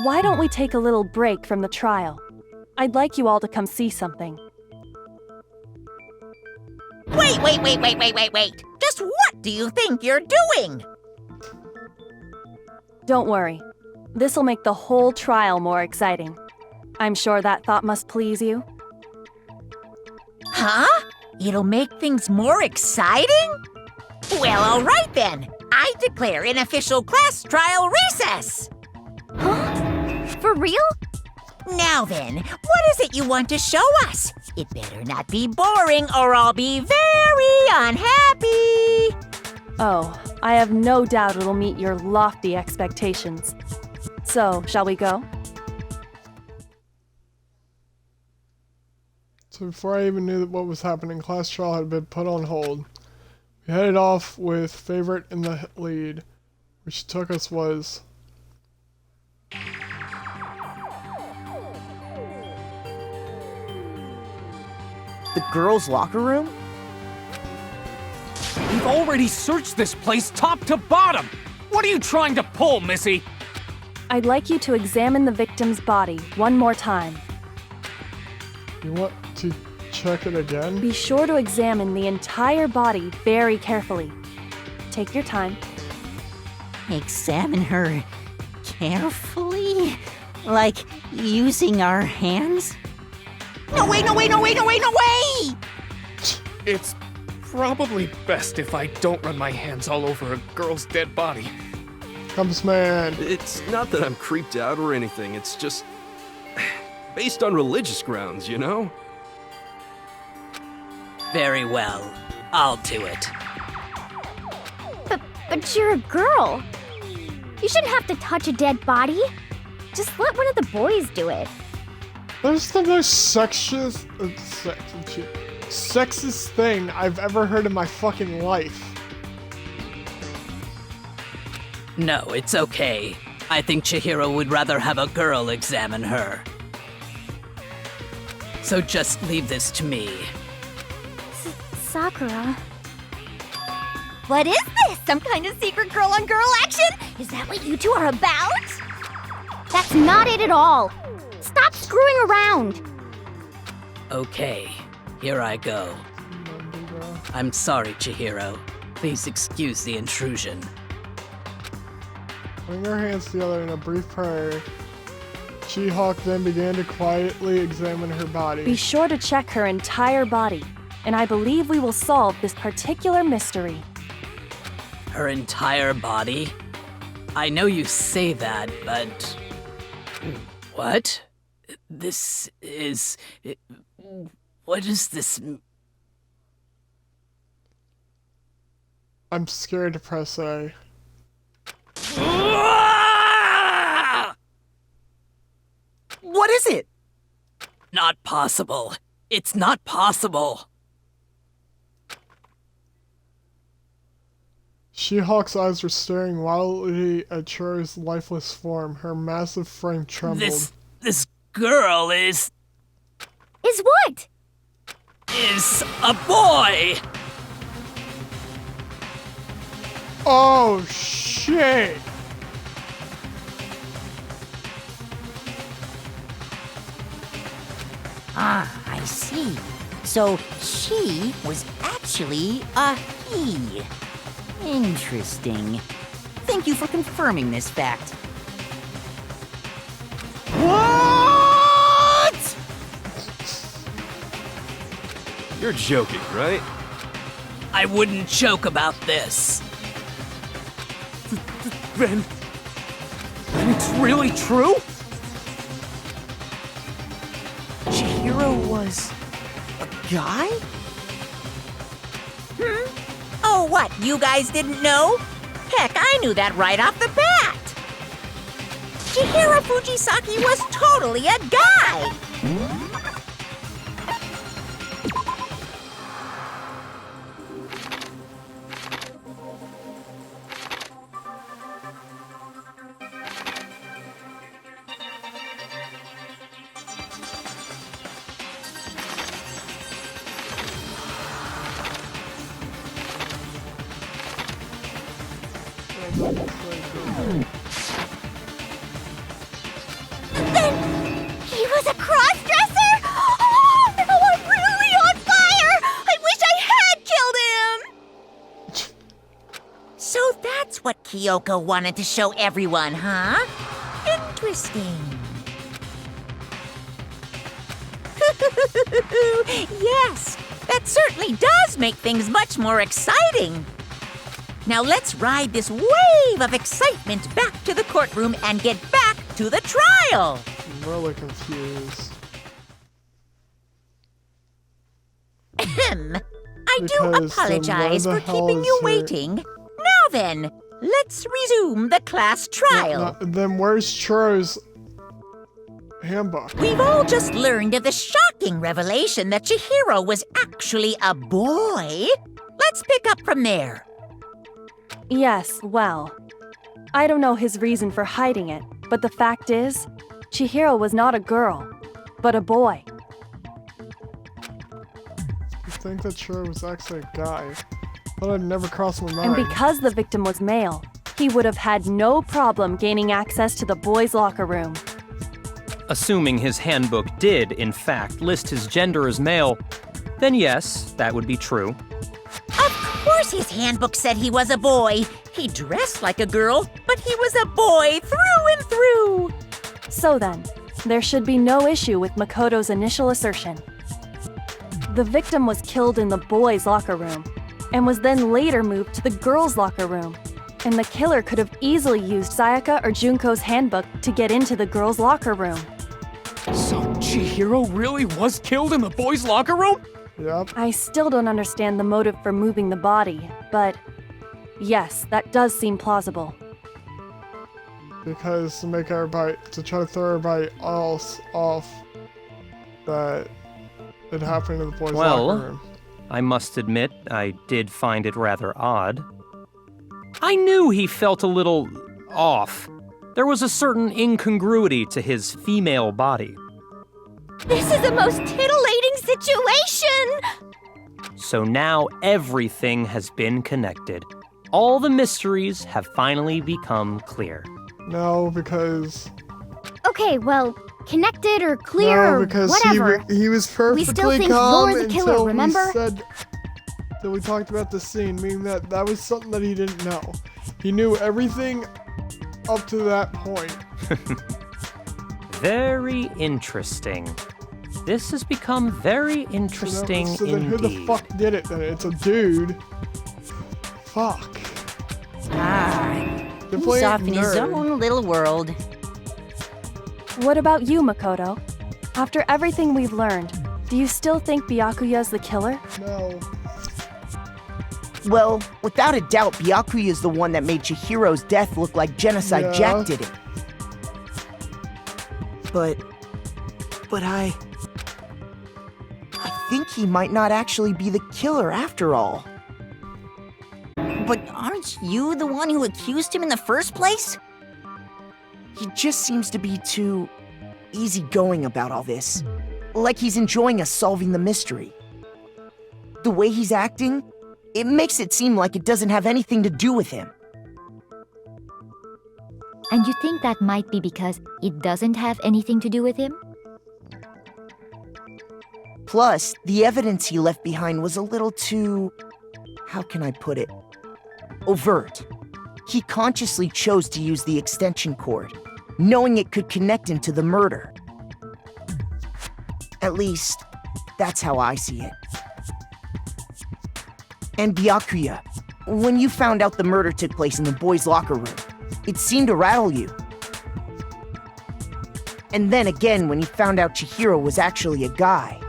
why don't we take a little break from the trial? I'd like you all to come see something. Wait! Just what do you think you're doing? Don't worry. This'll make the whole trial more exciting. I'm sure that thought must please you. Huh? It'll make things more exciting? Well, all right then. I declare an official class trial recess. Huh? For real? Now then, what is it you want to show us? It better not be boring or I'll be very unhappy. Oh, I have no doubt it'll meet your lofty expectations. So, shall we go? So before I even knew that what was happening, class trial had been put on hold. We headed off with Favorite in the lead. Where she took us was... The girls' locker room? We've already searched this place top to bottom! What are you trying to pull, Missy? I'd like you to examine the victim's body one more time. You want to check it again? Be sure to examine the entire body very carefully. Take your time. Examine her carefully? Like using our hands? No way! It's probably best if I don't run my hands all over a girl's dead body. Compass Man. It's not that I'm creeped out or anything, it's just... based on religious grounds, you know? Very well. I'll do it. But you're a girl. You shouldn't have to touch a dead body. Just let one of the boys do it. That's the most sexist thing I've ever heard in my fucking life. No, it's okay. I think Chihiro would rather have a girl examine her. So just leave this to me. Sakura. What is this? Some kind of secret girl-on-girl action? Is that what you two are about? That's not it at all. Stop screwing around. Okay, here I go. I'm sorry, Chihiro. Please excuse the intrusion. Putting her hands together in a brief prayer, She-Hulk then began to quietly examine her body. Be sure to check her entire body, and I believe we will solve this particular mystery. Her entire body? I know you say that, but... What? This is... What is this... I'm scared to press A. What is it? Not possible. It's not possible. She-Hulk's eyes were staring wildly at Churo's lifeless form. Her massive frame trembled. This girl is what? Is a boy! Oh, shit! Ah, I see. So she was actually a he. Interesting. Thank you for confirming this fact. What? You're joking, right? I wouldn't joke about this. Then it's really true? Chihiro was a guy? Oh, what? You guys didn't know? Heck, I knew that right off the bat. Chihiro Fujisaki was totally a guy. Then he was a cross-dresser? Oh, now I'm really on fire! I wish I had killed him! So that's what Kyoko wanted to show everyone, huh? Interesting. Yes, that certainly does make things much more exciting. Now let's ride this wave of excitement back to the courtroom and get back to the trial. I'm really confused. Ahem. I do Because apologize then why for the hell keeping you is waiting. Now then, let's resume the class trial. Then where's Churo's handbook? We've all just learned of the shocking revelation that Chihiro was actually a boy. Let's pick up from there. Yes, well, I don't know his reason for hiding it, but the fact is, Chihiro was not a girl, but a boy. You think that Churo was actually a guy? That had never crossed my And mind. because the victim was male, he would have had no problem gaining access to the boys' locker room. Assuming his handbook did, in fact, list his gender as male, then yes, that would be true. Of course his handbook said he was a boy. He dressed like a girl, but he was a boy through and through. So then, there should be no issue with Makoto's initial assertion. The victim was killed in the boys' locker room, and was then later moved to the girls' locker room. And the killer could have easily used Sayaka or Junko's handbook to get into the girls' locker room. So Chihiro really was killed in the boys' locker room? Yep. I still don't understand the motive for moving the body, but yes, that does seem plausible. Because to make everybody, to try to throw everybody else off. that it happened in the boys' Well, locker room. I must admit, I did find it rather odd. I knew he felt a little off. There was a certain incongruity to his female body. This is the most titillating situation! So now everything has been connected. All the mysteries have finally become clear. No, because... Okay, well, connected or clear no, or because whatever. he was perfectly We still think calm you're the killer, until remember? we talked about the scene, meaning that was something that he didn't know. He knew everything up to that point. Very interesting. This has become very interesting So then who the indeed. fuck did it then? It's a dude. Fuck. Definitely He's off in his nerd. own little world. What about you, Makoto? After everything we've learned, do you still think Byakuya's the killer? No. Well, without a doubt, Byakuya is the one that made Chihiro's death look like Genocide Yeah. Jack did it. But I think he might not actually be the killer after all. But aren't you the one who accused him in the first place? He just seems to be too easygoing about all this. Like he's enjoying us solving the mystery. The way he's acting, it makes it seem like it doesn't have anything to do with him. And you think that might be because it doesn't have anything to do with him? Plus, the evidence he left behind was a little too... how can I put it? Overt. He consciously chose to use the extension cord, knowing it could connect him to the murder. At least, that's how I see it. And Byakuya, when you found out the murder took place in the boys' locker room, it seemed to rattle you. And then again when you found out Chihiro was actually a guy.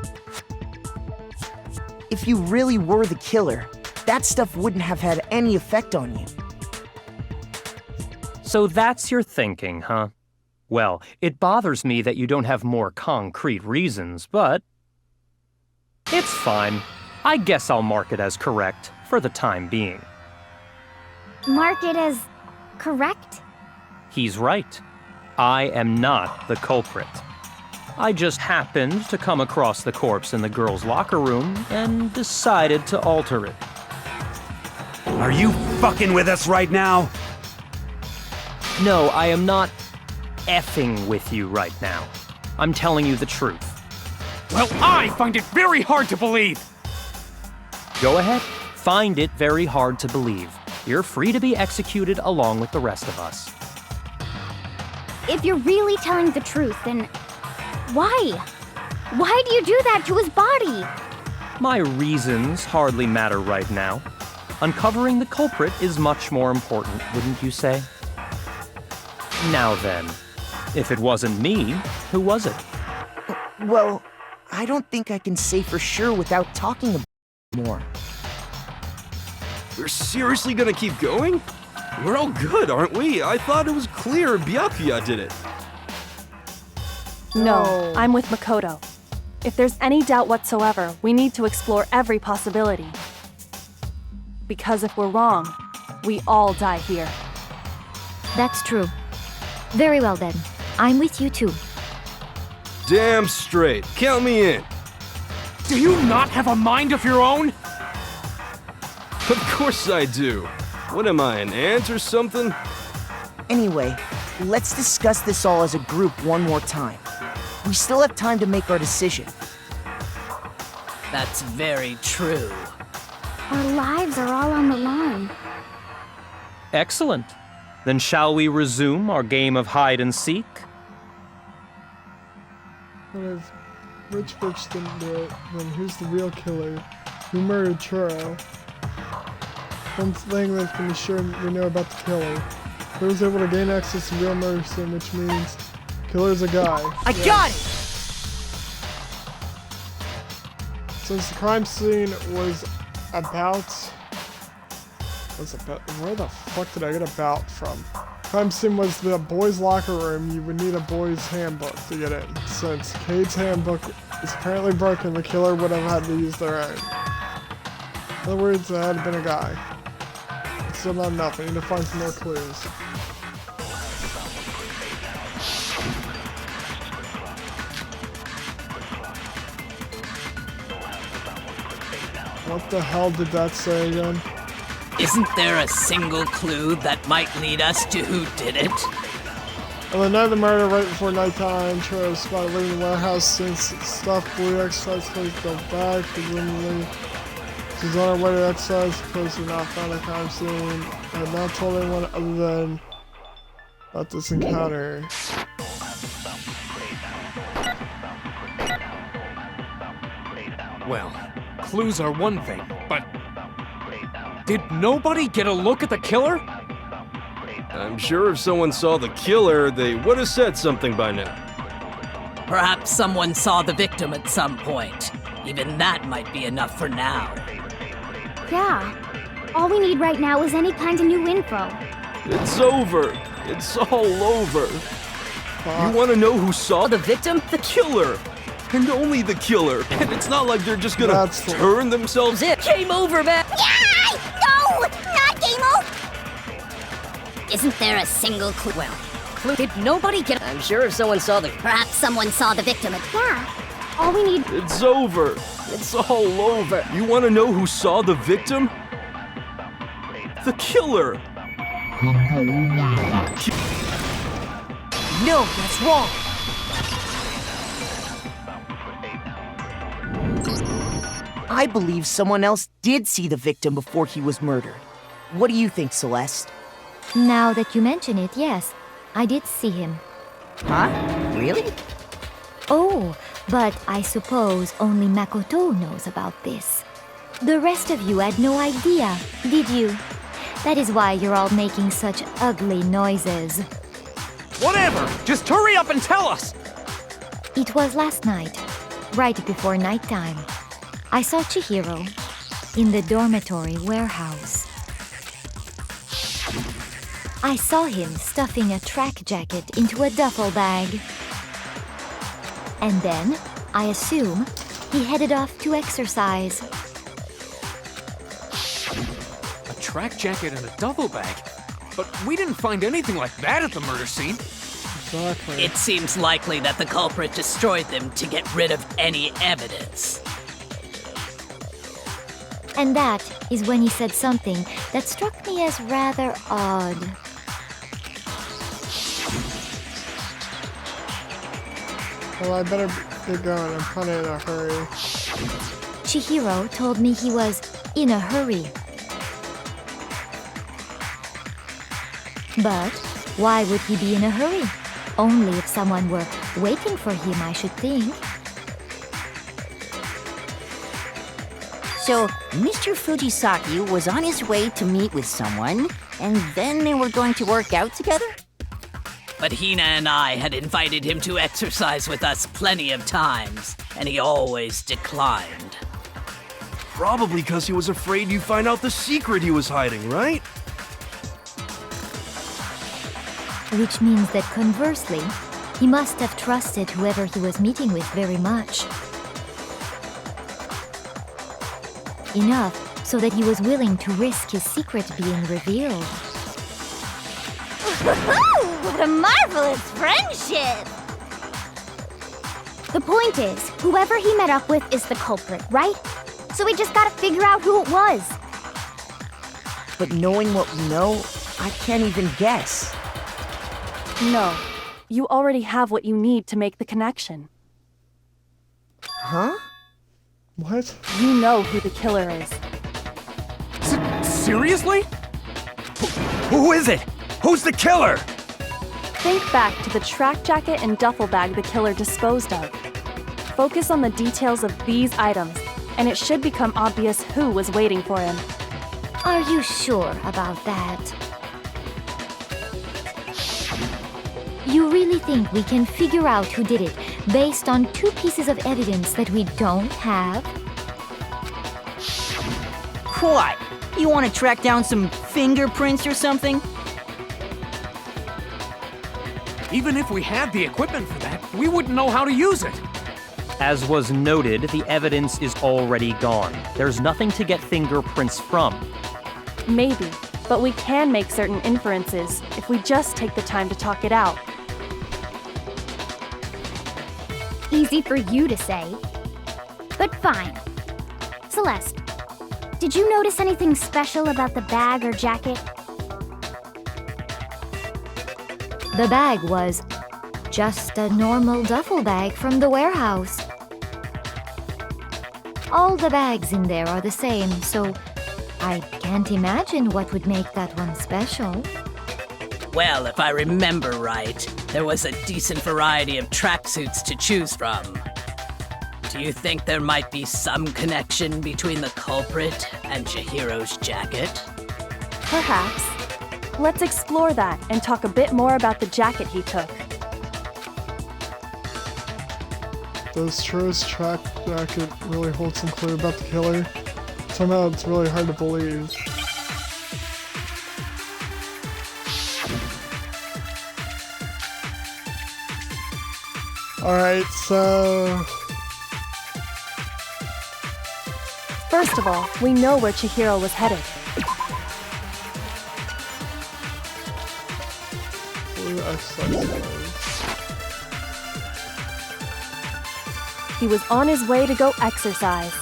If you really were the killer, that stuff wouldn't have had any effect on you. So that's your thinking, huh? Well, it bothers me that you don't have more concrete reasons, but... it's fine. I guess I'll mark it as correct for the time being. Mark it as correct? He's right. I am not the culprit. I just happened to come across the corpse in the girls' locker room and decided to alter it. Are you fucking with us right now? No, I am not effing with you right now. I'm telling you the truth. Well, I find it very hard to believe. Go ahead. Find it very hard to believe. You're free to be executed along with the rest of us. If you're really telling the truth, then why? Why do you do that to his body? My reasons hardly matter right now. Uncovering the culprit is much more important, wouldn't you say? Now then, if it wasn't me, who was it? Well, I don't think I can say for sure without talking about it more. We're seriously gonna keep going? We're all good, aren't we? I thought it was clear Byakuya did it. No, I'm with Makoto. If there's any doubt whatsoever, we need to explore every possibility. Because if we're wrong, we all die here. That's true. Very well then. I'm with you too. Damn straight. Count me in. Do you not have a mind of your own? Of course I do. What am I, an ant or something? Anyway, let's discuss this all as a group one more time. We still have time to make our decision. That's very true. Our lives are all on the line. Excellent. Then shall we resume our game of hide and seek? But if Rich Bitch didn't do it, then who's the real killer? Who murdered Churro? One thing that's been sure we know about the killer. Who was able to gain access to real murder scene, which means killer's a guy. I got it! Since the crime scene was about... where the fuck did I get about from? Crime scene was the boys' locker room. You would need a boys' handbook to get in. Since Cade's handbook is apparently broken. The killer would have had to use their own. In other words, it had been a guy. It's still not enough. I need to find some more clues. What the hell did that say again? Isn't there a single clue that might lead us to who did it? On the night of the murder, right before nighttime, Chiro was spotted leaving the warehouse since stuffed blue exercise clothes go back. Presumably, she's on her way to exercise. Police have not found a crime scene and had not told anyone other than about this encounter. Well, clues are one thing, but did nobody get a look at the killer? I'm sure if someone saw the killer, they would have said something by now. Perhaps someone saw the victim at some point. Even that might be enough for now. Yeah. All we need right now is any kind of new info. It's over. It's all over. You want to know who saw the victim? The killer. And only the killer. And it's not like they're just gonna turn themselves in. Game over, man! Yay! No! Not game over! Isn't there a single clue? Well, clue. Did nobody get... I'm sure if someone saw the... Perhaps someone saw the victim. Yeah. All we need... It's over. It's all over. You want to know who saw the victim? The killer. No, that's wrong. I believe someone else did see the victim before he was murdered. What do you think, Celeste? Now that you mention it, yes, I did see him. Huh? Really? Oh, but I suppose only Makoto knows about this. The rest of you had no idea, did you? That is why you're all making such ugly noises. Whatever! Just hurry up and tell us! It was last night, right before nighttime. I saw Chihiro in the dormitory warehouse. I saw him stuffing a track jacket into a duffel bag. And then, I assume, he headed off to exercise. A track jacket and a duffel bag? But we didn't find anything like that at the murder scene. Exactly. It seems likely that the culprit destroyed them to get rid of any evidence. And that is when he said something that struck me as rather odd. Well, I better get going. I'm kind of in a hurry. Chihiro told me he was in a hurry. But why would he be in a hurry? Only if someone were waiting for him, I should think. So, Mr. Fujisaki was on his way to meet with someone, and then they were going to work out together? But Hina and I had invited him to exercise with us plenty of times, and he always declined. Probably because he was afraid you'd find out the secret he was hiding, right? Which means that conversely, he must have trusted whoever he was meeting with very much. Enough so that he was willing to risk his secret being revealed. What a marvelous friendship! The point is, whoever he met up with is the culprit, right? So we just gotta figure out who it was. But knowing what we know, I can't even guess. No. You already have what you need to make the connection. Huh? What? You know who the killer is. Seriously? Who is it? Who's the killer? Think back to the track jacket and duffel bag the killer disposed of. Focus on the details of these items, and it should become obvious who was waiting for him. Are you sure about that? You really think we can figure out who did it based on 2 pieces of evidence that we don't have? What? You want to track down some fingerprints or something? Even if we had the equipment for that, we wouldn't know how to use it. As was noted, the evidence is already gone. There's nothing to get fingerprints from. Maybe, but we can make certain inferences if we just take the time to talk it out. Easy for you to say. But fine. Celeste, did you notice anything special about the bag or jacket? The bag was just a normal duffel bag from the warehouse. All the bags in there are the same, so I can't imagine what would make that one special. Well, if I remember right, there was a decent variety of tracksuits to choose from. Do you think there might be some connection between the culprit and Chihiro's jacket? Perhaps. Let's explore that and talk a bit more about the jacket he took. Does Chihiro's track jacket really hold some clue about the killer? Somehow it's really hard to believe. Alright, so... First of all, we know where Chihiro was headed. Blue exercise clothes. He was on his way to go exercise.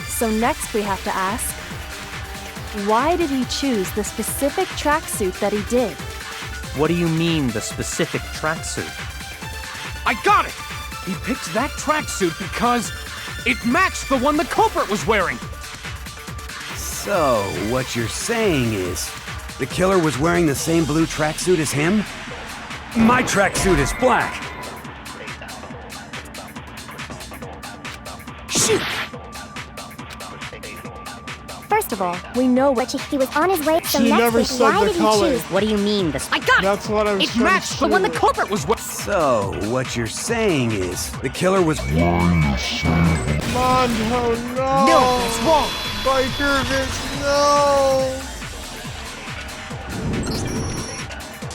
So next we have to ask, why did he choose the specific tracksuit that he did? What do you mean, the specific tracksuit? I got it! He picked that tracksuit because it matched the one the culprit was wearing! So, what you're saying is, the killer was wearing the same blue tracksuit as him? My tracksuit is black! Shoot! First of all, we know where he was on his way. So She never next, said why the did color. he choose? What do you mean, this? I got it! That's what I was It trying to matched the one the shoot. culprit was wearing! So, what you're saying is, the killer was... Mondo, no! No, that's wrong! Biker, no!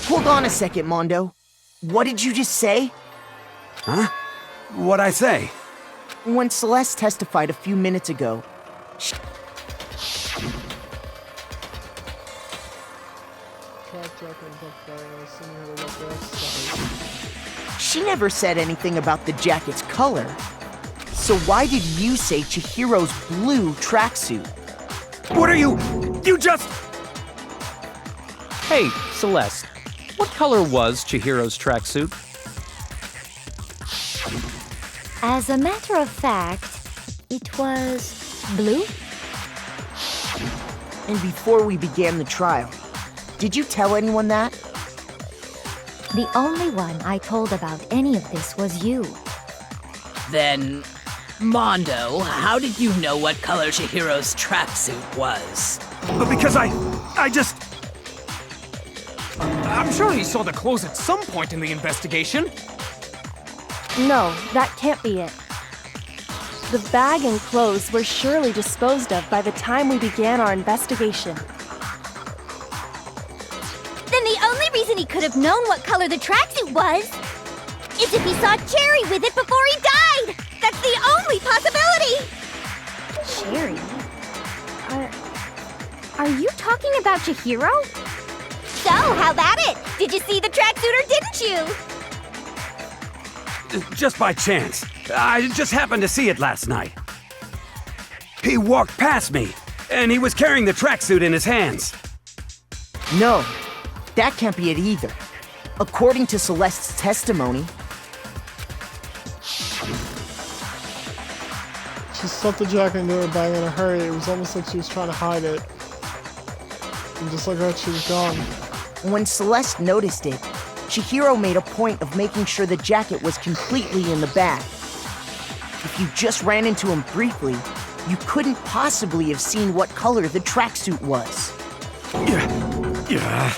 Hold on a second, Mondo. What did you just say? Huh? What'd I say? When Celeste testified a few minutes ago, she never said anything about the jacket's color. So why did you say Chihiro's blue tracksuit? What are you... You just... Hey, Celeste, what color was Chihiro's tracksuit? As a matter of fact, it was blue. And before we began the trial, did you tell anyone that? The only one I told about any of this was you. Then, Mondo, how did you know what color Chihiro's tracksuit was? But because I just... I'm sure he saw the clothes at some point in the investigation. No, that can't be it. The bag and clothes were surely disposed of by the time we began our investigation. Then the only reason he could have known what color the tracksuit was is if he saw Cherry with it before he died! That's the only possibility! Cherry? Are you talking about Chihiro? So, how about it? Did you see the tracksuit or didn't you? Just by chance. I just happened to see it last night. He walked past me, and he was carrying the tracksuit in his hands. No, that can't be it either. According to Celeste's testimony, She stuffed the jacket into her bag in a hurry. It was almost like she was trying to hide it. And just like that, she was gone. when Celeste noticed it, Chihiro made a point of making sure the jacket was completely in the bag. If you just ran into him briefly, you couldn't possibly have seen what color the tracksuit was. Yeah.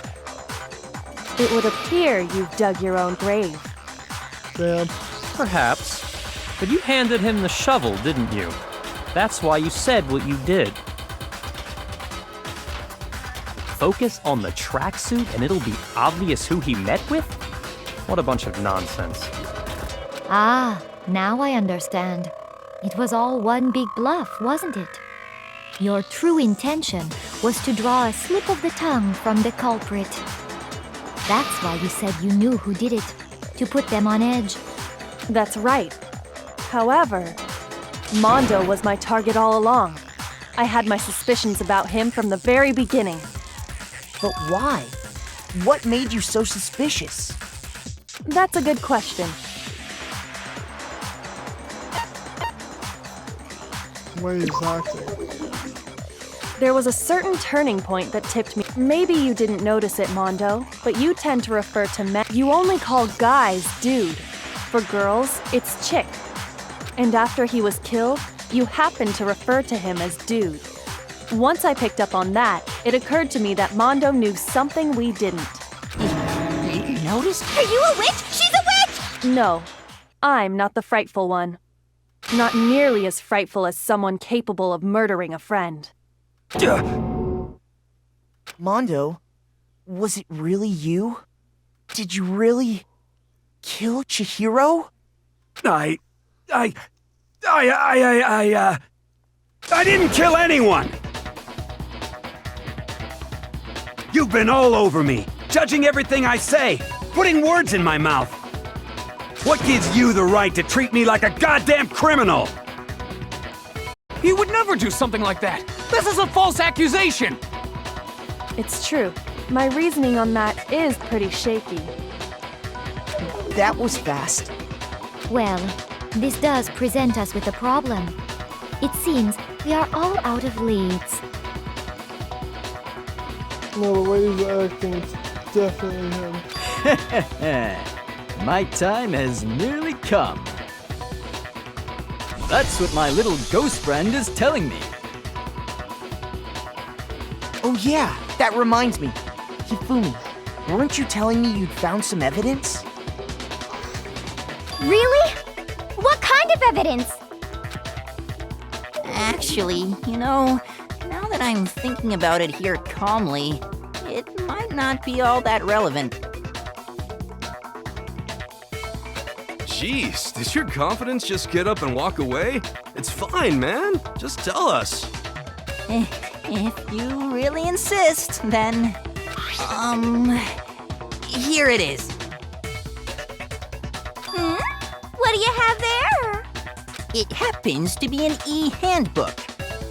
It would appear you've dug your own grave. Damn. Perhaps. But you handed him the shovel, didn't you? That's why you said what you did. Focus on the tracksuit and it'll be obvious who he met with? What a bunch of nonsense. Ah, Now I understand. It was all one big bluff, wasn't it? Your true intention was to draw a slip of the tongue from the culprit. That's why you said you knew who did it, to put them on edge. That's right. However, Mondo was my target all along. I had my suspicions about him from the very beginning. But why? What made you so suspicious? That's a good question. The way he's acting. There was a certain turning point that tipped me. Maybe you didn't notice it, Mondo, but you tend to refer to men. You only call guys dude. For girls, it's chick. And after he was killed, you happened to refer to him as dude. Once I picked up on that, it occurred to me that Mondo knew something we didn't. You noticed? Are you a witch? She's a witch! No, I'm not the frightful one. Not nearly as frightful as someone capable of murdering a friend. Mondo, was it really you? Did you really kill Chihiro? I didn't kill anyone! You've been all over me, judging everything I say, putting words in my mouth. What gives you the right to treat me like a goddamn criminal? He would never do something like that! This is a false accusation! It's true. My reasoning on that is pretty shaky. That was fast. Well, this does present us with a problem. It seems we are all out of leads. No, the way he's acting, it's definitely him. My time has nearly come. That's what my little ghost friend is telling me. Oh yeah, that reminds me. Hifumi, weren't you telling me you'd found some evidence? Really? What kind of evidence? Actually, now that I'm thinking about it here calmly, it might not be all that relevant. Jeez, did your confidence just get up and walk away? It's fine, man. Just tell us. If you really insist, then... here it is. What do you have there? It happens to be an e-handbook.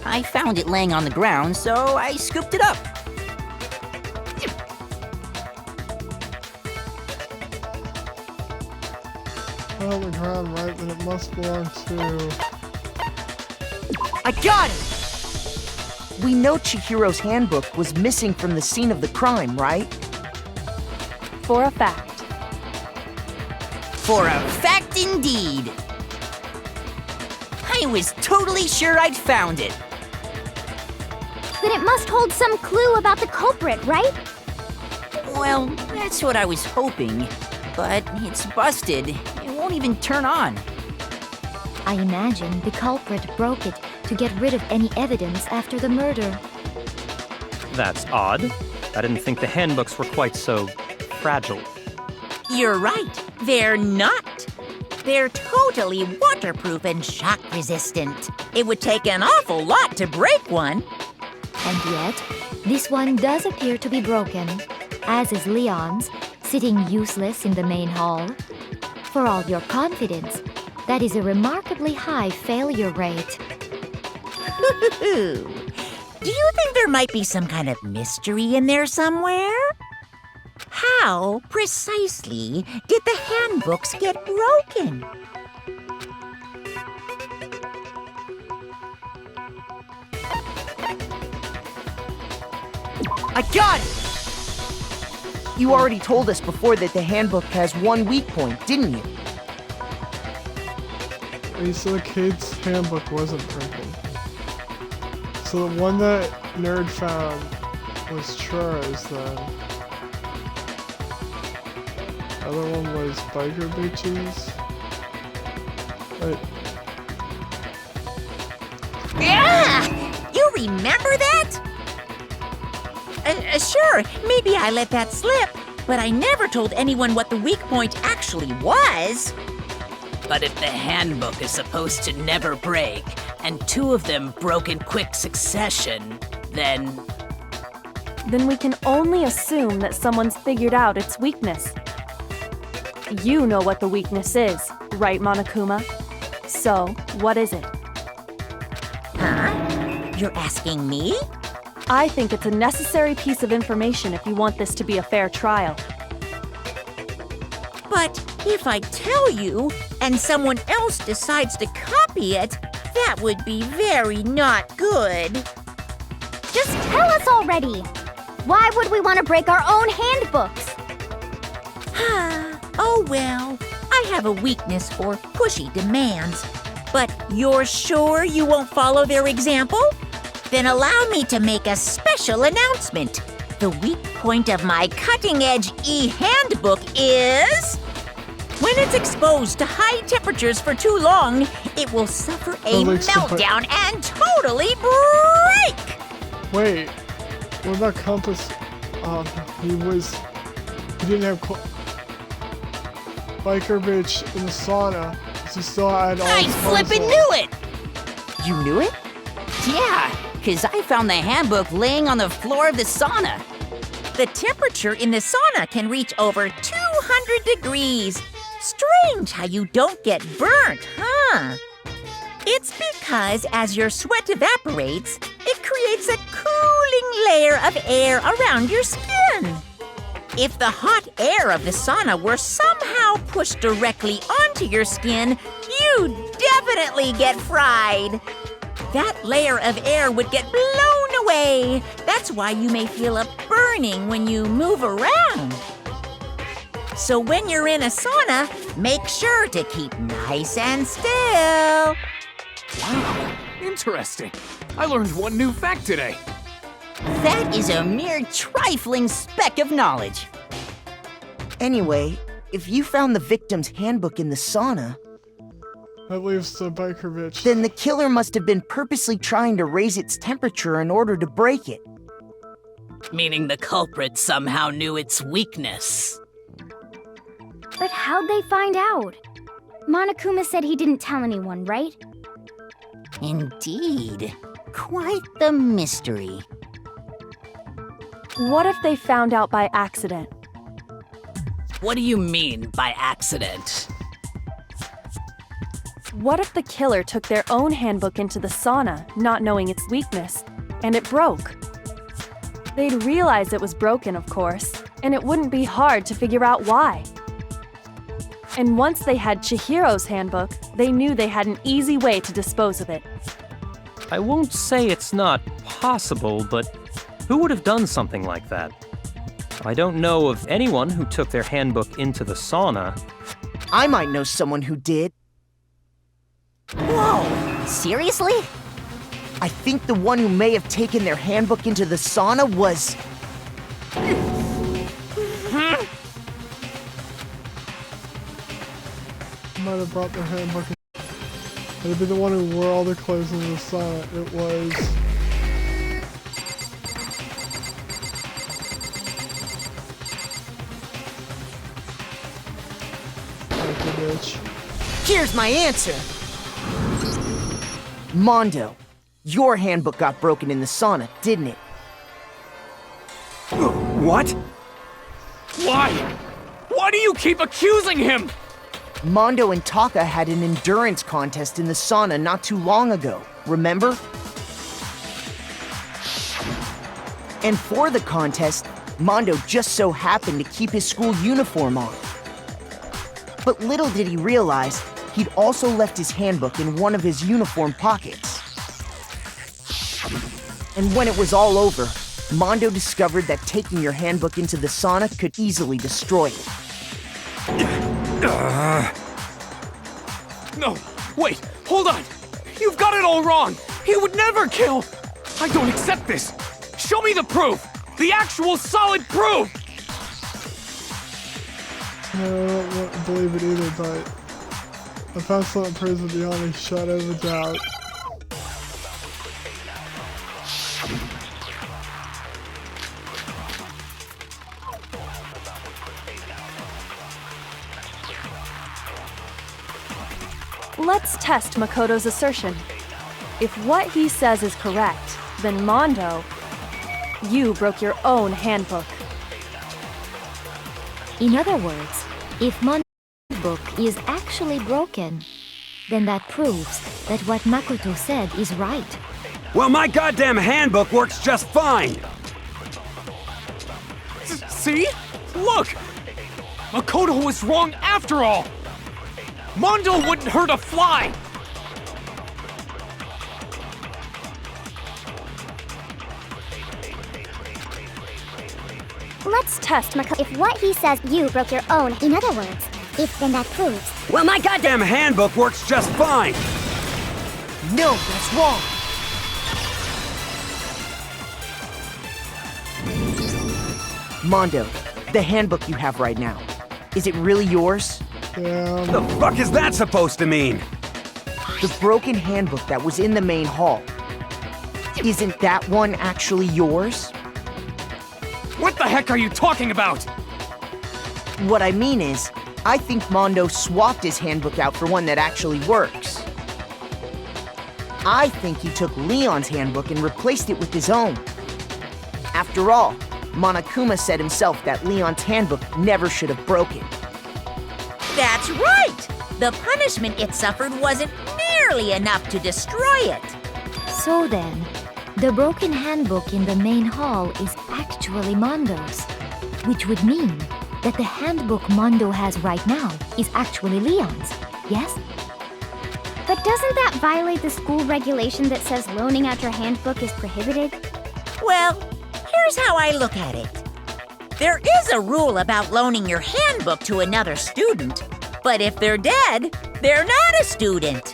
I found it laying on the ground, so I scooped it up. On the ground, right? Then it must belong to... I got it! We know Chihiro's handbook was missing from the scene of the crime, right? For a fact. For a fact indeed. I was totally sure I'd found it. Then it must hold some clue about the culprit, right? Well, that's what I was hoping. But it's busted. It won't even turn on. I imagine the culprit broke it to get rid of any evidence after the murder. That's odd. I didn't think the handbooks were quite so fragile. You're right. They're not. They're totally waterproof and shock resistant. It would take an awful lot to break one. And yet, this one does appear to be broken, as is Leon's, sitting useless in the main hall. For all your confidence, that is a remarkably high failure rate. Do you think there might be some kind of mystery in there somewhere? How, precisely, did the handbooks get broken? I got it! You already told us before that the handbook has one weak point, didn't you? Wait, so the kid's handbook wasn't broken. So the one that Nerd found was Chura's then. The other one was Biker Bitches. Wait. Yeah! You remember that? Sure, maybe I let that slip, but I never told anyone what the weak point actually was. But if the handbook is supposed to never break, and two of them broke in quick succession, then we can only assume that someone's figured out its weakness. You know what the weakness is, right, Monokuma? So, what is it? Huh? You're asking me? I think it's a necessary piece of information if you want this to be a fair trial. But if I tell you, and someone else decides to copy it, that would be very not good. Just tell us already! Why would we want to break our own handbooks? Oh well, I have a weakness for pushy demands. But you're sure you won't follow their example? Then allow me to make a special announcement. The weak point of my cutting-edge e-handbook is... when it's exposed to high temperatures for too long, it will suffer a meltdown and totally break! Wait, what about Compass? He didn't have Biker Bitch in the sauna. He still had all I his flippin' puzzle. knew it! You knew it? Yeah, because I found the handbook laying on the floor of the sauna. The temperature in the sauna can reach over 200 degrees. Strange how you don't get burnt, huh? It's because as your sweat evaporates, it creates a cooling layer of air around your skin. If the hot air of the sauna were somehow pushed directly onto your skin, you'd definitely get fried. That layer of air would get blown away. That's why you may feel a burning when you move around. So when you're in a sauna, make sure to keep nice and still. Wow, interesting. I learned one new fact today. That is a mere trifling speck of knowledge. Anyway, if you found the victim's handbook in the sauna, that leaves the Biker Bitch. Then the killer must have been purposely trying to raise its temperature in order to break it. Meaning the culprit somehow knew its weakness. But how'd they find out? Monokuma said he didn't tell anyone, right? Indeed. Quite the mystery. What if they found out by accident? What do you mean by accident? What if the killer took their own handbook into the sauna, not knowing its weakness, and it broke? They'd realize it was broken, of course, and it wouldn't be hard to figure out why. And once they had Chihiro's handbook, they knew they had an easy way to dispose of it. I won't say it's not possible, but who would have done something like that? I don't know of anyone who took their handbook into the sauna. I might know someone who did. Whoa! Seriously? I think the one who may have taken their handbook into the sauna was... Might have brought their handbook in. It'd be the one who wore all the clothes in the sauna. It was... Biker Bitch. Here's my answer! Mondo, your handbook got broken in the sauna, didn't it? What? Why? Why do you keep accusing him? Mondo and Taka had an endurance contest in the sauna not too long ago, remember? And for the contest, Mondo just so happened to keep his school uniform on. But little did he realize, he'd also left his handbook in one of his uniform pockets. And when it was all over, Mondo discovered that taking your handbook into the sauna could easily destroy it. No, wait, hold on. You've got it all wrong. He would never kill. I don't accept this. Show me the proof. The actual solid proof. No, I don't believe it either, but I found something that proves it beyond a shadow of a doubt. Let's test Makoto's assertion. If what he says is correct, then Mondo, you broke your own handbook. In other words, if Mondo's handbook is actually broken, then that proves that what Makoto said is right. Well, my goddamn handbook works just fine! See? Look! Makoto was wrong after all! Mondo wouldn't hurt a fly! Let's test Makoto. If what he says, you broke your own. In other words, if then that proves. Well, my goddamn handbook works just fine! No, that's wrong! Mondo, the handbook you have right now, is it really yours? The fuck is that supposed to mean? The broken handbook that was in the main hall. Isn't that one actually yours? What the heck are you talking about? What I mean is, I think Mondo swapped his handbook out for one that actually works. I think he took Leon's handbook and replaced it with his own. After all, Monokuma said himself that Leon's handbook never should have broken. That's right! The punishment it suffered wasn't nearly enough to destroy it. So then, the broken handbook in the main hall is actually Mondo's, which would mean that the handbook Mondo has right now is actually Leon's, yes? But doesn't that violate the school regulation that says loaning out your handbook is prohibited? Well, here's how I look at it. There is a rule about loaning your handbook to another student, but if they're dead, they're not a student.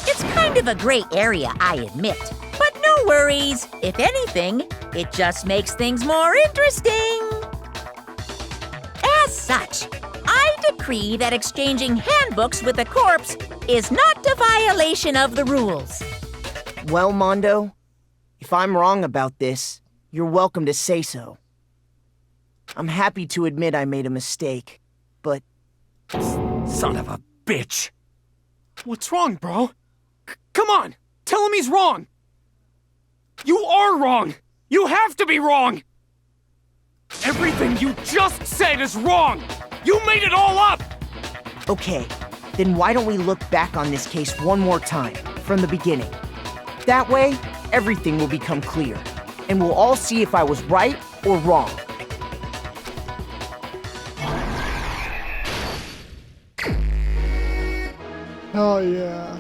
It's kind of a gray area, I admit. But no worries. If anything, it just makes things more interesting. As such, I decree that exchanging handbooks with a corpse is not a violation of the rules. Well, Mondo, if I'm wrong about this, you're welcome to say so. I'm happy to admit I made a mistake, but... Son of a bitch! What's wrong, bro? Come on! Tell him he's wrong! You are wrong! You have to be wrong! Everything you just said is wrong! You made it all up! Okay, then why don't we look back on this case one more time, from the beginning? That way, everything will become clear, and we'll all see if I was right or wrong. Hell yeah.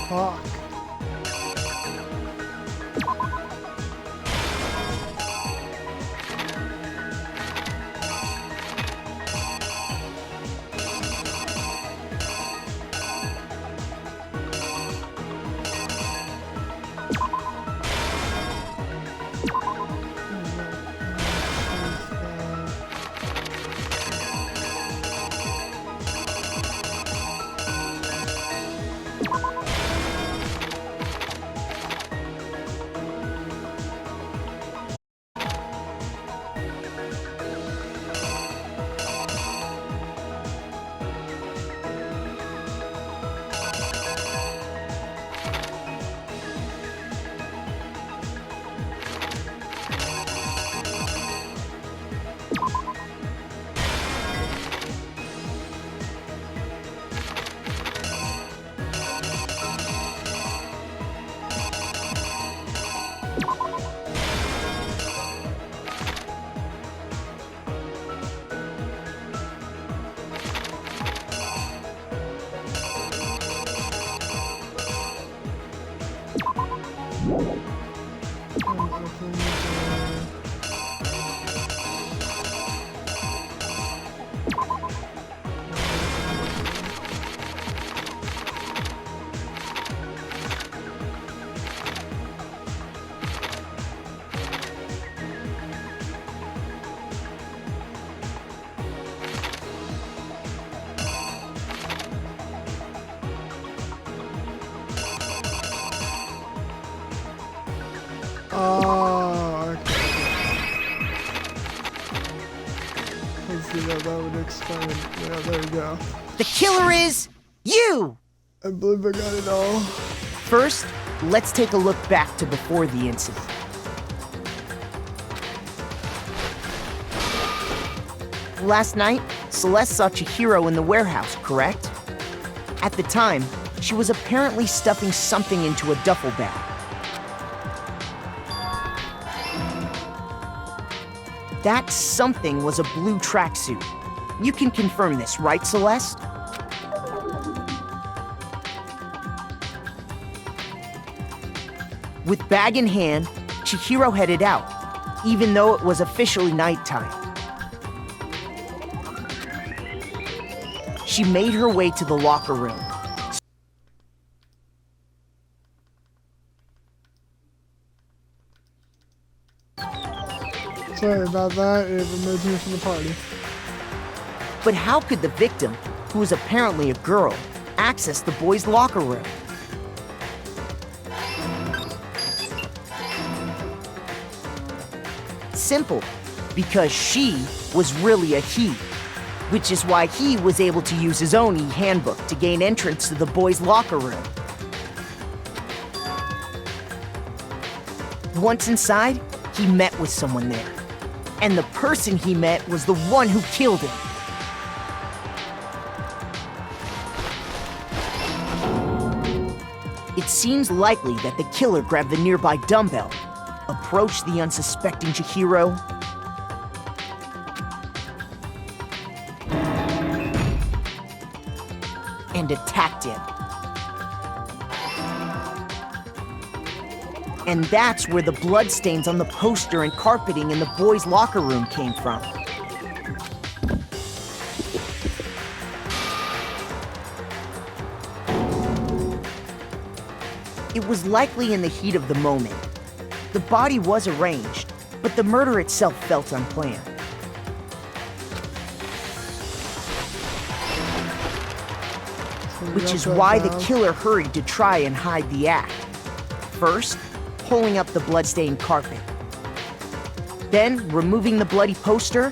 Fuck. Oh, okay. Let's see how that would explain. Yeah, there you go. The killer is you! I believe I got it all. First, let's take a look back to before the incident. Last night, Celeste saw Chihiro in the warehouse, correct? At the time, she was apparently stuffing something into a duffel bag. That something was a blue tracksuit. You can confirm this, right, Celeste? With bag in hand, Chihiro headed out, even though it was officially nighttime. She made her way to the locker room. Sorry about that, it removed me from the party. But how could the victim, who was apparently a girl, access the boys' locker room? Simple, because she was really a he, which is why he was able to use his own e-handbook to gain entrance to the boys' locker room. Once inside, he met with someone there. And the person he met was the one who killed him. It seems likely that the killer grabbed the nearby dumbbell, approached the unsuspecting Chihiro, and attacked him. And that's where the bloodstains on the poster and carpeting in the boys' locker room came from. It was likely in the heat of the moment. The body was arranged, but the murder itself felt unplanned. Which is why the killer hurried to try and hide the act. First, pulling up the bloodstained carpet. Then, removing the bloody poster.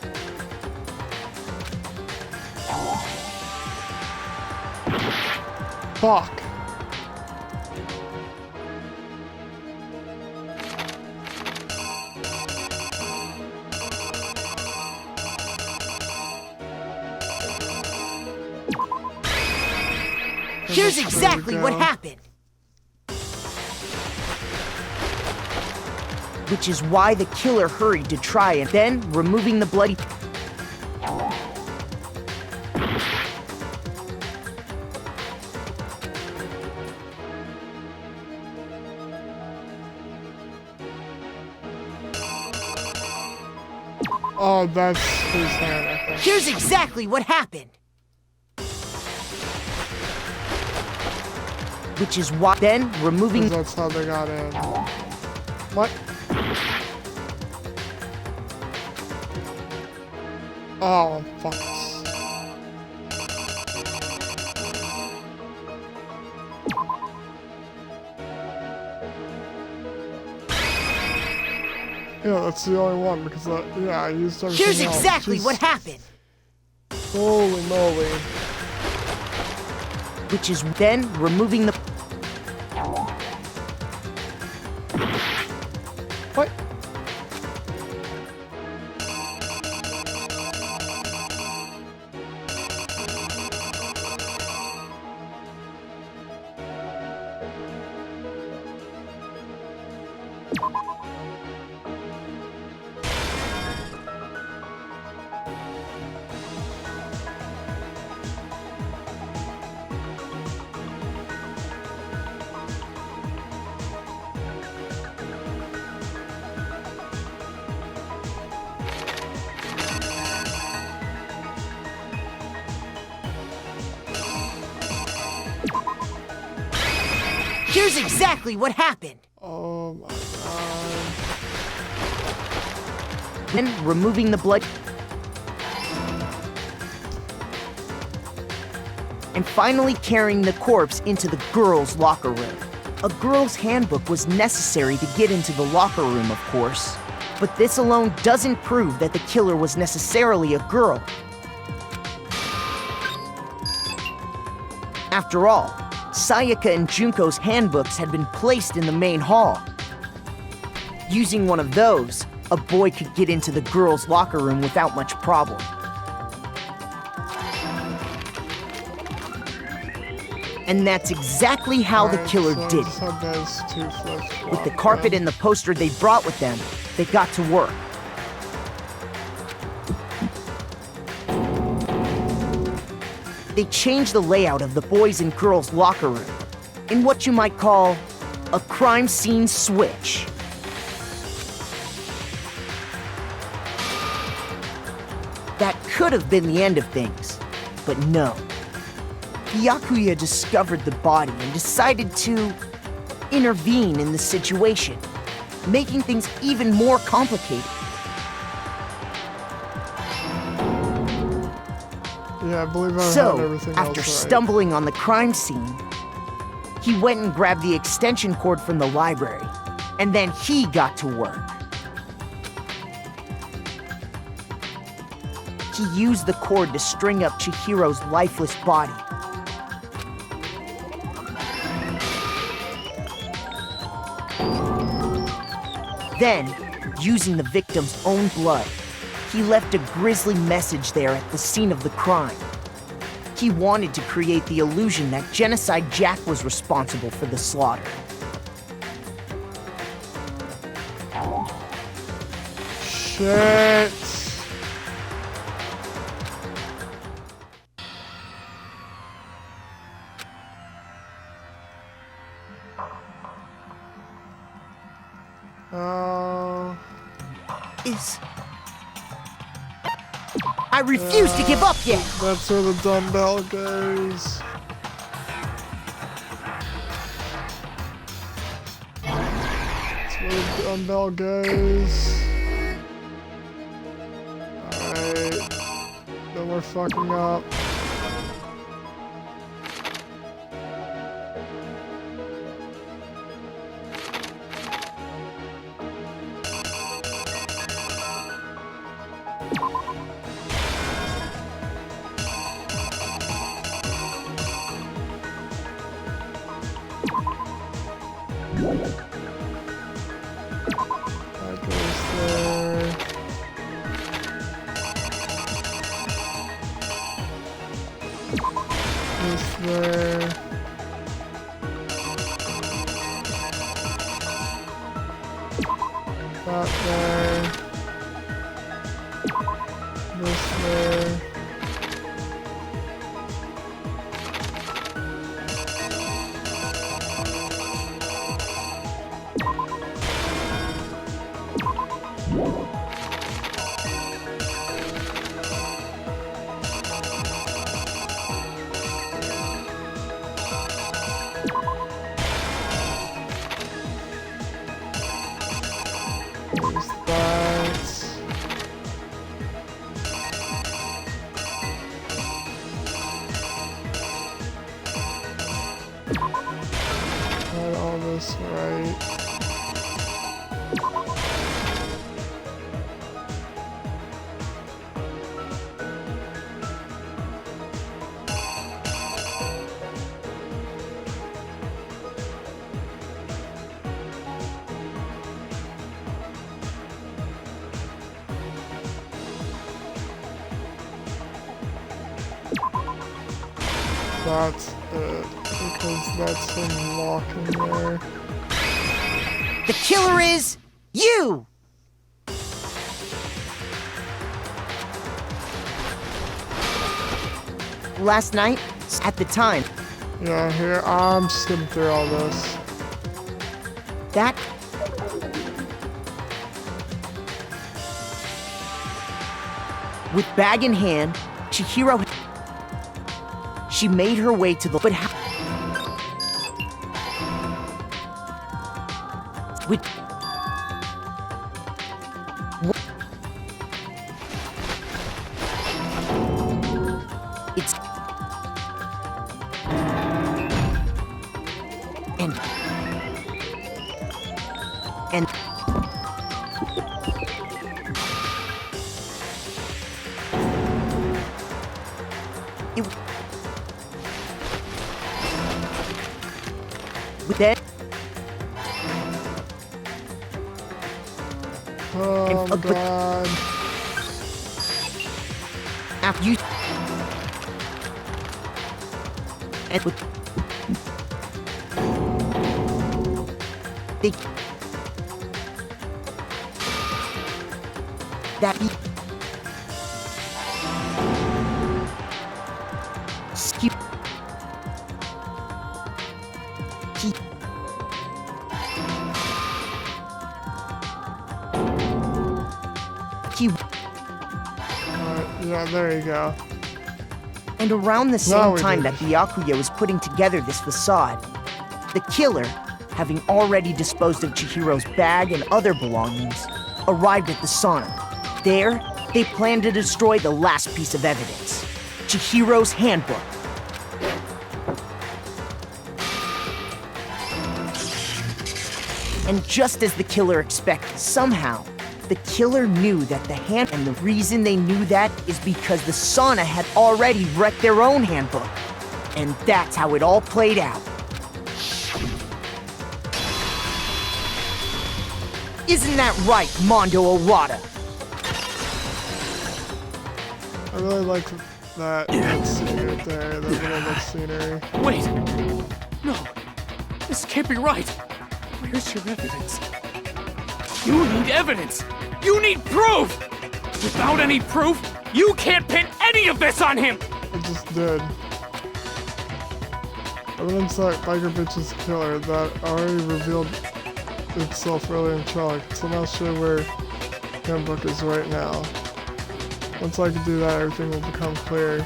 Fuck. Here's exactly what happened. Which is why the killer hurried to try and then removing the bloody... Oh, that's his hand, I think. Here's exactly what happened. Which is why then removing... That's how they got in. What? Oh, fuck. Yeah, that's the only one because yeah, I used everything Here's else. exactly what happened. Holy moly. Which is then removing the... What? Here's exactly what happened. Oh my god. Then removing the blood. And finally carrying the corpse into the girls' locker room. A girl's handbook was necessary to get into the locker room, of course. But this alone doesn't prove that the killer was necessarily a girl. After all, Sayaka and Junko's handbooks had been placed in the main hall. Using one of those, a boy could get into the girls' locker room without much problem. And that's exactly how the killer did it. With the carpet and the poster they brought with them, they got to work. They changed the layout of the boys' and girls' locker room in what you might call a crime scene switch. That could have been the end of things, but no. Byakuya discovered the body and decided to intervene in the situation, making things even more complicated. Yeah, I believe I had So, everything after else right. stumbling on the crime scene, he went and grabbed the extension cord from the library, and then he got to work. He used the cord to string up Chihiro's lifeless body. Then, using the victim's own blood, he left a grisly message there at the scene of the crime. He wanted to create the illusion that Genocide Jack was responsible for the slaughter. Shit. I refuse to give up yet! That's where the dumbbell goes. That's where the dumbbell goes. Alright. Then we're fucking up. There's that. Got all this right. That's it, because that's him walking there. The killer is you! Last night, at the time. Yeah, here, I'm skimming through all this. That... With bag in hand, Chihiro... She made her way to the... But how... With... It's... And... It... With that... Oh my god. After you... And with... They... That... Skew... Yeah, there you go. And around the Now same we time do. that Byakuya was putting together this facade, the killer, having already disposed of Chihiro's bag and other belongings, arrived at the sauna. There, they planned to destroy the last piece of evidence, Chihiro's handbook. And just as the killer expected, somehow, the killer knew that and the reason they knew that is because the sauna had already wrecked their own handbook. And that's how it all played out. Isn't that right, Mondo Owada? I really like that scene right there, that little bit scenery. Wait! No! This can't be right! Where's your evidence? You need evidence! You need proof! Without any proof, you can't pin any of this on him! I just did. Evidence that Biker Bitch's killer that already revealed itself earlier in the trial. I can somehow show where handbook is right now. Once I can do that, everything will become clear.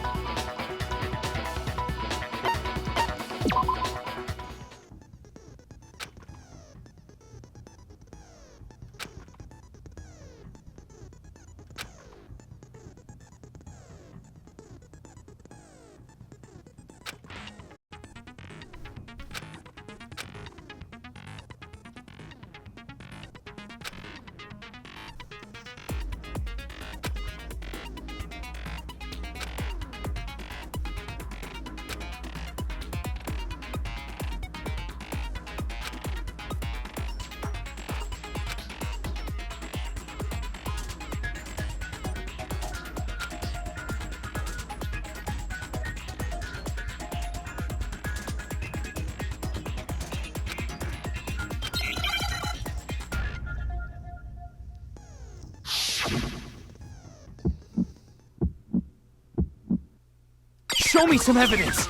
Show me some evidence!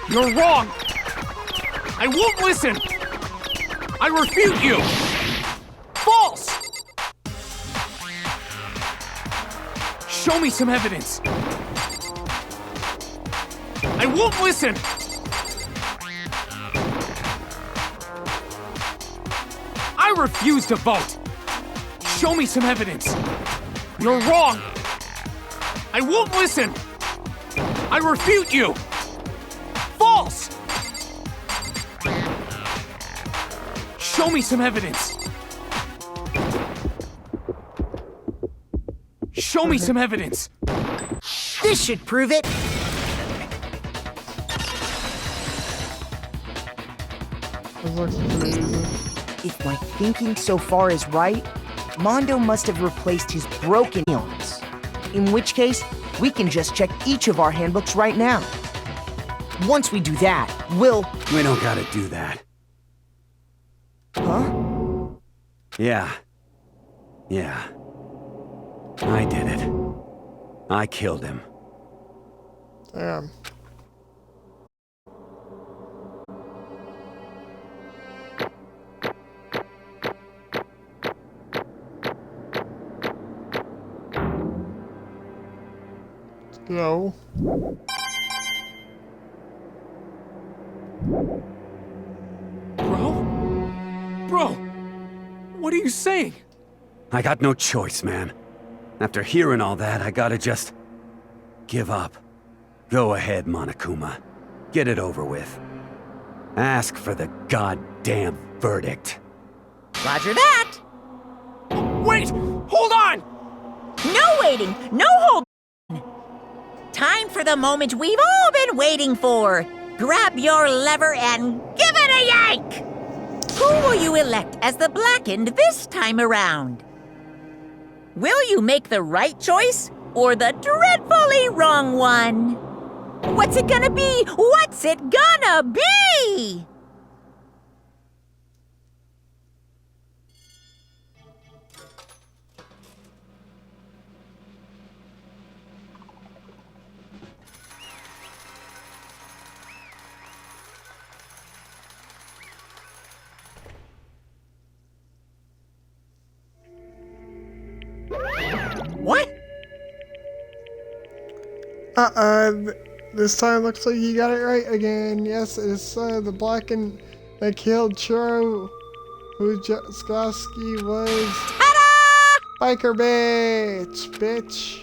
You're wrong! I won't listen! I refute you! False! Show me some evidence! I won't listen! I refuse to vote! Show me some evidence. You're wrong. I won't listen. I refute you. False. Show me some evidence. Show me some evidence. This should prove it. If my thinking so far is right, Mondo must have replaced his broken eons. In which case, we can just check each of our handbooks right now. Once we do that, we'll... We don't gotta do that. Huh? Yeah. I did it. I killed him. Damn. No. Bro, what are you saying? I got no choice, man. After hearing all that, I gotta just... give up. Go ahead, Monokuma. Get it over with. Ask for the goddamn verdict. Roger that! Wait! Hold on! No waiting! No hold! Time for the moment we've all been waiting for! Grab your lever and give it a yank! Who will you elect as the Blackened this time around? Will you make the right choice or the dreadfully wrong one? What's it gonna be? What's it gonna be? What? This time looks like you got it right again. Yes, it's the Blackened that killed Churro, who Skoski was. Ta-da! Biker bitch.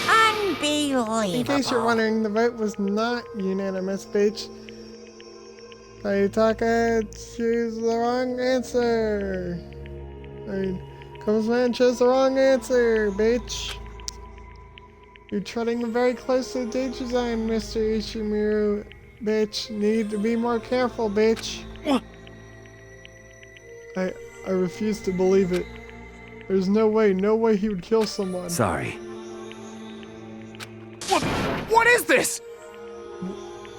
Unbelievable. In case you're wondering, the vote was not unanimous, bitch. Kayutaka chose the wrong answer. Combsman chose the wrong answer, bitch. You're treading very close to the danger zone, Mr. Ishimaru, bitch. Need to be more careful, bitch. I refuse to believe it. There's no way he would kill someone. Sorry. What is this?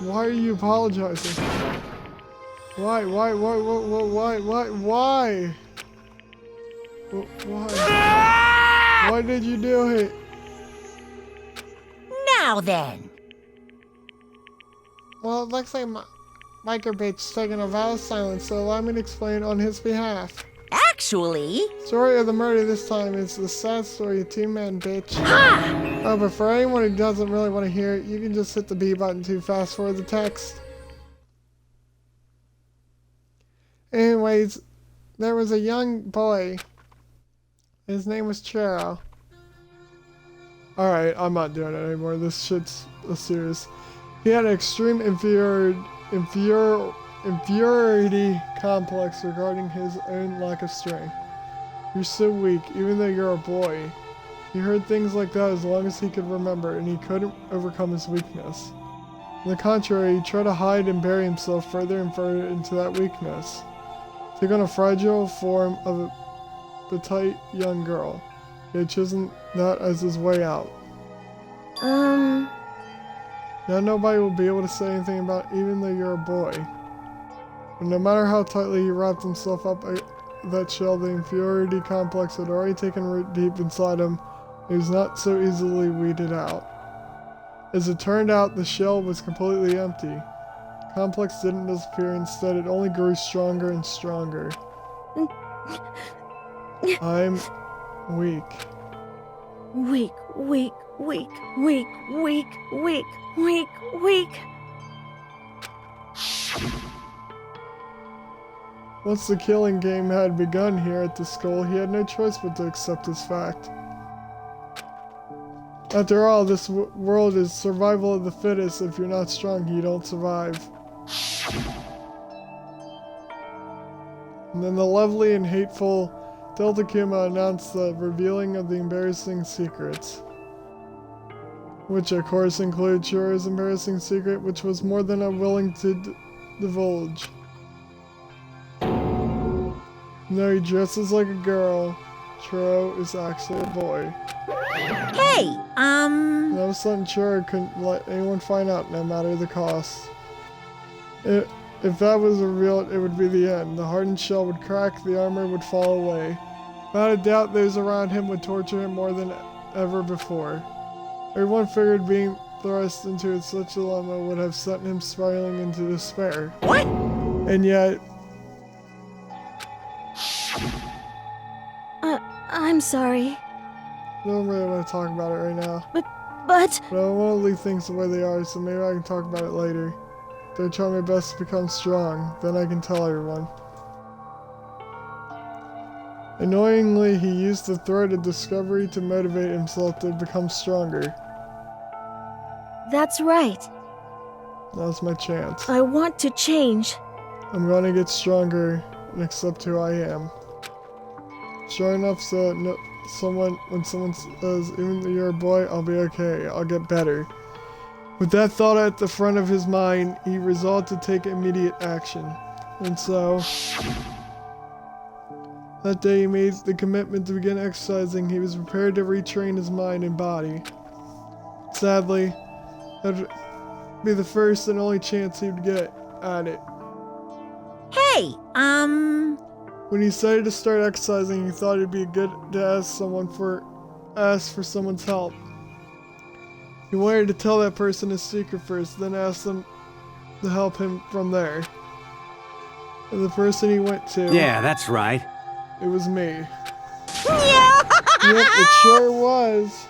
Why are you apologizing? Why? Why? Why did you do it? Now then. Well, it looks like Biker Bitch's taking a vow of silence, so allow me to explain on his behalf. Actually... Story of the murder this time is the sad story of two men, bitch. Ha! Oh, but for anyone who doesn't really want to hear it, you can just hit the B button to fast forward the text. Anyways, there was a young boy. His name was Churro. Alright, I'm not doing it anymore. This shit's serious. He had an extreme inferiority complex regarding his own lack of strength. You're so weak, even though you're a boy. He heard things like that as long as he could remember, and he couldn't overcome his weakness. On the contrary, he tried to hide and bury himself further and further into that weakness. Took on a fragile form of a petite young girl. He had chosen that as his way out. Now nobody will be able to say anything about it, even though you're a boy. But no matter how tightly he wrapped himself up that shell, the inferiority complex had already taken root deep inside him. He was not so easily weeded out. As it turned out, the shell was completely empty. The complex didn't disappear, instead it only grew stronger and stronger. I'm weak. Weak. Once the killing game had begun here at the school, he had no choice but to accept this fact. After all, this world is survival of the fittest. If you're not strong, you don't survive. And then the lovely and hateful Deltakuma announced the revealing of the embarrassing secrets. Which of course included Churo's embarrassing secret, which was more than unwilling to divulge. No, he dresses like a girl. Churo is actually a boy. Hey, And all of a sudden, Churo couldn't let anyone find out, no matter the cost. If that was revealed, it would be the end. The hardened shell would crack, the armor would fall away. Without a doubt, those around him would torture him more than ever before. Everyone figured being thrust into such a dilemma would have sent him spiraling into despair. What? And yet... I'm sorry. I don't really want to talk about it right now. But... But I don't want to leave things the way they are, so maybe I can talk about it later. After I try my best to become strong, then I can tell everyone. Annoyingly, he used the thread of discovery to motivate himself to become stronger. That's right. Now's my chance. I want to change. I'm gonna get stronger and accept who I am. Strong enough so when someone says, even though you're a boy, I'll be okay, I'll get better. With that thought at the front of his mind, he resolved to take immediate action. And so, that day he made the commitment to begin exercising. He was prepared to retrain his mind and body. Sadly, that would be the first and only chance he would get at it. Hey, When he decided to start exercising, he thought it'd be good to ask for someone's help. He wanted to tell that person his secret first, then ask them to help him from there. And the person he went to... Yeah, that's right. It was me. Yep, it sure was.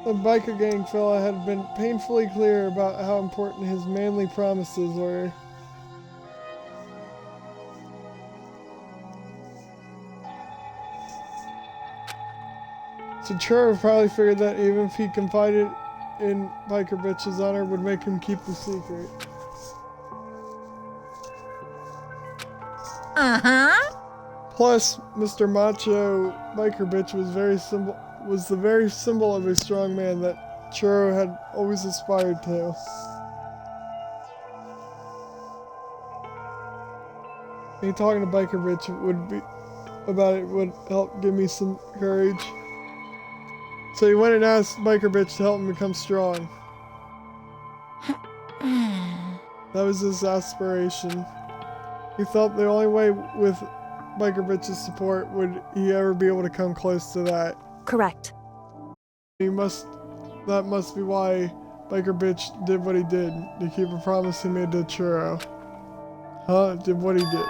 The biker gang fella had been painfully clear about how important his manly promises were. So Churo probably figured that even if he confided in Biker Bitch's honor would make him keep the secret. Uh-huh. Plus, Mr. Macho Biker Bitch was the very symbol of a strong man that Churo had always aspired to. Me talking to Biker Bitch would help give me some courage. So he went and asked Biker Bitch to help him become strong. That was his aspiration. He thought the only way with Biker Bitch's support would he ever be able to come close to that. Correct. That must be why Biker Bitch did what he did, to keep a promise he made to Churo. Huh? Did what he did.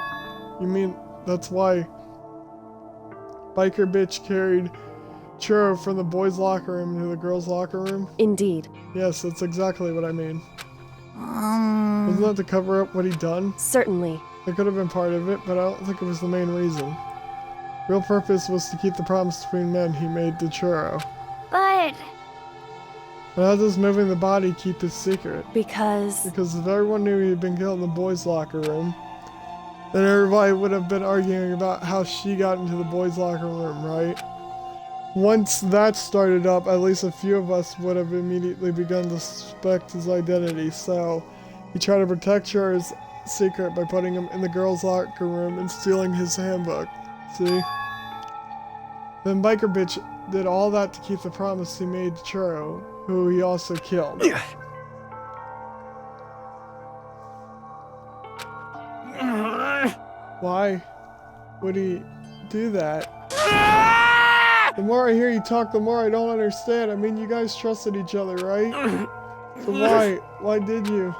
You mean that's why Biker Bitch carried Churo from the boys' locker room to the girls' locker room? Indeed. Yes, that's exactly what I mean. Wasn't that to cover up what he'd done? Certainly. That could have been part of it, but I don't think it was the main reason. Real purpose was to keep the promise between men he made to Churo. But how does moving the body keep his secret? Because if everyone knew he had been killed in the boys' locker room, then everybody would have been arguing about how she got into the boys' locker room, right? Once that started up, at least a few of us would have immediately begun to suspect his identity, so he tried to protect Churo's secret by putting him in the girls' locker room and stealing his handbook. See? Then Biker Bitch did all that to keep the promise he made to Churo, who he also killed. Why would he do that? The more I hear you talk, the more I don't understand. I mean, you guys trusted each other, right? So why? Why did you?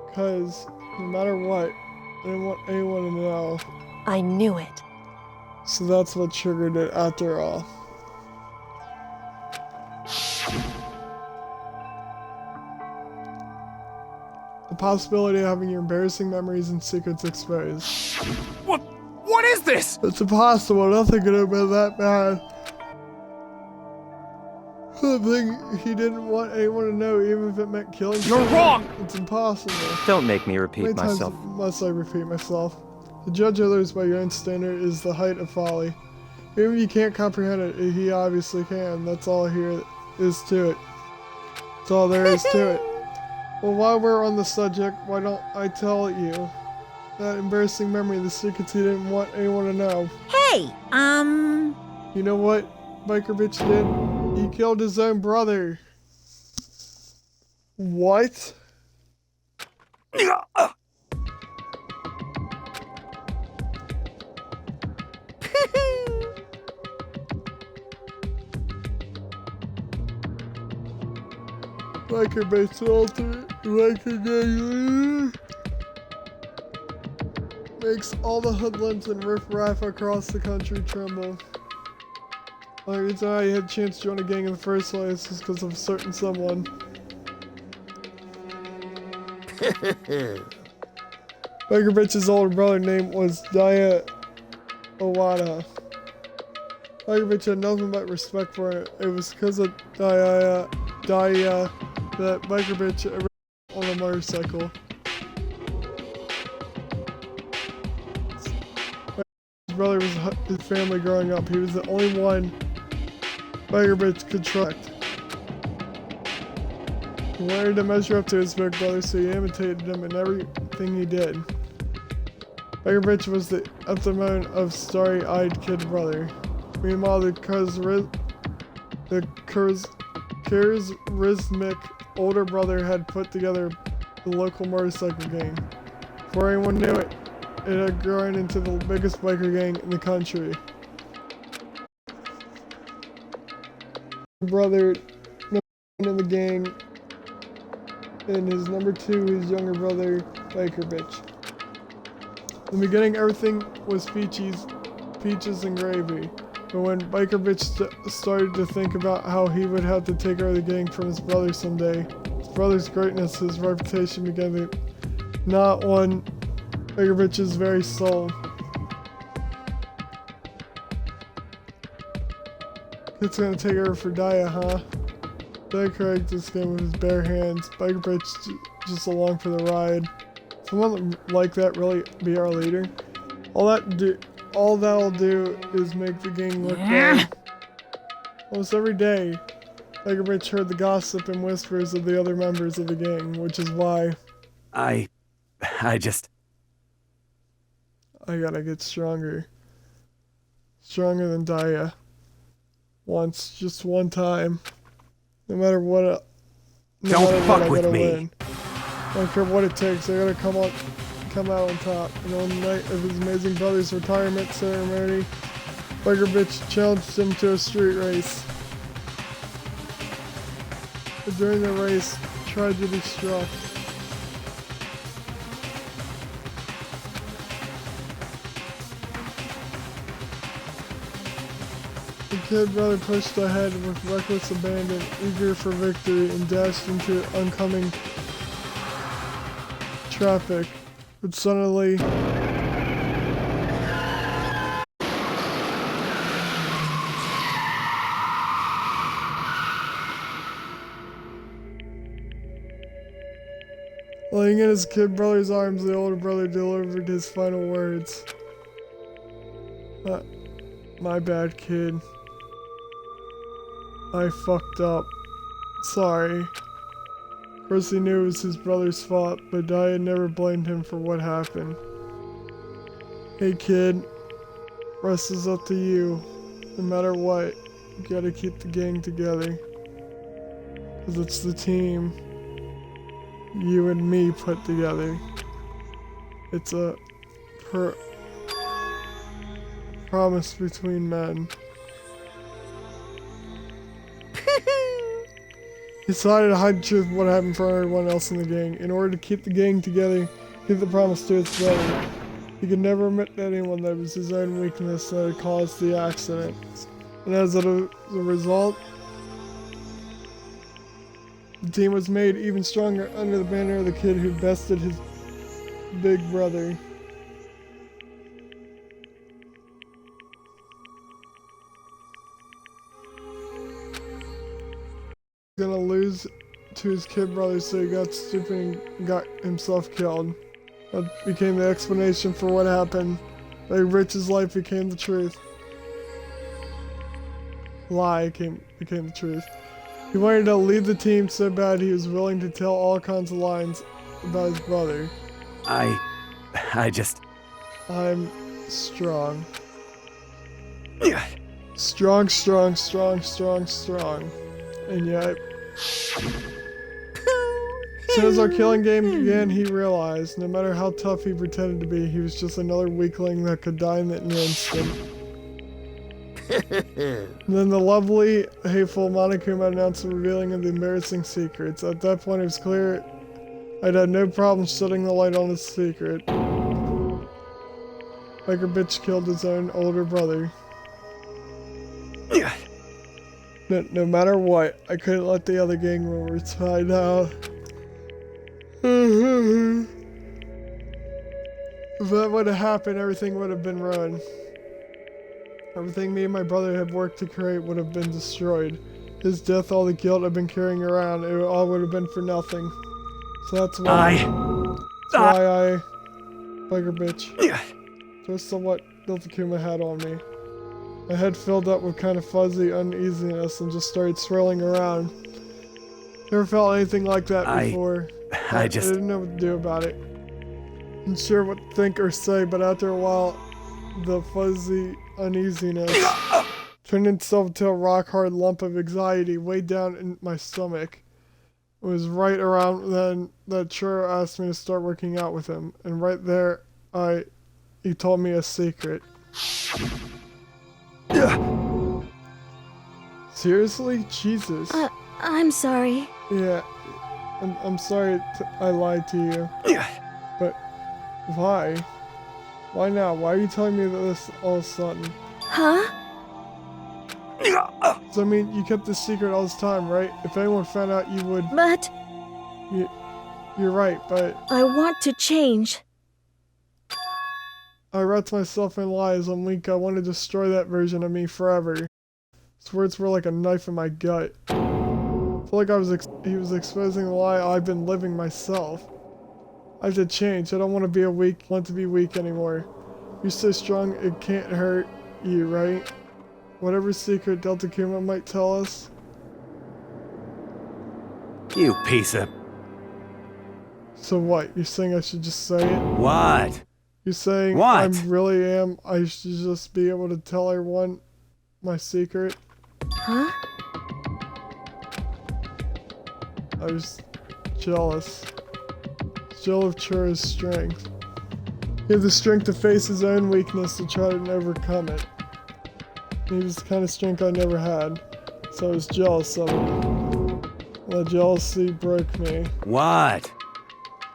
Because no matter what, I didn't want anyone to know. I knew it. So that's what triggered it after all. possibility of having your embarrassing memories and secrets exposed. What is this? It's impossible. Nothing could have been that bad. Something he didn't want anyone to know, even if it meant killing You're someone. wrong! It's impossible. Don't make me repeat How many myself. times must I repeat myself? To judge others by your own standard is the height of folly. Even if you can't comprehend it, he obviously can. That's all here is to it. That's all there is to it. Well, while we're on the subject, why don't I tell you that embarrassing memory, the secrets he didn't want anyone to know? Hey, You know what Biker Bitch did? He killed his own brother. What? Biker Bitch alternate Biker gang leader makes all the hoodlums and riffraff across the country tremble. The only reason I had a chance to join a gang in the first place is because of a certain someone. Biker Bitch's older brother name was Daya Owada. Biker Bitch had nothing but respect for it. It was because of Daya that Biker Bitch ever on a motorcycle. His brother was his family growing up. He was the only one Biker Bitch could trust. He wanted to measure up to his big brother, so he imitated him in everything he did. Biker Bitch was the epitome of starry-eyed kid brother. Meanwhile, the charismatic older brother had put together the local motorcycle gang. Before anyone knew it, it had grown into the biggest biker gang in the country. Brother number 1 in the gang, and his number 2, his younger brother, Biker Bitch. In the beginning, everything was peaches and gravy. But when Biker Bitch started to think about how he would have to take over the gang from his brother someday, his brother's greatness, his reputation began to not on Biker Bitch's very soul. It's gonna take over for Daya, huh? Daya cracked this game with his bare hands. Biker Bitch just along for the ride. Someone like that really be our leader? All that'll do is make the gang look bad. Almost every day, Biker Bitch heard the gossip and whispers of the other members of the gang, which is why I gotta get stronger. Stronger than Daya. Just one time. No matter what, Don't fuck with me. Win. I don't care what it takes, I gotta come out on top. And on the night of his amazing brother's retirement ceremony, Biker Bitch challenged him to a street race. But during the race, tragedy struck. The kid brother pushed ahead with reckless abandon, eager for victory, and dashed into oncoming traffic. But suddenly, laying in his kid brother's arms, the older brother delivered his final words. My bad, kid. I fucked up. Sorry. Of course he knew it was his brother's fault, but Daya never blamed him for what happened. Hey kid, rest is up to you. No matter what, you gotta keep the gang together. 'Cause it's the team you and me put together. It's a promise between men. He decided to hide the truth of what happened from everyone else in the gang. In order to keep the gang together, keep the promise to its brother. He could never admit to anyone that it was his own weakness that had caused the accident. And as a result, The team was made even stronger under the banner of the kid who bested his big brother. Gonna lose to his kid brother, so he got stupid and got himself killed. That became the explanation for what happened. Like Rich's life became the truth. Lie became the truth. He wanted to lead the team so bad he was willing to tell all kinds of lies about his brother. I just... I'm strong. Strong, strong, strong, strong, strong. And yet... As soon as our killing game began, he realized, no matter how tough he pretended to be, he was just another weakling that could die in an instant. And then the lovely, hateful Monokuma announced the revealing of the embarrassing secrets. At that point, it was clear I'd had no problem shedding the light on his secret. Biker bitch killed his own older brother. No matter what, I couldn't let the other gang members find out. If that would have happened, everything would have been ruined. Everything me and my brother had worked to create would have been destroyed. His death, all the guilt I've been carrying around, it all would have been for nothing. So that's why I... Biker bitch. Just of what Deltakuma had on me. My head filled up with kind of fuzzy uneasiness and just started swirling around. Never felt anything like that before. I didn't know what to do about it. Wasn't sure what to think or say, but after a while, the fuzzy uneasiness turned itself into a rock-hard lump of anxiety way down in my stomach. It was right around then that Churro asked me to start working out with him, and right there, he told me a secret. Seriously? Jesus. I'm sorry. Yeah, I'm sorry I lied to you. But why? Why now? Why are you telling me this all of a sudden? Huh? So I mean, you kept this secret all this time, right? If anyone found out, you would... But... You're right, but... I want to change. I wrapped myself in lies. I'm weak. I want to destroy that version of me forever. His words were like a knife in my gut. I felt like he was exposing the lie I've been living myself. I have to change. I don't want to be want to be weak anymore. You're so strong, it can't hurt you, right? Whatever secret Deltakuma might tell us. You piece of... So what? You're saying I should just say it? What? You're saying what? I should just be able to tell everyone my secret? Huh? I was jealous. Jealous of Churro's strength. He had the strength to face his own weakness to try to overcome it. He was the kind of strength I never had, so I was jealous of him. And the jealousy broke me. What?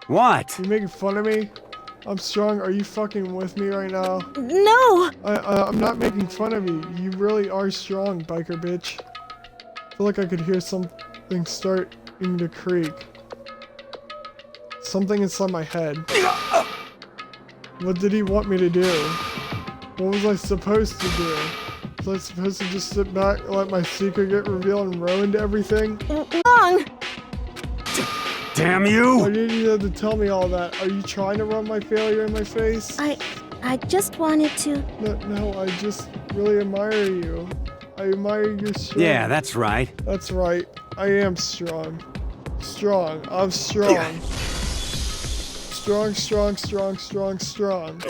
What? You making fun of me? I'm strong. Are you fucking with me right now? No! I'm not making fun of you. You really are strong, biker bitch. I feel like I could hear something starting to creak. Something inside my head. What did he want me to do? What was I supposed to do? Was I supposed to just sit back and let my secret get revealed and ruined everything? Wrong! Damn you! Why did you have to tell me all that? Are you trying to rub my failure in my face? I just wanted to... No, I just really admire you. I admire your strength. Yeah, that's right. That's right. I am strong. Strong. I'm strong. Strong, strong, strong, strong, strong.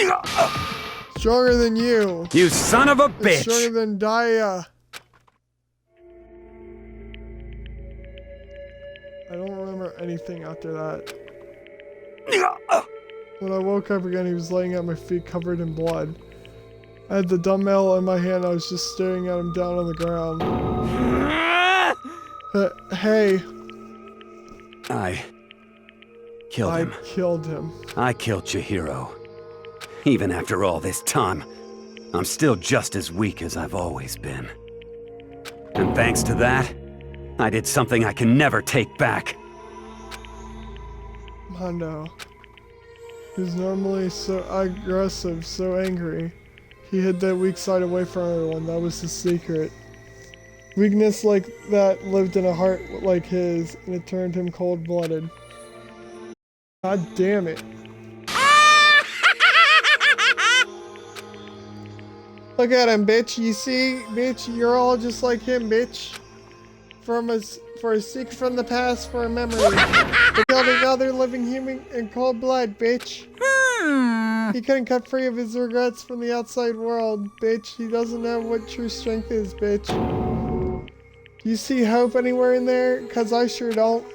Stronger than you. You son of a bitch! Stronger than Daya. I don't remember anything after that. When I woke up again, he was laying at my feet covered in blood. I had the dumbbell in my hand. I was just staring at him down on the ground. Hey. I killed him. I killed him. I killed Chihiro. Even after all this time, I'm still just as weak as I've always been. And thanks to that, I did something I can never take back. Mondo. He's normally so aggressive, so angry. He hid that weak side away from everyone. That was his secret. Weakness like that lived in a heart like his, and it turned him cold-blooded. God damn it. Look at him, bitch. You see, bitch, you're all just like him, bitch. For a secret from the past, for a memory. He killed another living human in cold blood, bitch. He couldn't cut free of his regrets from the outside world, bitch. He doesn't know what true strength is, bitch. Do you see hope anywhere in there? Cause I sure don't.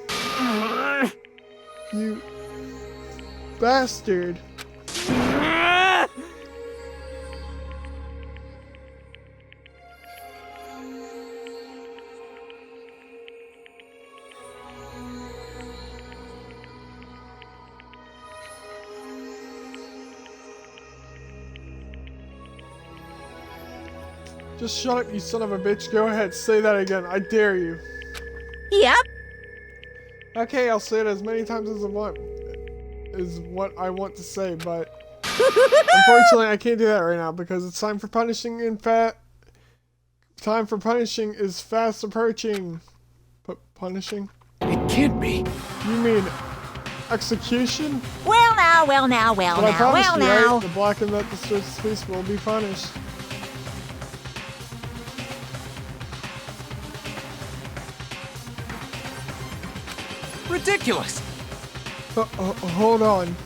You bastard. Just shut up, you son of a bitch. Go ahead, say that again. I dare you. Yep. Okay, I'll say it as many times as I want. Is what I want to say, but unfortunately I can't do that right now because it's time for punishing Time for punishing is fast approaching. But punishing? It can't be. You mean execution? Well now, well now, well But I now, promised well you, now. right? The black and that distressed peace will be punished. Ridiculous. Hold on.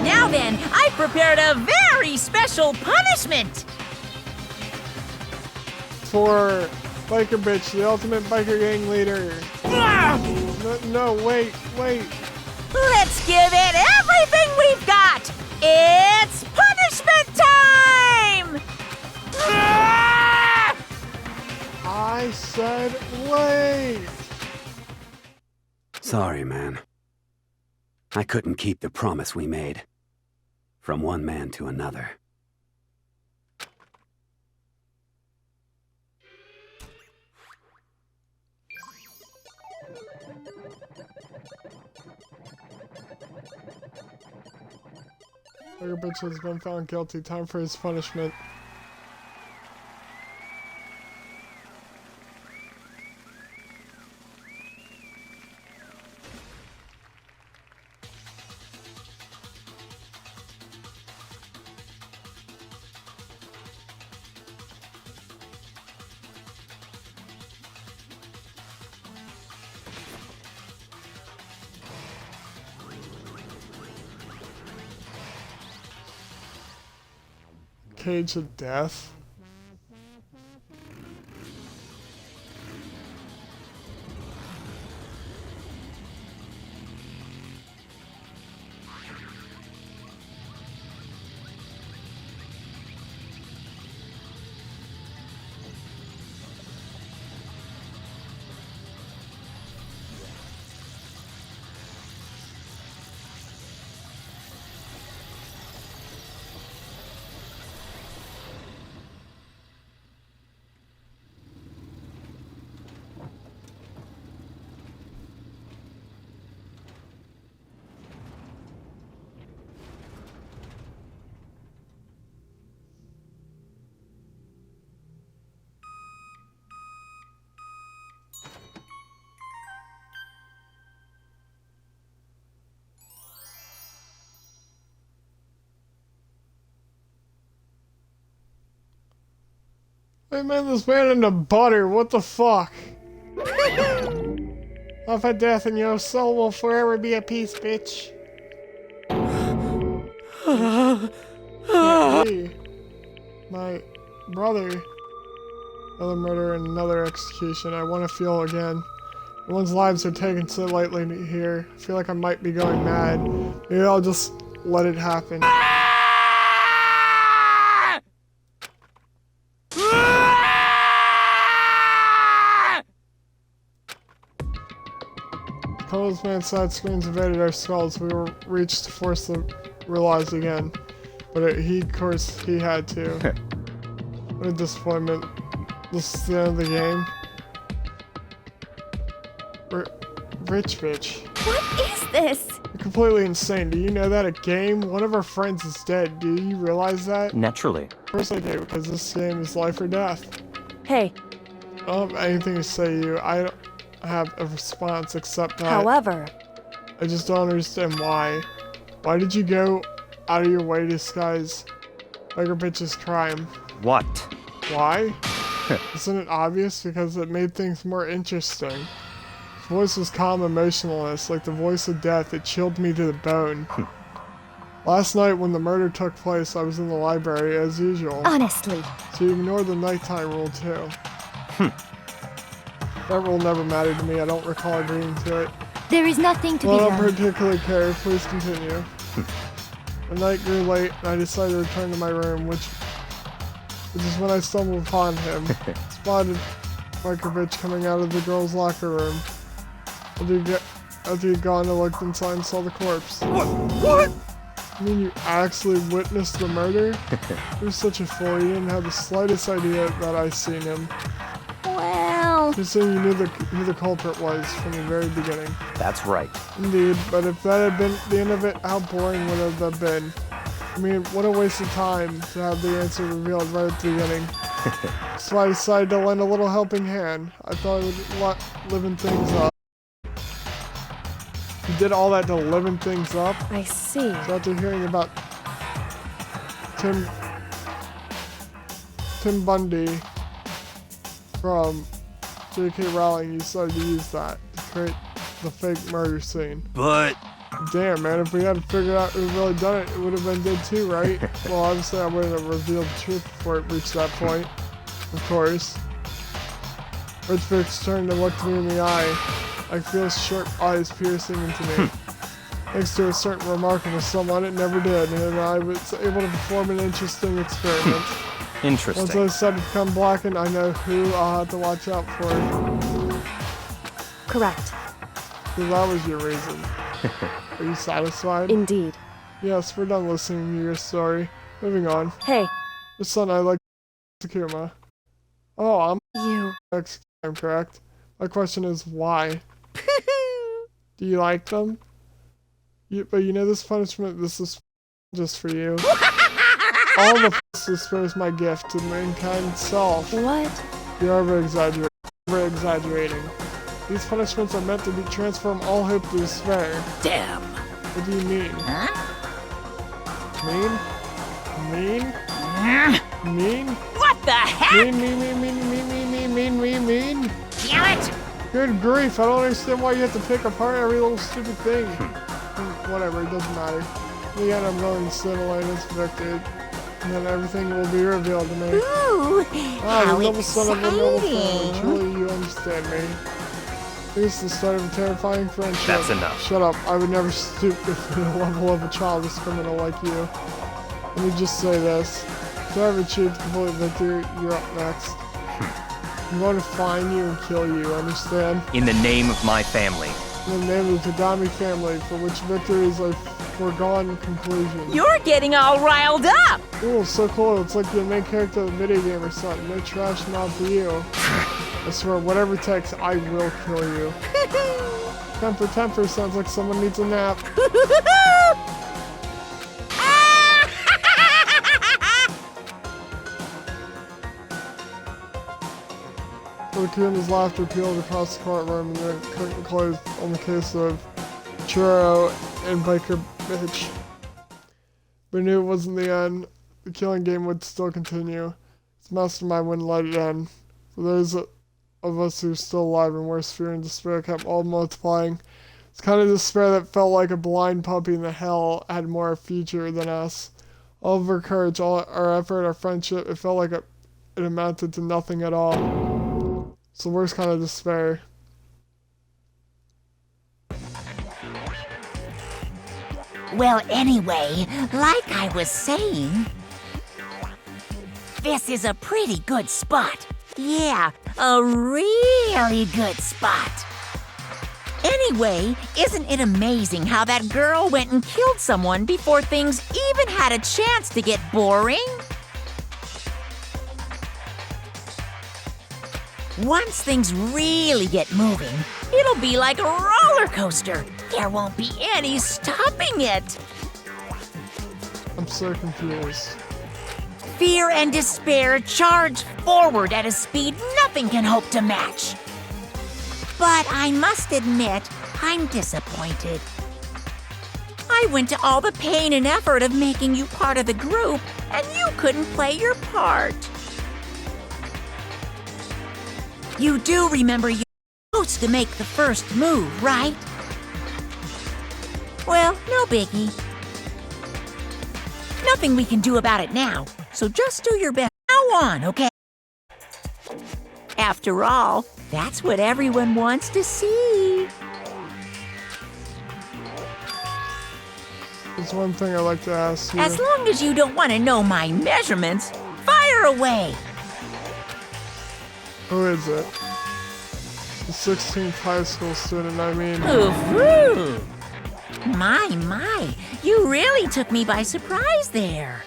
Now then, I prepared a very special punishment. For Biker Bitch, the ultimate biker gang leader. No, wait. Let's give it everything we've got. It's punishment time! I said wait. Sorry, man. I couldn't keep the promise we made. From one man to another. Biker Bitch has been found guilty. Time for his punishment. Cage of Death. They made this man into butter, what the fuck? Life and death and your soul will forever be at peace, bitch. Hey, my brother, another murder and another execution. I want to feel again. Everyone's lives are taken so lightly here. I feel like I might be going mad. Maybe I'll just let it happen. Colonel's man side screens invaded our skulls. We were reached to force them realize again. But of course, he had to. What a disappointment. This is the end of the game. Rich bitch. What is this? You're completely insane. Do you know that? A game? One of our friends is dead. Do you realize that? Naturally. Of course I do, because this game is life or death. Hey. I don't have anything to say to you. I don't have a response except that. However. I just don't understand why. Why did you go out of your way to disguise Biker Bitch's crime? What? Why? Isn't it obvious? Because it made things more interesting. His voice was calm and emotionless, like the voice of death. It chilled me to the bone. Last night when the murder took place, I was in the library as usual. Honestly. So you ignored the nighttime rule too. That rule never mattered to me. I don't recall agreeing to it. There is nothing to be Well, I done. don't particularly care. Please continue. The night grew late, and I decided to return to my room, which is when I stumbled upon him. Spotted Mikovich coming out of the girls' locker room. After he'd gone, I looked inside and saw the corpse. What? You mean you actually witnessed the murder? You're such a fool. You didn't have the slightest idea that I seen him. Well... You're saying you knew who the culprit was from the very beginning. That's right. Indeed, but if that had been the end of it, how boring would it have been? I mean, what a waste of time to have the answer revealed right at the beginning. So I decided to lend a little helping hand. I thought it would liven things up. You did all that to liven things up? I see. So after hearing about Tim Bundy from J.K. Rowling, you decided to use that to create the fake murder scene. But... Damn, man, if we had figured out who really done it, it would have been dead too, right? Well, obviously I wouldn't have revealed the truth before it reached that point. Of course. Rich Fix turned and looked me in the eye. I feel his sharp eyes piercing into me. Thanks to a certain remarkable someone, it never did, and I was able to perform an interesting experiment. Interesting. Once I decided to become blackened, I know who I'll have to watch out for. Correct. So that was your reason. Are you satisfied? Indeed. Yes, we're done listening to your story. Moving on. Hey. Your son, I like Takuma. Oh, I'm You. next time, correct? My question is why? Do you like them? But you know this punishment, this is just for you. All the despair is my gift to mankind self. What? You're over-exaggerating. These punishments are meant to transform all hope to despair. Damn. What do you mean? Huh? Mean? Mean? What the heck? Mean? Damn it! Good grief, I don't understand why you have to pick apart every little stupid thing. Whatever, it doesn't matter. In the end, I'm going to Cinderella as victor, and then everything will be revealed to me. Ooh, how the noble son of a noble family. exciting! Truly, you understand me. This is the start of a terrifying friendship. That's enough. Shut up. I would never stoop to the level of a childless criminal like you. Let me just say this. If I ever achieved complete victory, you're up next. I'm going to find you and kill you, understand? In the name of my family. In the name of the Tagami family, for which victory is a foregone conclusion. You're getting all riled up! Ooh, so cool. It's like the main character of a video game or something. No trash knob for you. I swear, whatever it takes, I will kill you. Temper sounds like someone needs a nap. The Kuma's laughter peeled across the courtroom and then curtain closed on the case of Churro and Biker Bitch. But knew it wasn't the end. The killing game would still continue. His mastermind wouldn't let it end. For those of us who were still alive and worse, fear and despair kept all multiplying. It's kind of despair that felt like a blind puppy in the hell had more future than us. All of our courage, all our effort, our friendship, it felt like it amounted to nothing at all. It's the worst kind of despair. Well, anyway, like I was saying, this is a pretty good spot. Yeah, a really good spot. Anyway, isn't it amazing how that girl went and killed someone before things even had a chance to get boring? Once things really get moving, it'll be like a roller coaster. There won't be any stopping it. I'm so confused. Fear and despair charge forward at a speed nothing can hope to match. But I must admit, I'm disappointed. I went to all the pain and effort of making you part of the group, and you couldn't play your part. You do remember you're supposed to make the first move, right? Well, no biggie. Nothing we can do about it now, so just do your best now on, okay? After all, that's what everyone wants to see. There's one thing I'd like to ask you. As long as you don't want to know my measurements, fire away! Who is it? The 16th high school student, I mean. Ooh-hoo. My, you really took me by surprise there.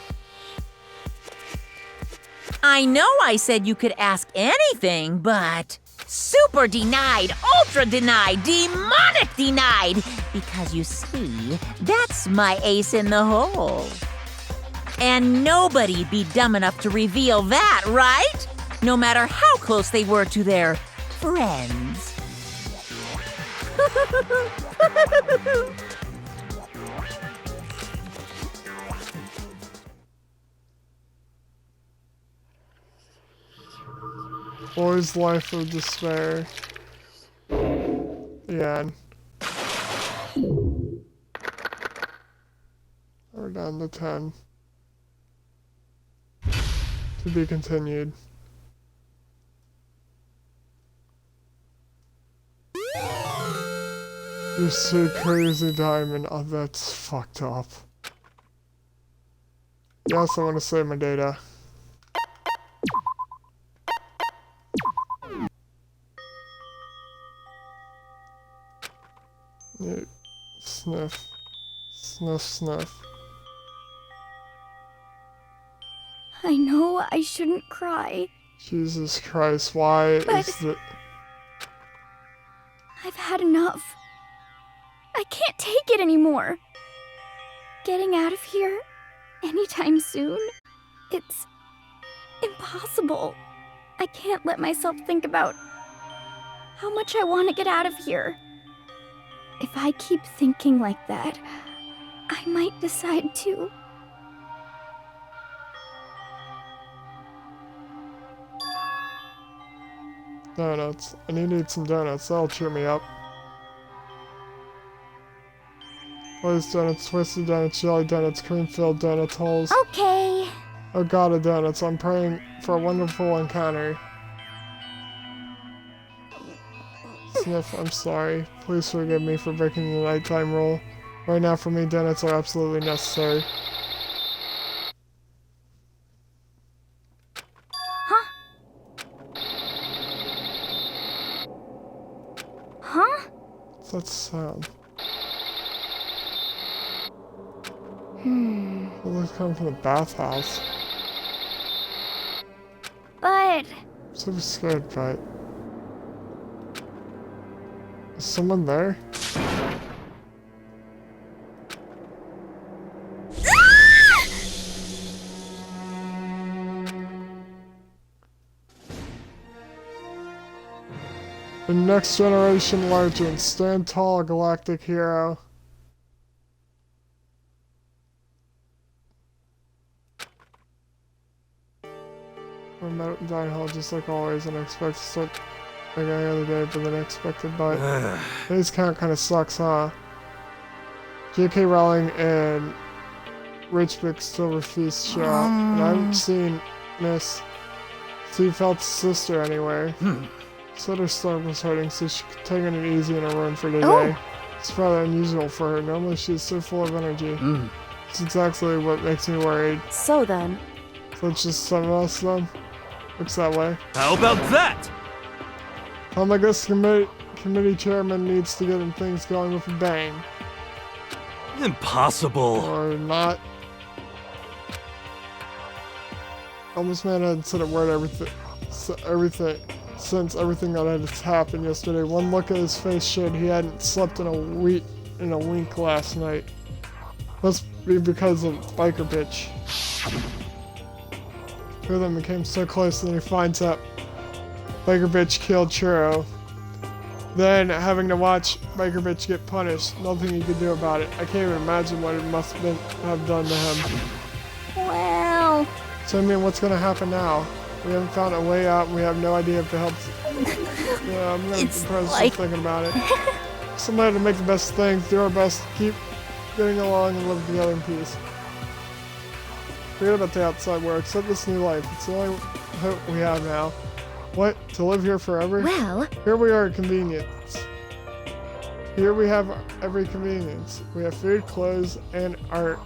I know I said you could ask anything, but super denied, ultra denied, demonic denied, because you see, that's my ace in the hole. And nobody'd be dumb enough to reveal that, right? No matter how close they were to their friends. Boy's life of despair. The end. We're down to 10. To be continued. You see crazy diamond. Oh, that's fucked up. Yes, I want to save my data. Yeah. Sniff. Sniff, sniff. I know I shouldn't cry. Jesus Christ, why But is the... I've had enough. I can't take it anymore. Getting out of here anytime soon, it's impossible. I can't let myself think about how much I want to get out of here. If I keep thinking like that, I might decide to. Donuts. I need to eat some donuts. That'll cheer me up. Glazed donuts, twisted donuts, jelly donuts, cream-filled donuts, holes. Okay. Oh god of donuts. I'm praying for a wonderful encounter. Sniff, I'm sorry. Please forgive me for breaking the nighttime rule. Right now, for me, donuts are absolutely necessary. Huh? What's that sound? It looks coming from the bathhouse. But... I'm so scared, but... Is someone there? The next generation legend, stand tall, galactic hero. I met at Dine Hall just like always, and I expect to start like any other day, but unexpected bite. Today's count kind of sucks, huh? J.K. Rowling and Richbick still refuse to show up, and I haven't seen Miss Steve Felt's sister anywhere. Said her stomach was hurting, so she could take it easy in her room for today. It's rather unusual for her. Normally she's so full of energy. It's exactly what makes me worried. So then... So it's just some of us then? Looks that way. How about that? How am I going to committee chairman needs to get things going with a bang. Impossible. Or not. Almost man hadn't said a word since everything that had happened yesterday. One look at his face showed he hadn't slept in a wink last night. Must be because of Biker Bitch. Two of them became so close, and he finds out Biker Bitch killed Churro. Then, having to watch Biker Bitch get punished, nothing he could do about it. I can't even imagine what it must have done to him. Well... So, I mean, what's gonna happen now? We haven't found a way out, and we have no idea if it helps. Yeah, I'm gonna depressed just thinking about it. Somebody to make the best things, do our best, keep getting along, and live together in peace. Forget about the outside world, accept this new life. It's the only hope we have now. What? To live here forever? Well... Here we are at convenience. Here we have every convenience. We have food, clothes, and our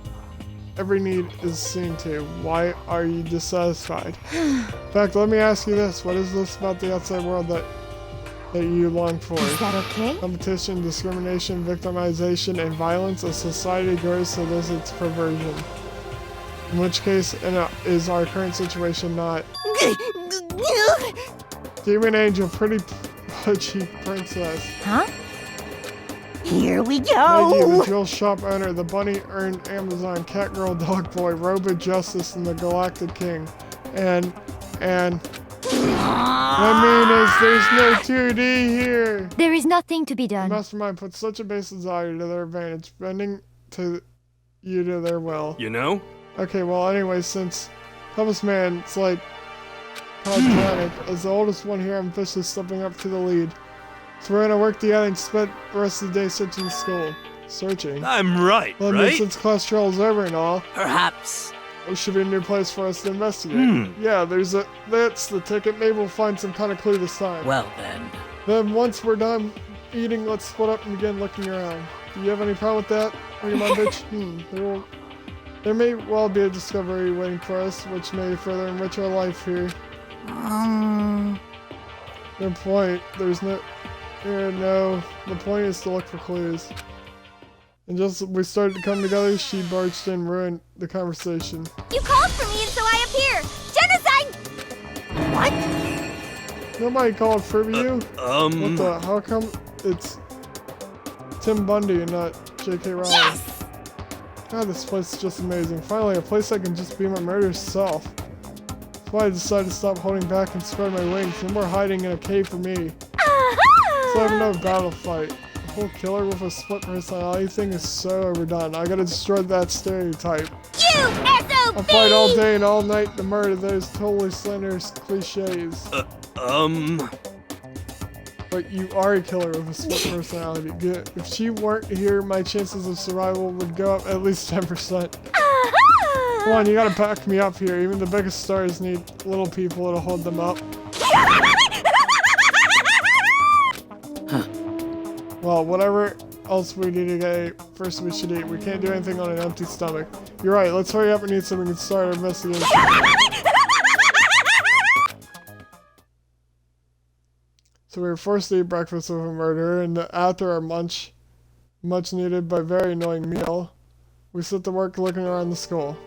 every need is seen to. Why are you dissatisfied? In fact, let me ask you this. What is this about the outside world that you long for? Is that okay? Competition, discrimination, victimization, and violence. A society grows, so does its perversion. In which case, is our current situation not? Demon Angel, pretty pudgy princess. Huh? Here we go! Maggie, the jewel shop owner, the bunny earned Amazon, cat girl, dog boy, robe of justice, and the galactic king. And what I mean is there's no 2D here! There is nothing to be done. The mastermind put such a base desire to their advantage, bending to you to their will. You know? Okay, well anyway, since Thomas Man's like Titanic, as the oldest one here, I'm officially stepping up to the lead. So we're gonna work together and spend the rest of the day searching the school. Searching? I'm right, well, I mean, since class trial's over and all. Perhaps. There should be a new place for us to investigate. Yeah, that's the ticket. Maybe we'll find some kind of clue this time. Well then. Then once we're done eating, let's split up and begin looking around. Do you have any problem with that? Come on, bitch. There may well be a discovery waiting for us, which may further enrich our life here. No point. The point is to look for clues. And just as we started to come together, she barged in and ruined the conversation. You called for me and so I appear! Genocide! What? Nobody called for you? What the? How come it's Tim Bundy and not J.K. Rowling? Yes! God, this place is just amazing. Finally, a place I can just be my murderous self. That's why I decided to stop holding back and spread my wings. No more hiding in a cave for me. So I have no battle fight. The whole killer with a split personality thing is so overdone. I gotta destroy that stereotype. You SOB! I'll fight all day and all night to murder those totally slanderous cliches. But you are a killer with a split personality. Good. If she weren't here, my chances of survival would go up at least 10%. Come on, you gotta back me up here. Even the biggest stars need little people to hold them up. Well, whatever else we need to get, first we should eat. We can't do anything on an empty stomach. You're right, let's hurry up and eat so we can start our investigation. So we were forced to eat breakfast with a murderer, and after our much needed but very annoying meal, we set to work looking around the school.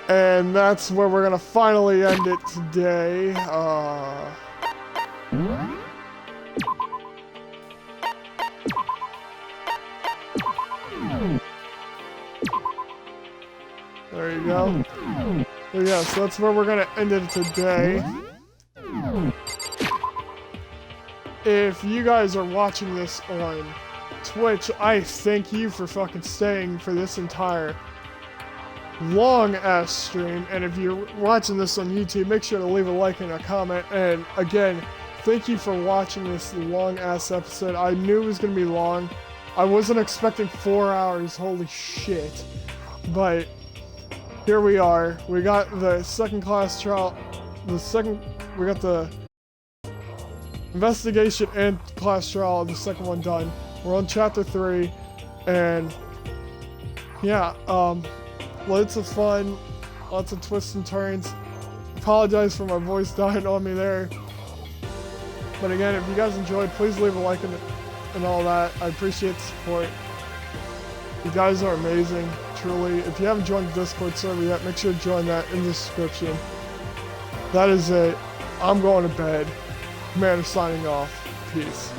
And that's where we're gonna finally end it today. There you go. So yeah, so that's where we're gonna end it today. If you guys are watching this on Twitch, I thank you for fucking staying for this entire long ass stream. And if you're watching this on YouTube, make sure to leave a like and a comment. And again, thank you for watching this long ass episode. I knew it was gonna be long. I wasn't expecting 4 hours, holy shit. But here we are. We got the second class trial. We got the investigation and class trial, the second one done. We're on chapter 3, and yeah, loads of fun, lots of twists and turns. apologize for my voice dying on me there. But again, if you guys enjoyed, please leave a like and all that. I appreciate the support. You guys are amazing, truly. If you haven't joined the Discord server yet, make sure to join that in the description. That is it. I'm going to bed. Commander signing off. Peace.